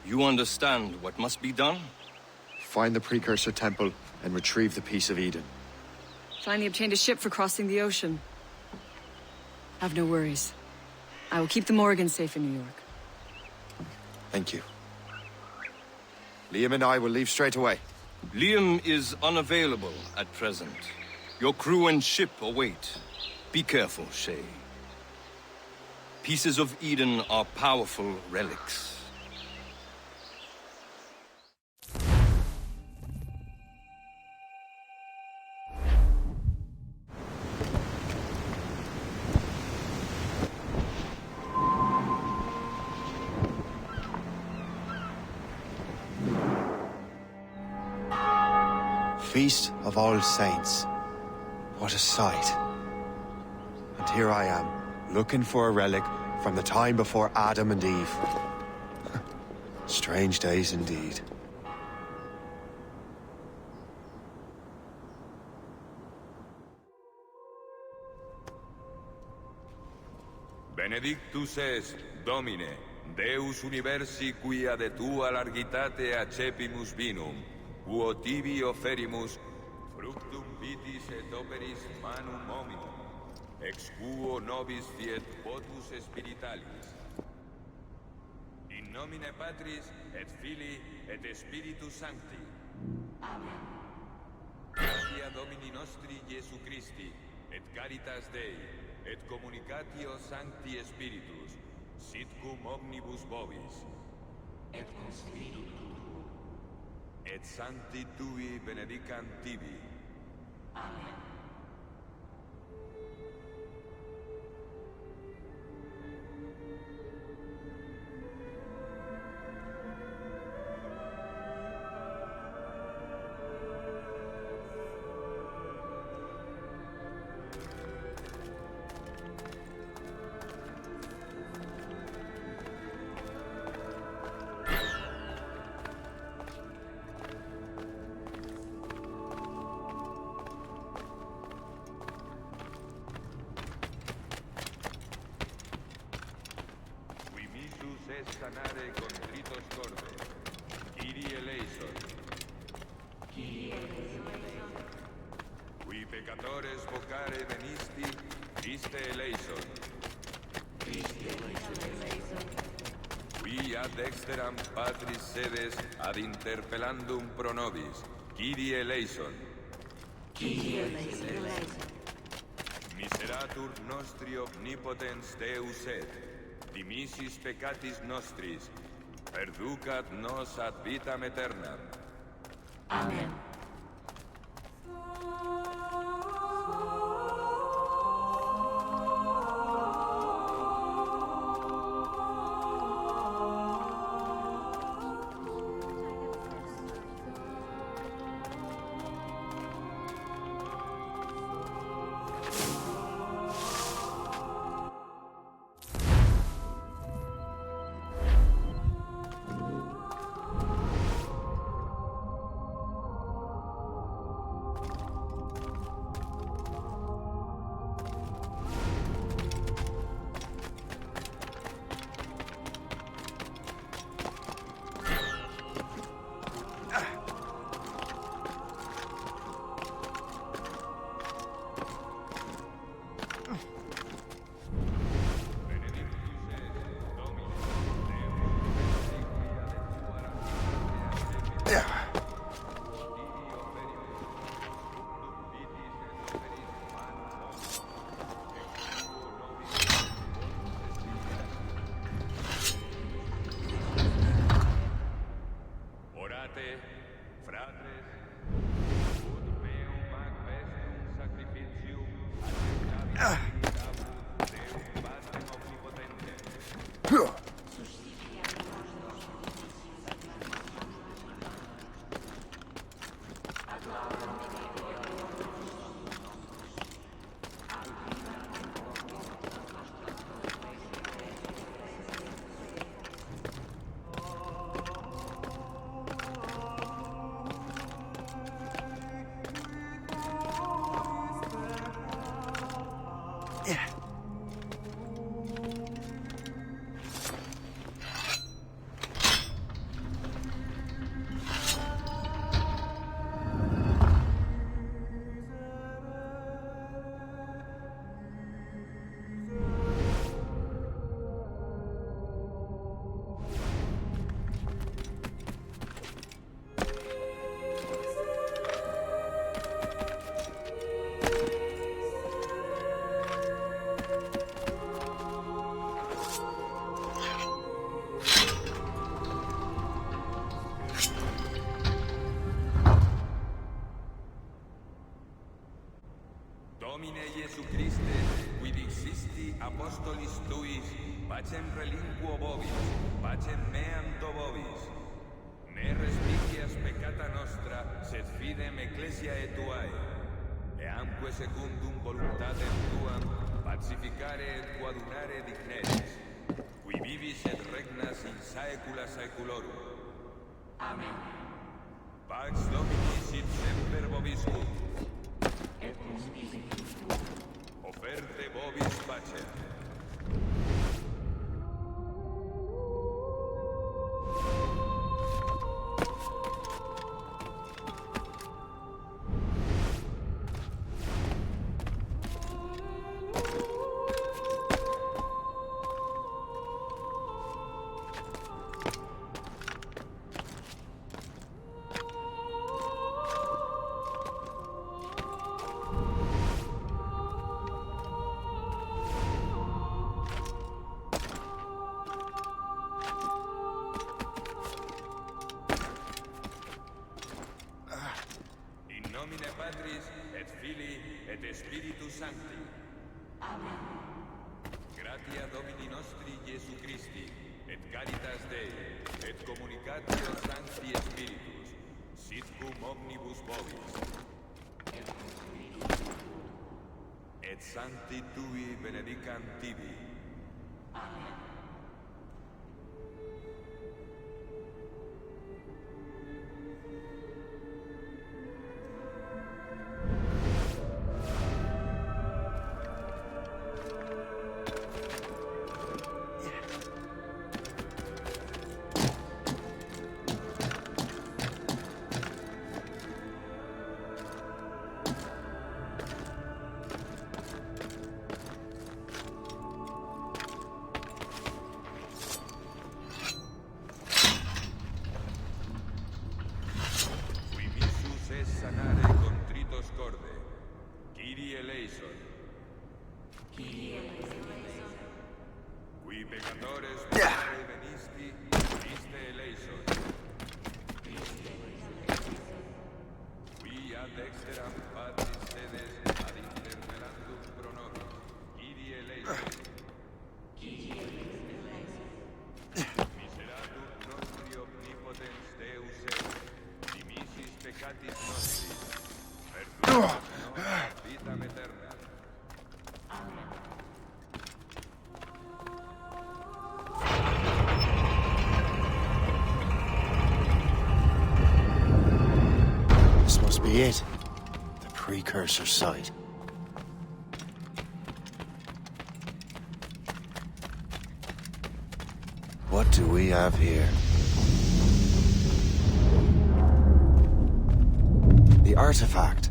You understand what must be done? Find the precursor temple and retrieve the Piece of Eden. Finally obtained a ship for crossing the ocean. Have no worries. I will keep the Morgans safe in New York. Thank you. Liam and I will leave straight away. Liam is unavailable at present. Your crew and ship await. Be careful, Shay. Pieces of Eden are powerful relics. Feast of All Saints. What a sight. And here I am, looking for a relic from the time before Adam and Eve. Strange days indeed. Benedictus est, Domine, Deus universi quia de tua largitate accepimus vinum, quo tibi oferimus fructum vitis et operis manum hominum, ex quo nobis fiet votus spiritualis. In nomine Patris et Filii et Spiritus Sancti. Amen. Gratia Domini nostri Iesu Christi, et caritas Dei, et communicatio Sancti Spiritus, sit cum omnibus vobis. Et cum spiritu tuo. Et sancti tui benedicant tibi. Amen. Sanare contritos corde. Kyrie eleison. Kyrie eleison. Qui peccatores vocare venisti, Christe eleison. Christe eleison. Qui ad dexteram Patris sedes ad interpellandum pro nobis, Kyrie eleison. Kyrie eleison. Miseratur nostri omnipotens Deus et, dimissis peccatis nostris, perducat nos ad vitam aeternam. Amen. Domine Iesu Christe, qui dixisti apostolis tuis, pacem relinquo vobis, pacem meam to vobis. Ne respicia Quirias peccata nostra, sed fidem ecclesiae tuae. Eamque secundum voluntatem tuam, pacificare et coadunare digneris, qui vivis et regnas in saecula saeculorum. Amen. Pax Domini sit semper vobiscum. Offerte vobis pacea. Nomine Patris, et Filii, et Spiritus Sancti. Amen. Gratia Domini nostri Iesu Christi, et caritas Dei, et communicatio Sancti Spiritus, sit cum omnibus vobis. Et Sancti Tui benedicant tibi. Amen. Sanare contritos corde. Kyrie eleison. Kyrie eleison. Qui peccatores morte venisti, Christe eleison. Qui ad exteram patris sedes ad interpellandum pro nobis. Kyrie eleison. Kyrie eleison. Miseratum nostri omnipotens Deus est. Dimisis peccatis nostri, perdona vitam aeterna. Amen. This must be it. The precursor site. What do we have here? The artifact.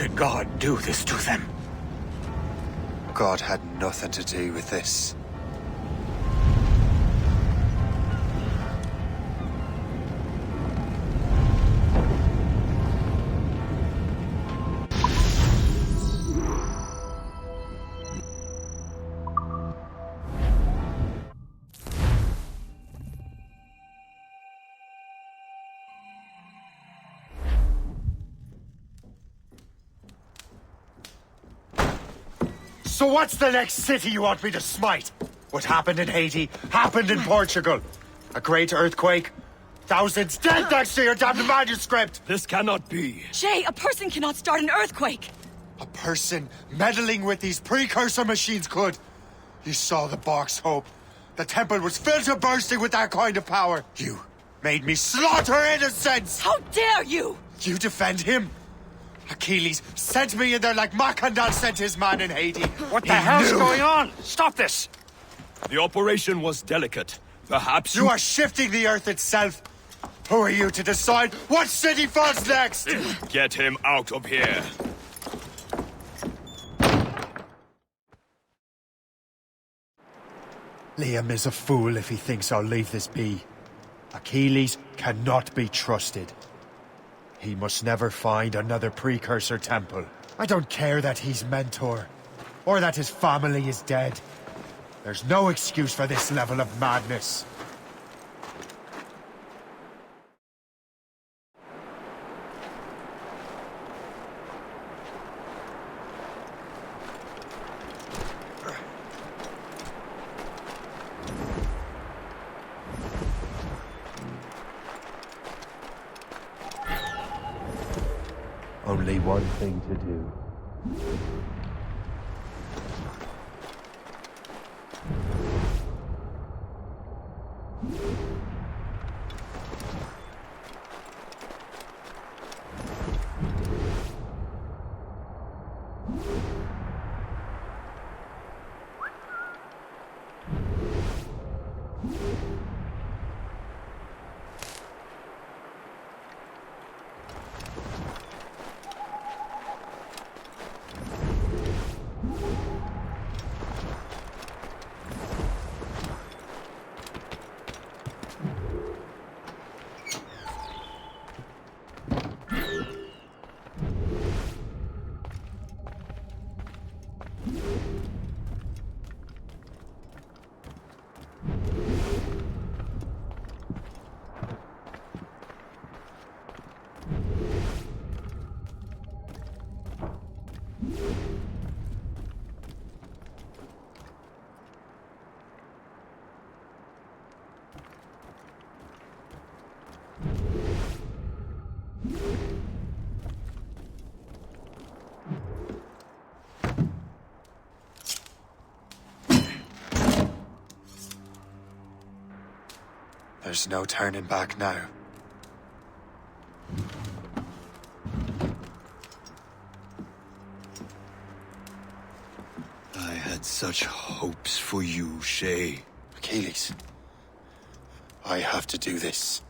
could God do this to them? God had nothing to do with this. So what's the next city you want me to smite? What happened in Haiti happened in Portugal. A great earthquake. Thousands dead thanks to your damned manuscript! This cannot be. Jay, a person cannot start an earthquake! A person meddling with these precursor machines could. You saw the box, Hope. The temple was filled to bursting with that kind of power. You made me slaughter innocents! How dare you! You defend him? Achilles sent me in there like Macandal sent his man in Haiti. What the hell's going on? Stop this! The operation was delicate. Perhaps you are shifting the earth itself. Who are you to decide what city falls next? Get him out of here. Liam is a fool if he thinks I'll leave this be. Achilles cannot be trusted. He must never find another precursor temple. I don't care that he's mentor, or that his family is dead. There's no excuse for this level of madness. Only one thing to do. There's no turning back now. I had such hopes for you, Shay. Achilles, I have to do this.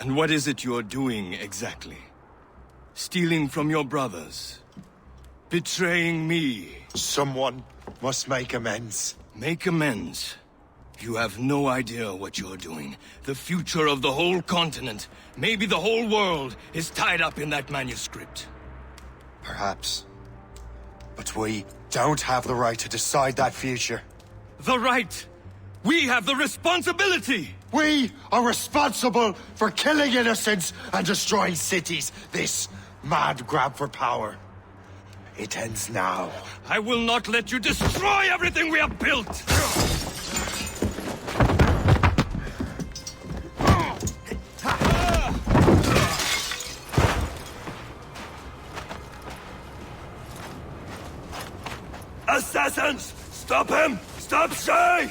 And what is it you're doing exactly? Stealing from your brothers? Betraying me? Someone must make amends. Make amends? You have no idea what you're doing. The future of the whole continent, maybe the whole world, is tied up in that manuscript. Perhaps. But we don't have the right to decide that future. The right! We have the responsibility! We are responsible for killing innocents and destroying cities. This mad grab for power. It ends now. I will not let you destroy everything we have built! Assassins! Stop him! Stop Shay!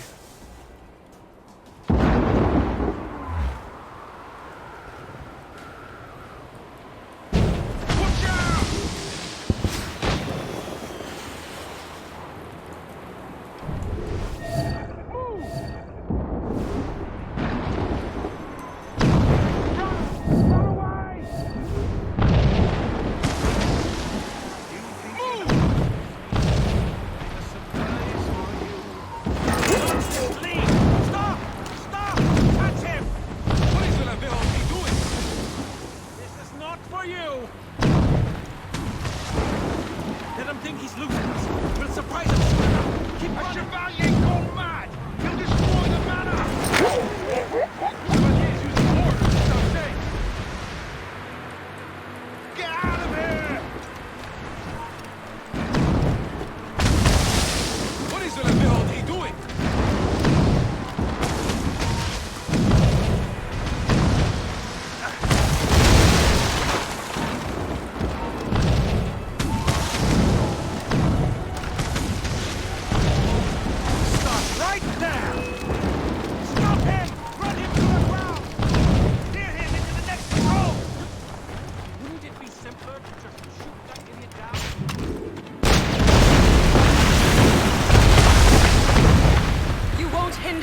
go! Let him think he's losing us. We'll surprise him soon enough. Keep running! Chevalier gone mad! He'll destroy the manor! Chevalier's using orders to stop safe! Get out of here! What is the hell he doing?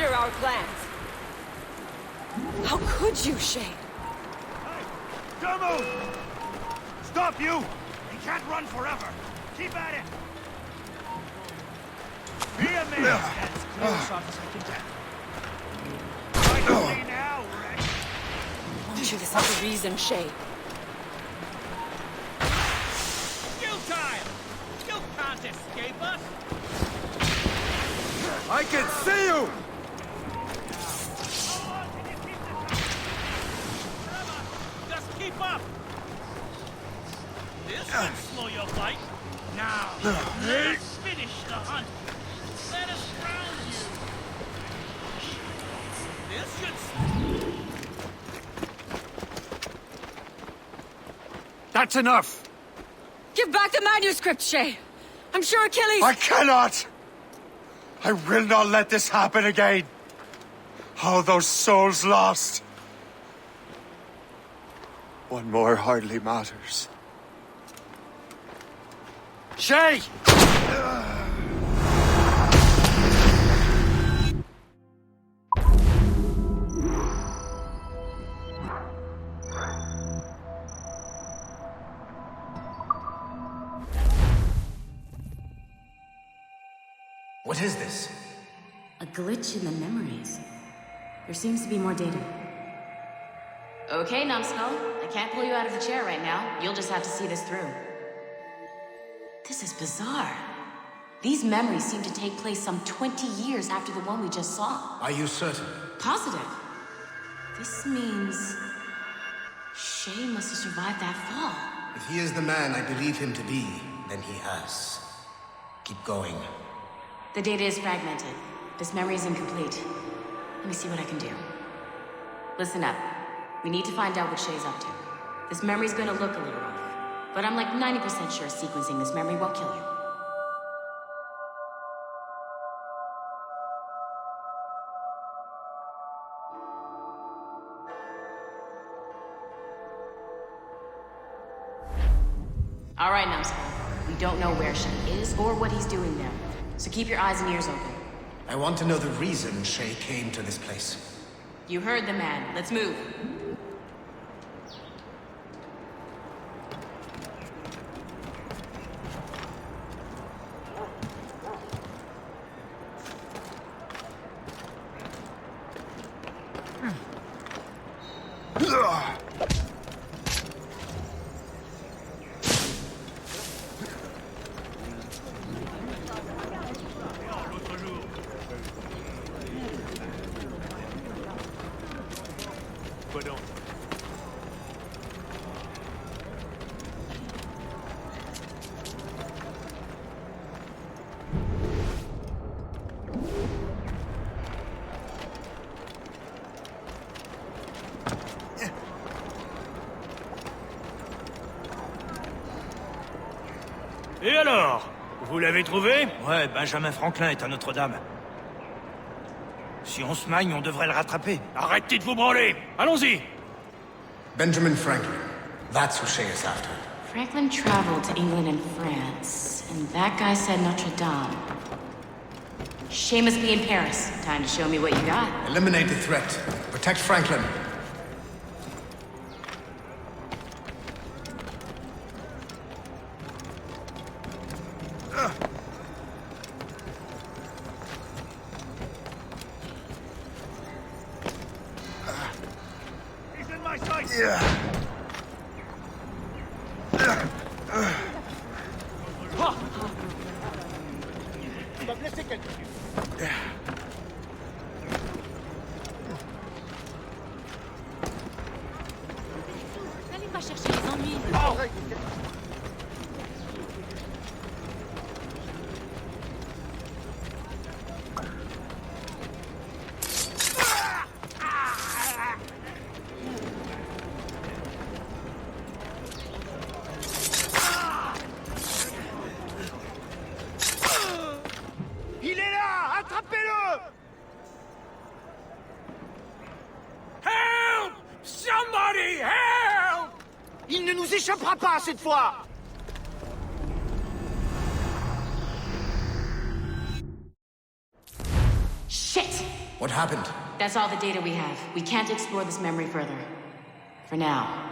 Our plans. How could you, Shay? Hey! Don't move! Stop you! He can't run forever! Keep at it! Be a man! That's close, Officer. Right away now, Rex! Won't you listen to reason, Shay? Skill time! You can't escape us! I can see you! Keep up! This should slow your flight. Now, let's finish the hunt. Let us round you. This should... That's enough! Give back the manuscript, Shay! I'm sure Achilles... I cannot! I will not let this happen again! All those souls lost! One more hardly matters. Shay! What is this? A glitch in the memories. There seems to be more data. Okay, numbskull. I can't pull you out of the chair right now. You'll just have to see this through. This is bizarre. These memories seem to take place some 20 years after the one we just saw. Are you certain? Positive. This means... Shay must have survived that fall. If he is the man I believe him to be, then he has. Keep going. The data is fragmented. This memory is incomplete. Let me see what I can do. Listen up. We need to find out what Shay's up to. This memory's gonna look a little rough, but I'm like 90% sure sequencing this memory won't kill you. All right, numbskull. We don't know where Shay is or what he's doing now, so keep your eyes and ears open. I want to know the reason Shay came to this place. You heard the man. Let's move. Et alors? Vous l'avez trouvé? Ouais, Benjamin Franklin est à Notre-Dame. Si on se magne, on devrait le rattraper. Arrêtez de vous branler! Allons-y! Benjamin Franklin. That's who Shay is after. Franklin traveled to England and France, and that guy said Notre-Dame. Shay must be in Paris. Time to show me what you got. Eliminate the threat. Protect Franklin. He's in my sights! fera pas cette fois! Shit! What happened? That's all the data we have. We can't explore this memory further. For now.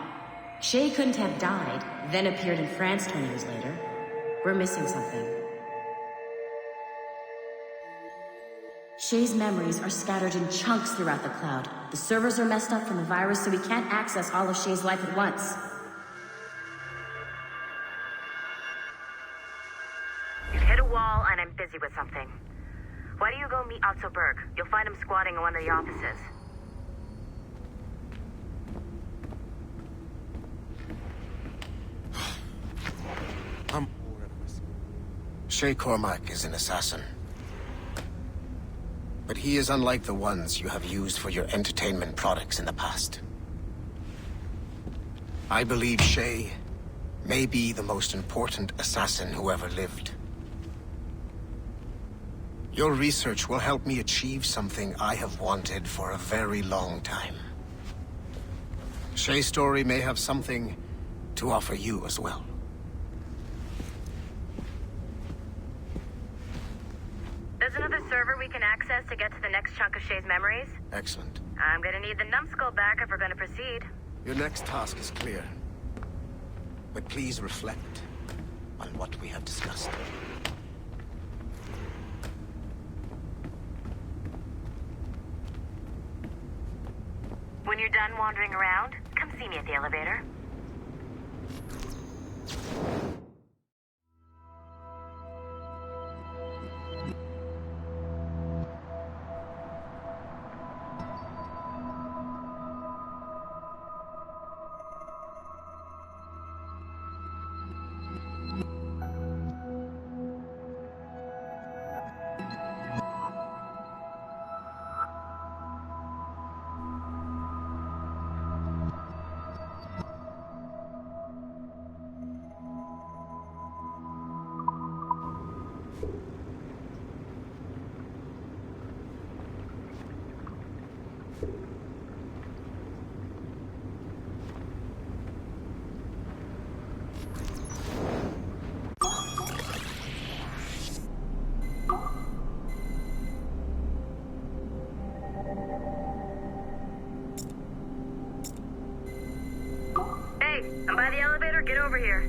Shay couldn't have died, then appeared in France 20 years later. We're missing something. Shay's memories are scattered in chunks throughout the cloud. The servers are messed up from the virus, so we can't access all of Shay's life at once. You've hit a wall, and I'm busy with something. Why don't you go meet Otto Berg? You'll find him squatting in one of the offices. Shay Cormac is an assassin. But he is unlike the ones you have used for your entertainment products in the past. I believe Shay may be the most important assassin who ever lived. Your research will help me achieve something I have wanted for a very long time. Shay's story may have something to offer you as well. There's another server we can access to get to the next chunk of Shay's memories. Excellent. I'm gonna need the numbskull back if we're gonna proceed. Your next task is clear. But please reflect on what we have discussed. When you're done wandering around, come see me at the elevator. I'm by the elevator. Get over here.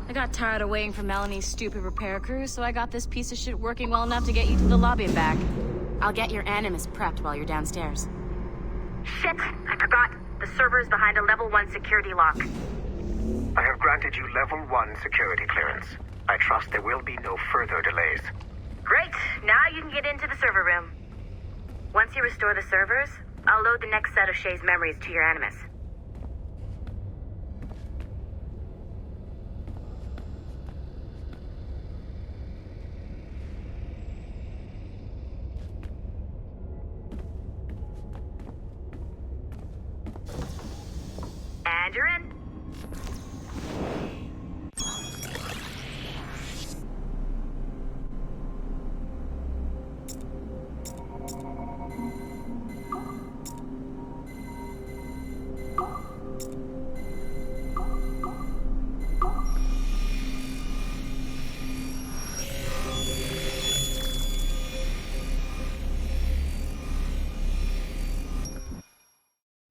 I got tired of waiting for Melanie's stupid repair crew, so I got this piece of shit working well enough to get you to the lobby and back. I'll get your Animus prepped while you're downstairs. Shit! I forgot. The server is behind a level 1 security lock. I have granted you level 1 security clearance. I trust there will be no further delays. Great! Now you can get into the server room. Once you restore the servers, I'll load the next set of Shay's memories to your Animus. And you're in.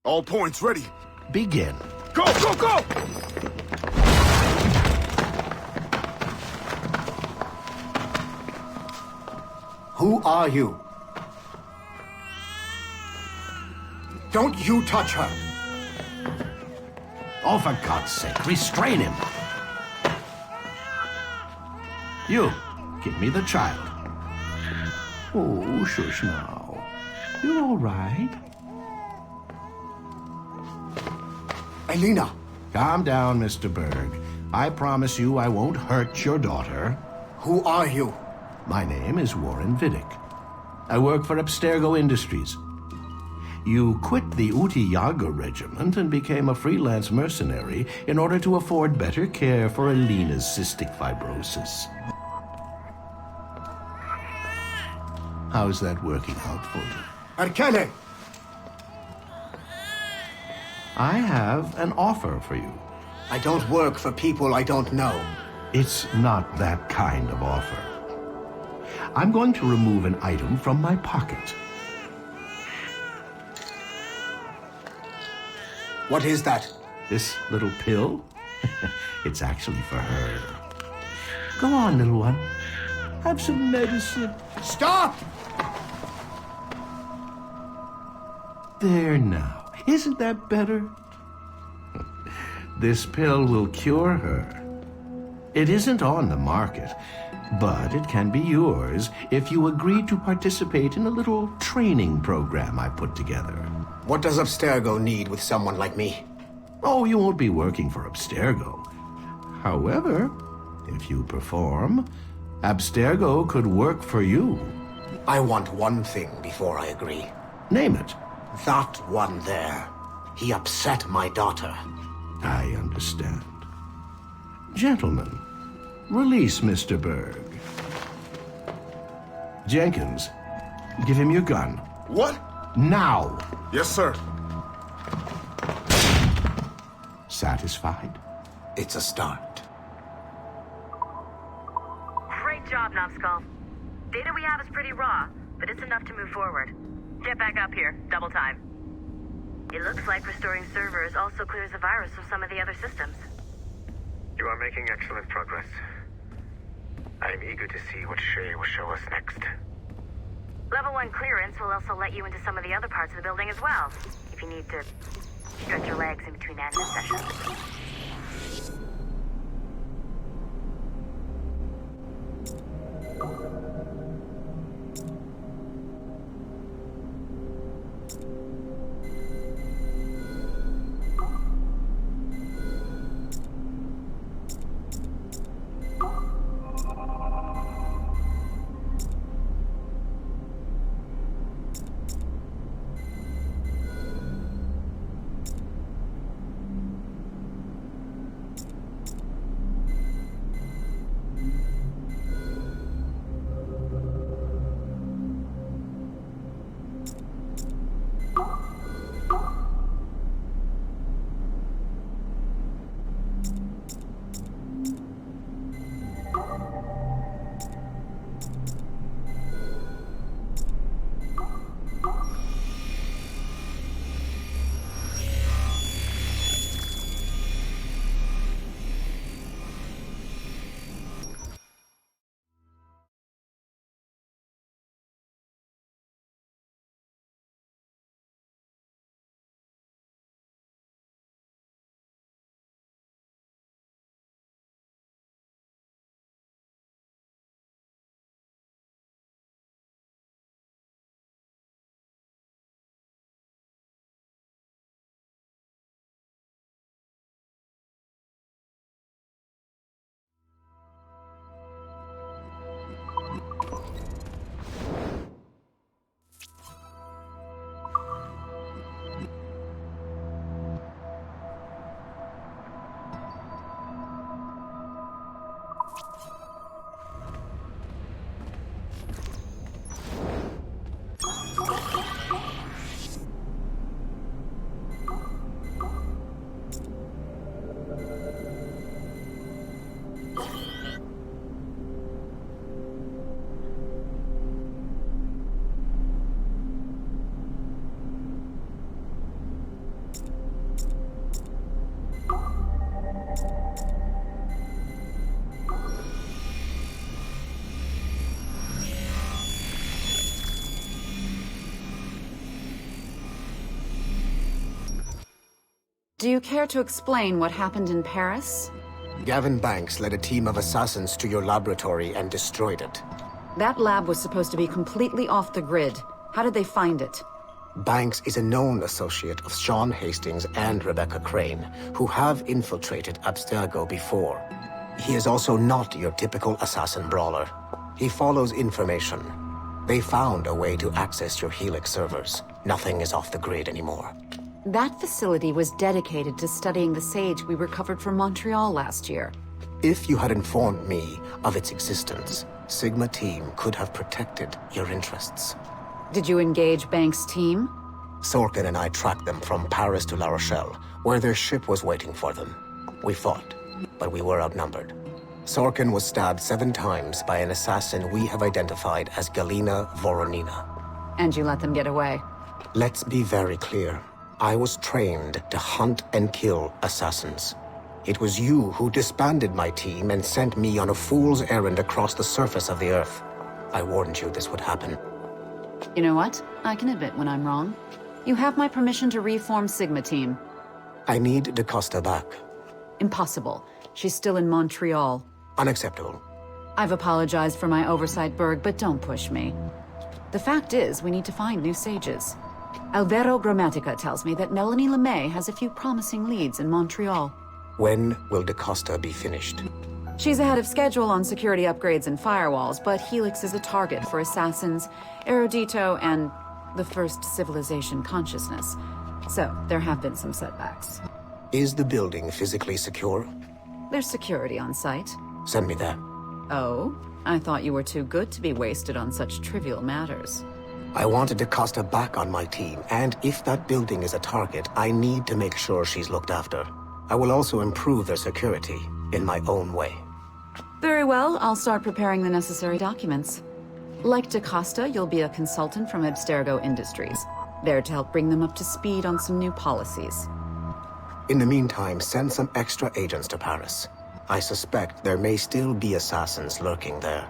All points ready. Begin. Go, go, go! Who are you? Don't you touch her! Oh, for God's sake, restrain him! You, give me the child. Oh, shush now. You're all right. Elena! Calm down, Mr. Berg. I promise you I won't hurt your daughter. Who are you? My name is Warren Vidic. I work for Abstergo Industries. You quit the Uti Yaga regiment and became a freelance mercenary in order to afford better care for Elena's cystic fibrosis. How's that working out for you? Arkele! I have an offer for you. I don't work for people I don't know. It's not that kind of offer. I'm going to remove an item from my pocket. What is that? This little pill? It's actually for her. Go on, little one. Have some medicine. Stop! There now. Isn't that better? This pill will cure her. It isn't on the market, but it can be yours if you agree to participate in a little training program I put together. What does Abstergo need with someone like me? Oh, you won't be working for Abstergo. However, if you perform, Abstergo could work for you. I want one thing before I agree. Name it. That one there. He upset my daughter. I understand. Gentlemen, release Mr. Berg. Jenkins, give him your gun. What? Now! Yes, sir. Satisfied? It's a start. Great job, Numbskull. Data we have is pretty raw, but it's enough to move forward. Get back up here. Double time. It looks like restoring servers also clears the virus from some of the other systems. You are making excellent progress. I am eager to see what Shay will show us next. Level 1 clearance will also let you into some of the other parts of the building as well, if you need to stretch your legs in between anime sessions. Do you care to explain what happened in Paris? Gavin Banks led a team of assassins to your laboratory and destroyed it. That lab was supposed to be completely off the grid. How did they find it? Banks is a known associate of Sean Hastings and Rebecca Crane, who have infiltrated Abstergo before. He is also not your typical assassin brawler. He follows information. They found a way to access your Helix servers. Nothing is off the grid anymore. That facility was dedicated to studying the sage we recovered from Montreal last year. If you had informed me of its existence, Sigma Team could have protected your interests. Did you engage Banks' team? Sorkin and I tracked them from Paris to La Rochelle, where their ship was waiting for them. We fought, but we were outnumbered. Sorkin was stabbed 7 times by an assassin we have identified as Galina Voronina. And you let them get away? Let's be very clear. I was trained to hunt and kill assassins. It was you who disbanded my team and sent me on a fool's errand across the surface of the Earth. I warned you this would happen. You know what? I can admit when I'm wrong. You have my permission to reform Sigma Team. I need DaCosta back. Impossible. She's still in Montreal. Unacceptable. I've apologized for my oversight, Berg, but don't push me. The fact is, we need to find new sages. Alvaro Grammatica tells me that Melanie LeMay has a few promising leads in Montreal. When will DaCosta be finished? She's ahead of schedule on security upgrades and firewalls, but Helix is a target for assassins, Erudito, and the first civilization consciousness. So, there have been some setbacks. Is the building physically secure? There's security on site. Send me that. Oh? I thought you were too good to be wasted on such trivial matters. I wanted DaCosta back on my team, and if that building is a target, I need to make sure she's looked after. I will also improve their security in my own way. Very well, I'll start preparing the necessary documents. Like DaCosta, you'll be a consultant from Abstergo Industries, there to help bring them up to speed on some new policies. In the meantime, send some extra agents to Paris. I suspect there may still be assassins lurking there.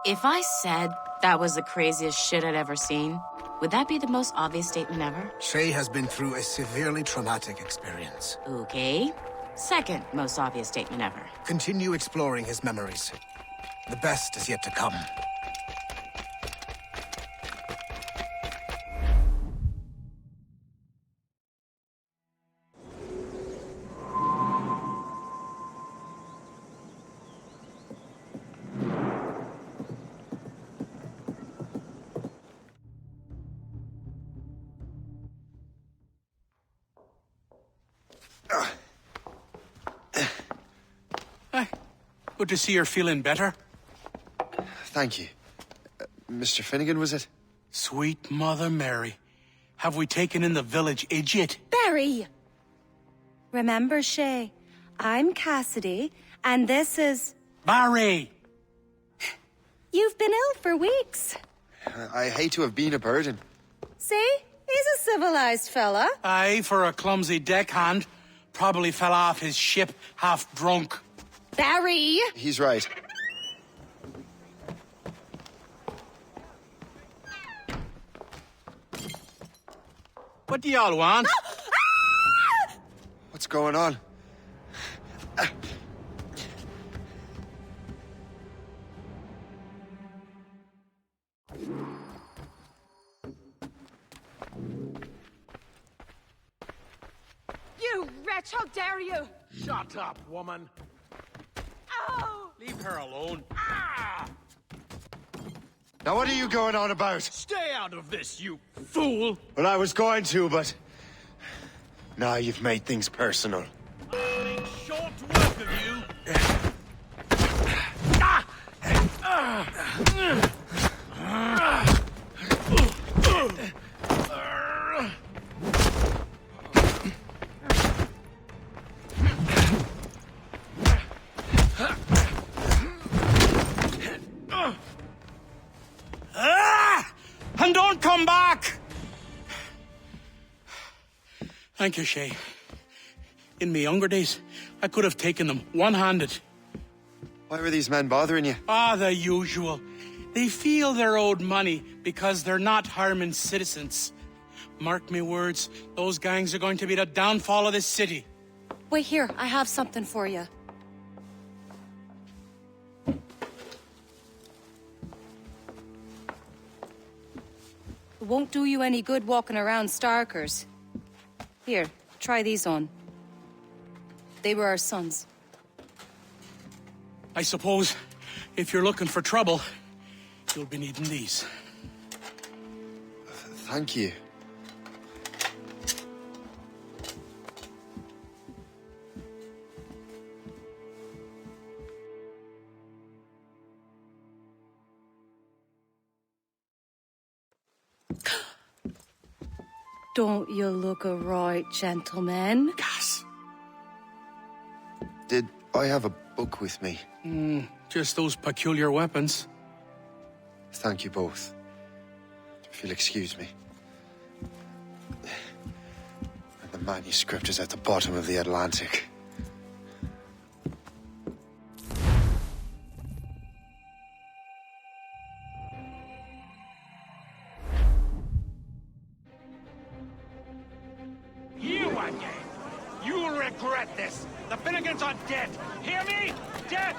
If I said that was the craziest shit I'd ever seen, would that be the most obvious statement ever? Shay has been through a severely traumatic experience. Okay. Second most obvious statement ever. Continue exploring his memories. The best is yet to come. Good to see you're feeling better. Thank you. Mr. Finnegan, was it? Sweet Mother Mary. Have we taken in the village idiot? Barry! Remember, Shay, I'm Cassidy, and this is... Barry! You've been ill for weeks. I hate to have been a burden. See? He's a civilized fella. Aye, for a clumsy deckhand. Probably fell off his ship half drunk. Barry! He's right. What do y'all want? What's going on? You wretch, how dare you! Shut up, woman. Oh! Leave her alone. Now what are you going on about? Stay out of this, you fool! Well, I was going to, but... Now you've made things personal. I'll make short work of you. And don't come back! Thank you, Shay. In my younger days, I could have taken them one-handed. Why were these men bothering you? The usual. They feel they're owed money because they're not harming citizens. Mark me words, those gangs are going to be the downfall of this city. Wait here, I have something for you. It won't do you any good walking around Starkers. Here, try these on. They were our sons. I suppose, if you're looking for trouble, you'll be needing these. Thank you. Don't you look a right gentleman? Gas. Did I have a book with me? Just those peculiar weapons. Thank you both. If you'll excuse me. And the manuscript is at the bottom of the Atlantic. You again! You'll regret this! The Finnegans are dead! Hear me? Dead!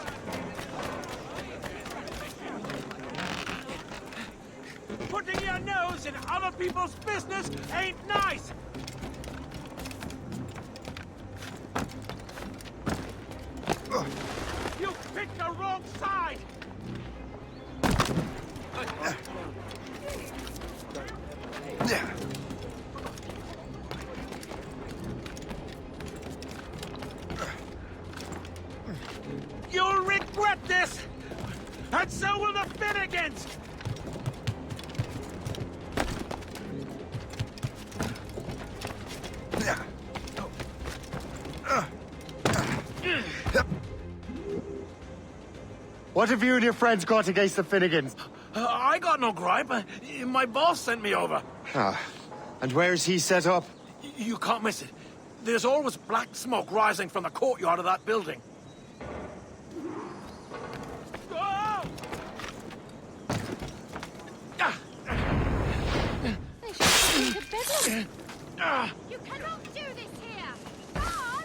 Putting your nose in other people's business ain't nice! You picked the wrong side! You'll regret this! And so will the Finnegans! What have you and your friends got against the Finnegans? I got no gripe. My boss sent me over. And where's he set up? You can't miss it. There's always black smoke rising from the courtyard of that building. You cannot do this here! God!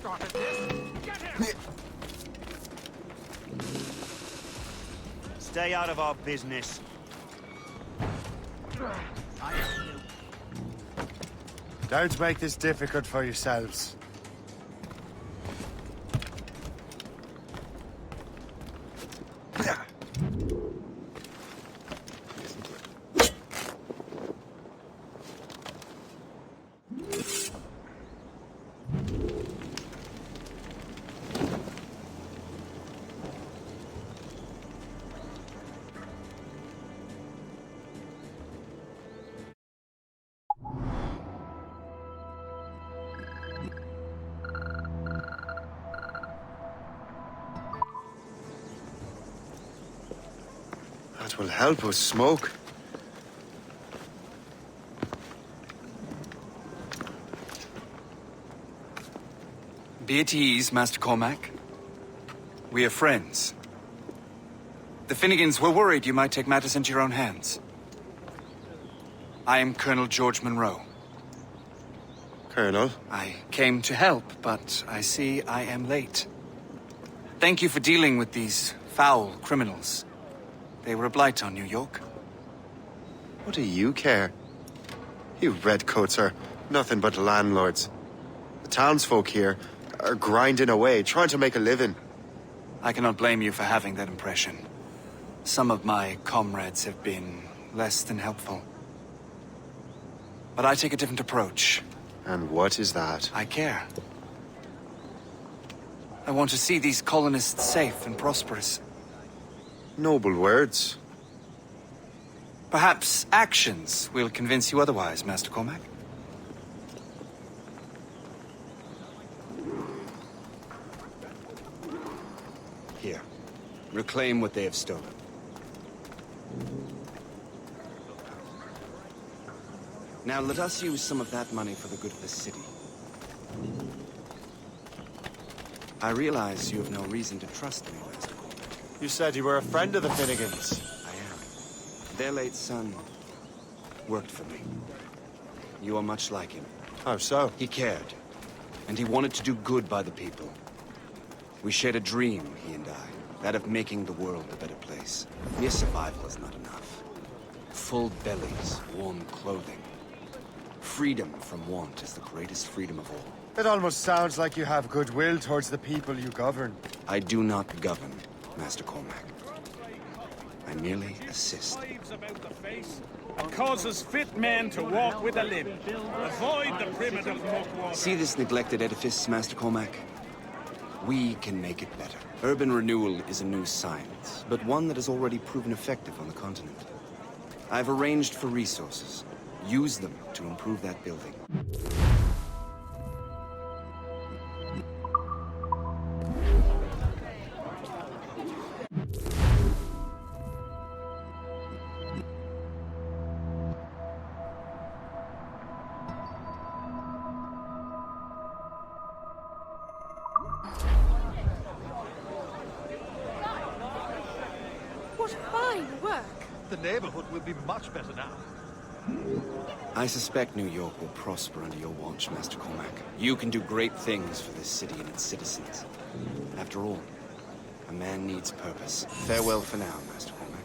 started this. Get him! Stay out of our business. Don't make this difficult for yourselves. That will help us smoke. Be at ease, Master Cormac. We are friends. The Finnegans were worried you might take matters into your own hands. I am Colonel George Monroe. Colonel? I came to help, but I see I am late. Thank you for dealing with these foul criminals. They were a blight on New York. What do you care? You redcoats are nothing but landlords. The townsfolk here are grinding away, trying to make a living. I cannot blame you for having that impression. Some of my comrades have been less than helpful. But I take a different approach. And what is that? I care. I want to see these colonists safe and prosperous. Noble words. Perhaps actions will convince you otherwise, Master Cormac. Here. Reclaim what they have stolen. Now let us use some of that money for the good of the city. I realize you have no reason to trust me, Master Cormac. You said you were a friend of the Finnegans. I am. Their late son worked for me. You are much like him. How so? He cared, and he wanted to do good by the people. We shared a dream, he and I, that of making the world a better place. Mere survival is not enough. Full bellies, warm clothing. Freedom from want is the greatest freedom of all. It almost sounds like you have goodwill towards the people you govern. I do not govern, Master Cormac. I merely assist. About the face causes fit men to walk with a limp. Avoid the primitive muckwater. See this neglected edifice, Master Cormac? We can make it better. Urban renewal is a new science, but one that has already proven effective on the continent. I've arranged for resources. Use them to improve that building. What fine work! The neighborhood will be much better now. I suspect New York will prosper under your watch, Master Cormac. You can do great things for this city and its citizens. After all, a man needs purpose. Farewell for now, Master Cormac.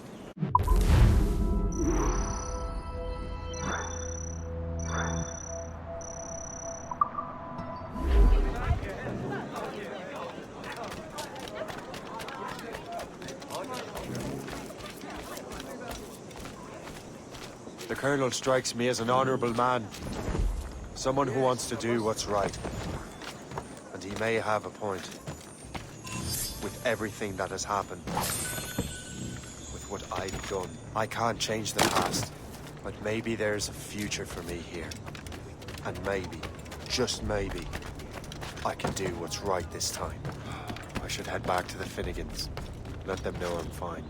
The Colonel strikes me as an honorable man. Someone who wants to do what's right. And he may have a point. With everything that has happened. With what I've done. I can't change the past. But maybe there's a future for me here. And maybe, just maybe, I can do what's right this time. I should head back to the Finnegans. Let them know I'm fine.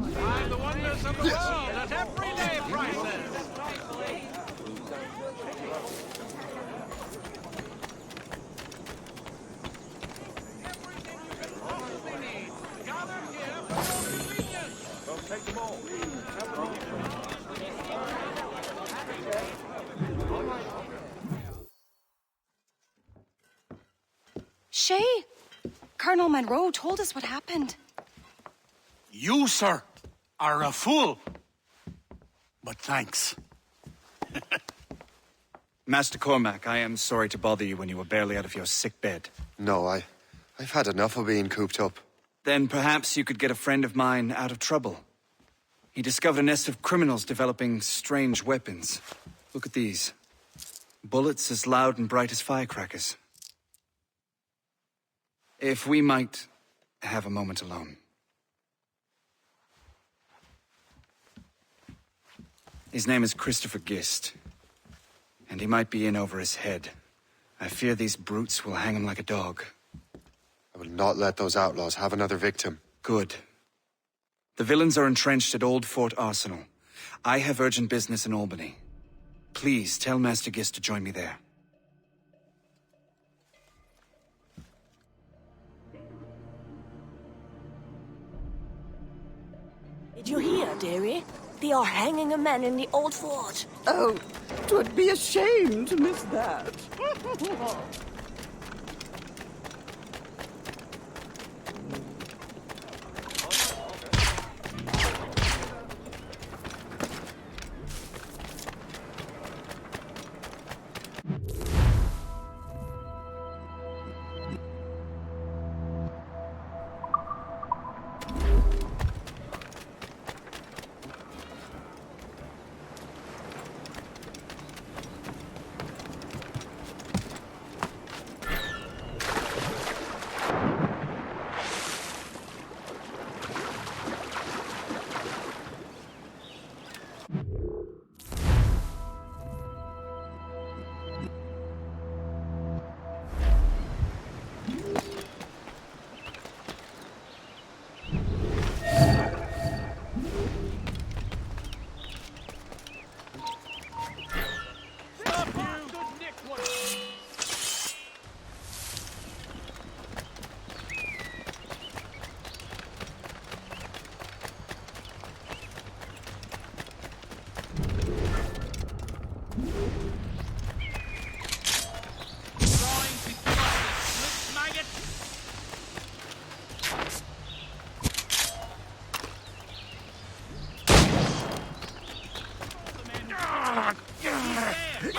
Find the wonders of the world at everyday prices. Don't take them all. Shay, Colonel Monroe told us what happened. You, sir, are a fool. But thanks. Master Cormac, I am sorry to bother you when you were barely out of your sick bed. No, I've had enough of being cooped up. Then perhaps you could get a friend of mine out of trouble. He discovered a nest of criminals developing strange weapons. Look at these. Bullets as loud and bright as firecrackers. If we might have a moment alone. His name is Christopher Gist. And he might be in over his head. I fear these brutes will hang him like a dog. I will not let those outlaws have another victim. Good. The villains are entrenched at Old Fort Arsenal. I have urgent business in Albany. Please tell Master Gist to join me there. Did you hear, dearie? They are hanging a man in the old fort. Oh, 'twould be a shame to miss that.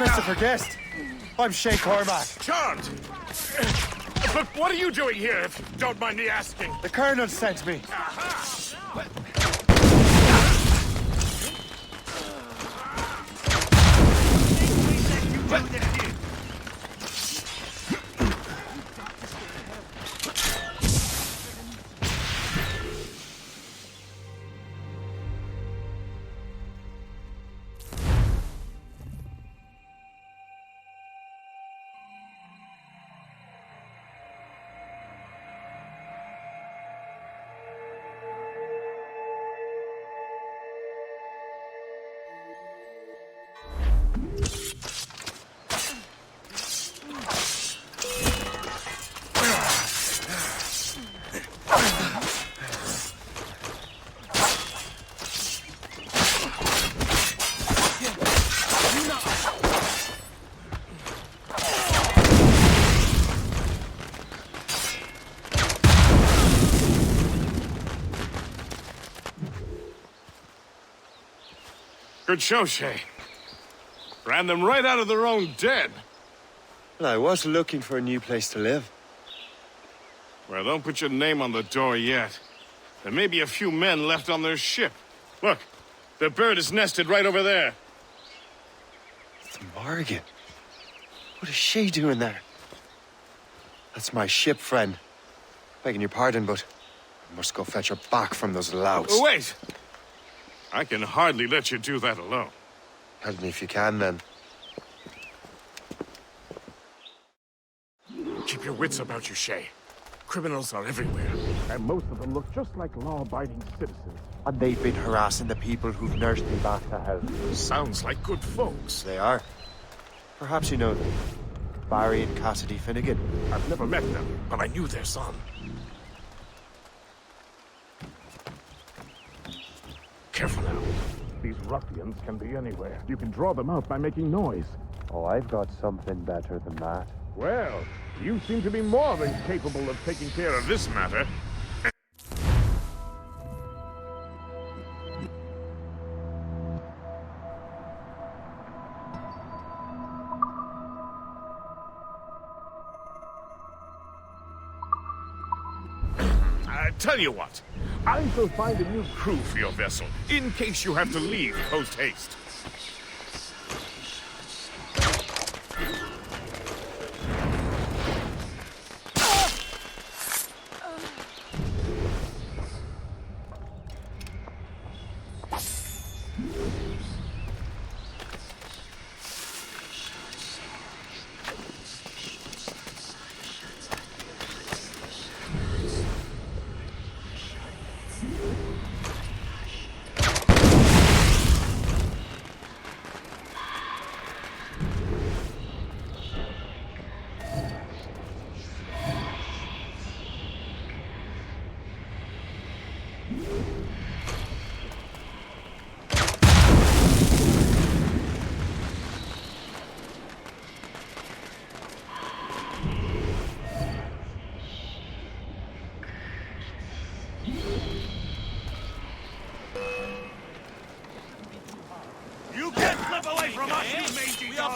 Christopher Guest. I'm Shay Cormac. Charmed! But what are you doing here, if you don't mind me asking? The Colonel sent me. Good show, Shay. Ran them right out of their own den. Well, I was looking for a new place to live. Well, don't put your name on the door yet. There may be a few men left on their ship. Look, the bird is nested right over there. The Morgan. What is she doing there? That's my ship, friend. Begging your pardon, but I must go fetch her back from those louts. Oh, wait! I can hardly let you do that alone. Help me if you can, then. Keep your wits about you, Shay. Criminals are everywhere. And most of them look just like law-abiding citizens. And they've been harassing the people who've nursed me back to health. Sounds like good folks. They are. Perhaps you know them. Barry and Cassidy Finnegan. I've never met them, but I knew their son. Careful now. These ruffians can be anywhere. You can draw them out by making noise. Oh, I've got something better than that. Well, you seem to be more than capable of taking care of this matter. Tell you what, I shall find a new crew for your vessel, in case you have to leave post-haste. You can't slip away from us, you mangy dog!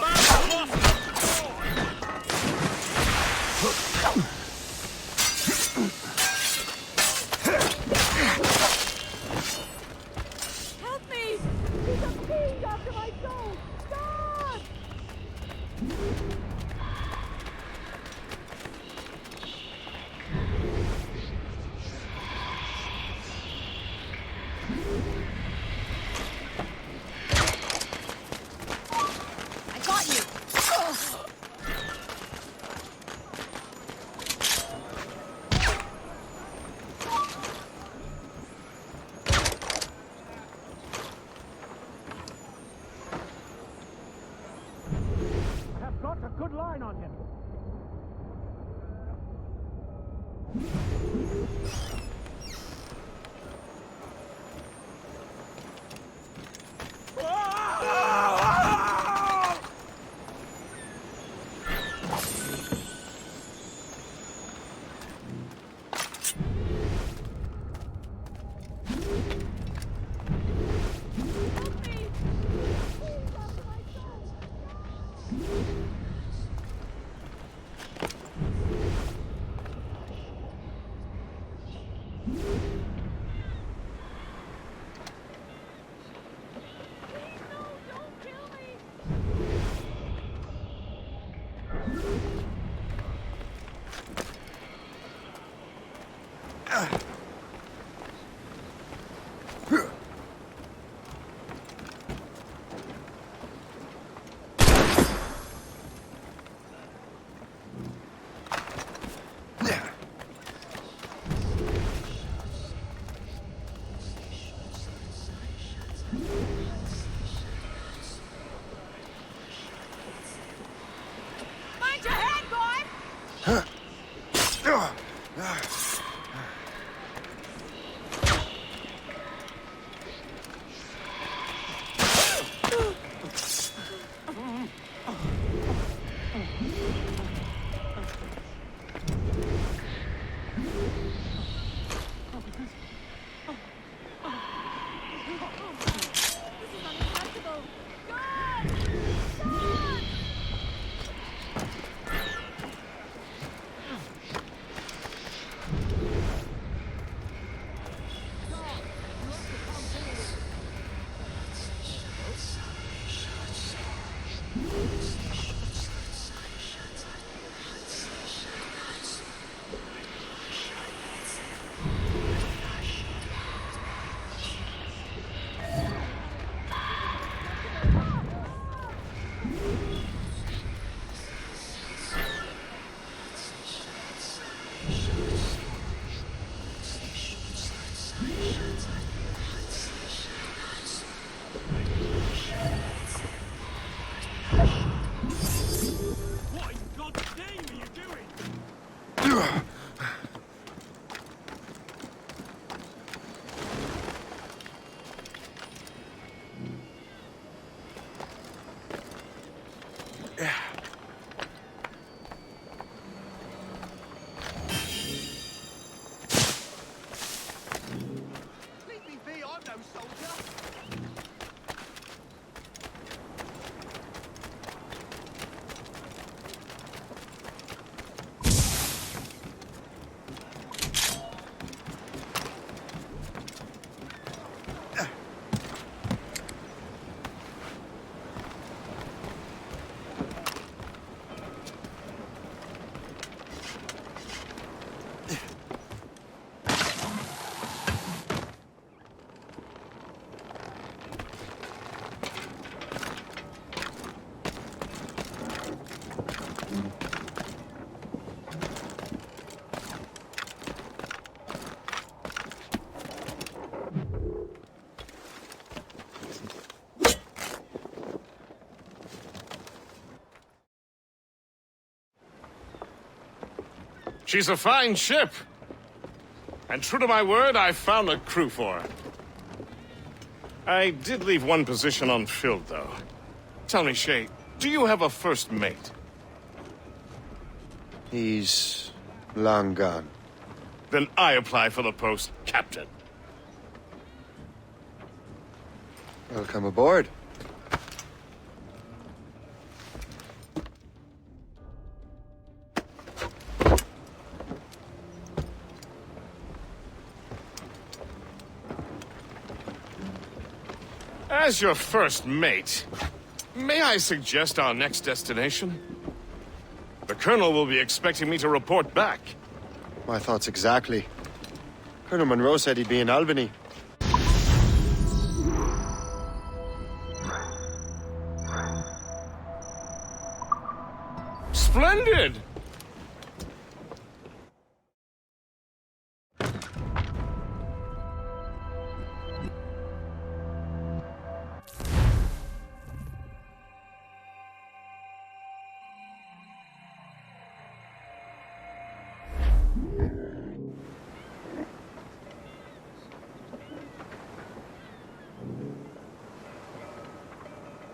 Help me! He's a fiend after my soul! God! I got you! I have got a good line on him. Mind your head, boy! She's a fine ship. And true to my word, I found a crew for her. I did leave one position unfilled, though. Tell me, Shay, do you have a first mate? He's long gone. Then I apply for the post, Captain. Welcome aboard. As your first mate, may I suggest our next destination? The Colonel will be expecting me to report back. My thoughts exactly. Colonel Monroe said he'd be in Albany.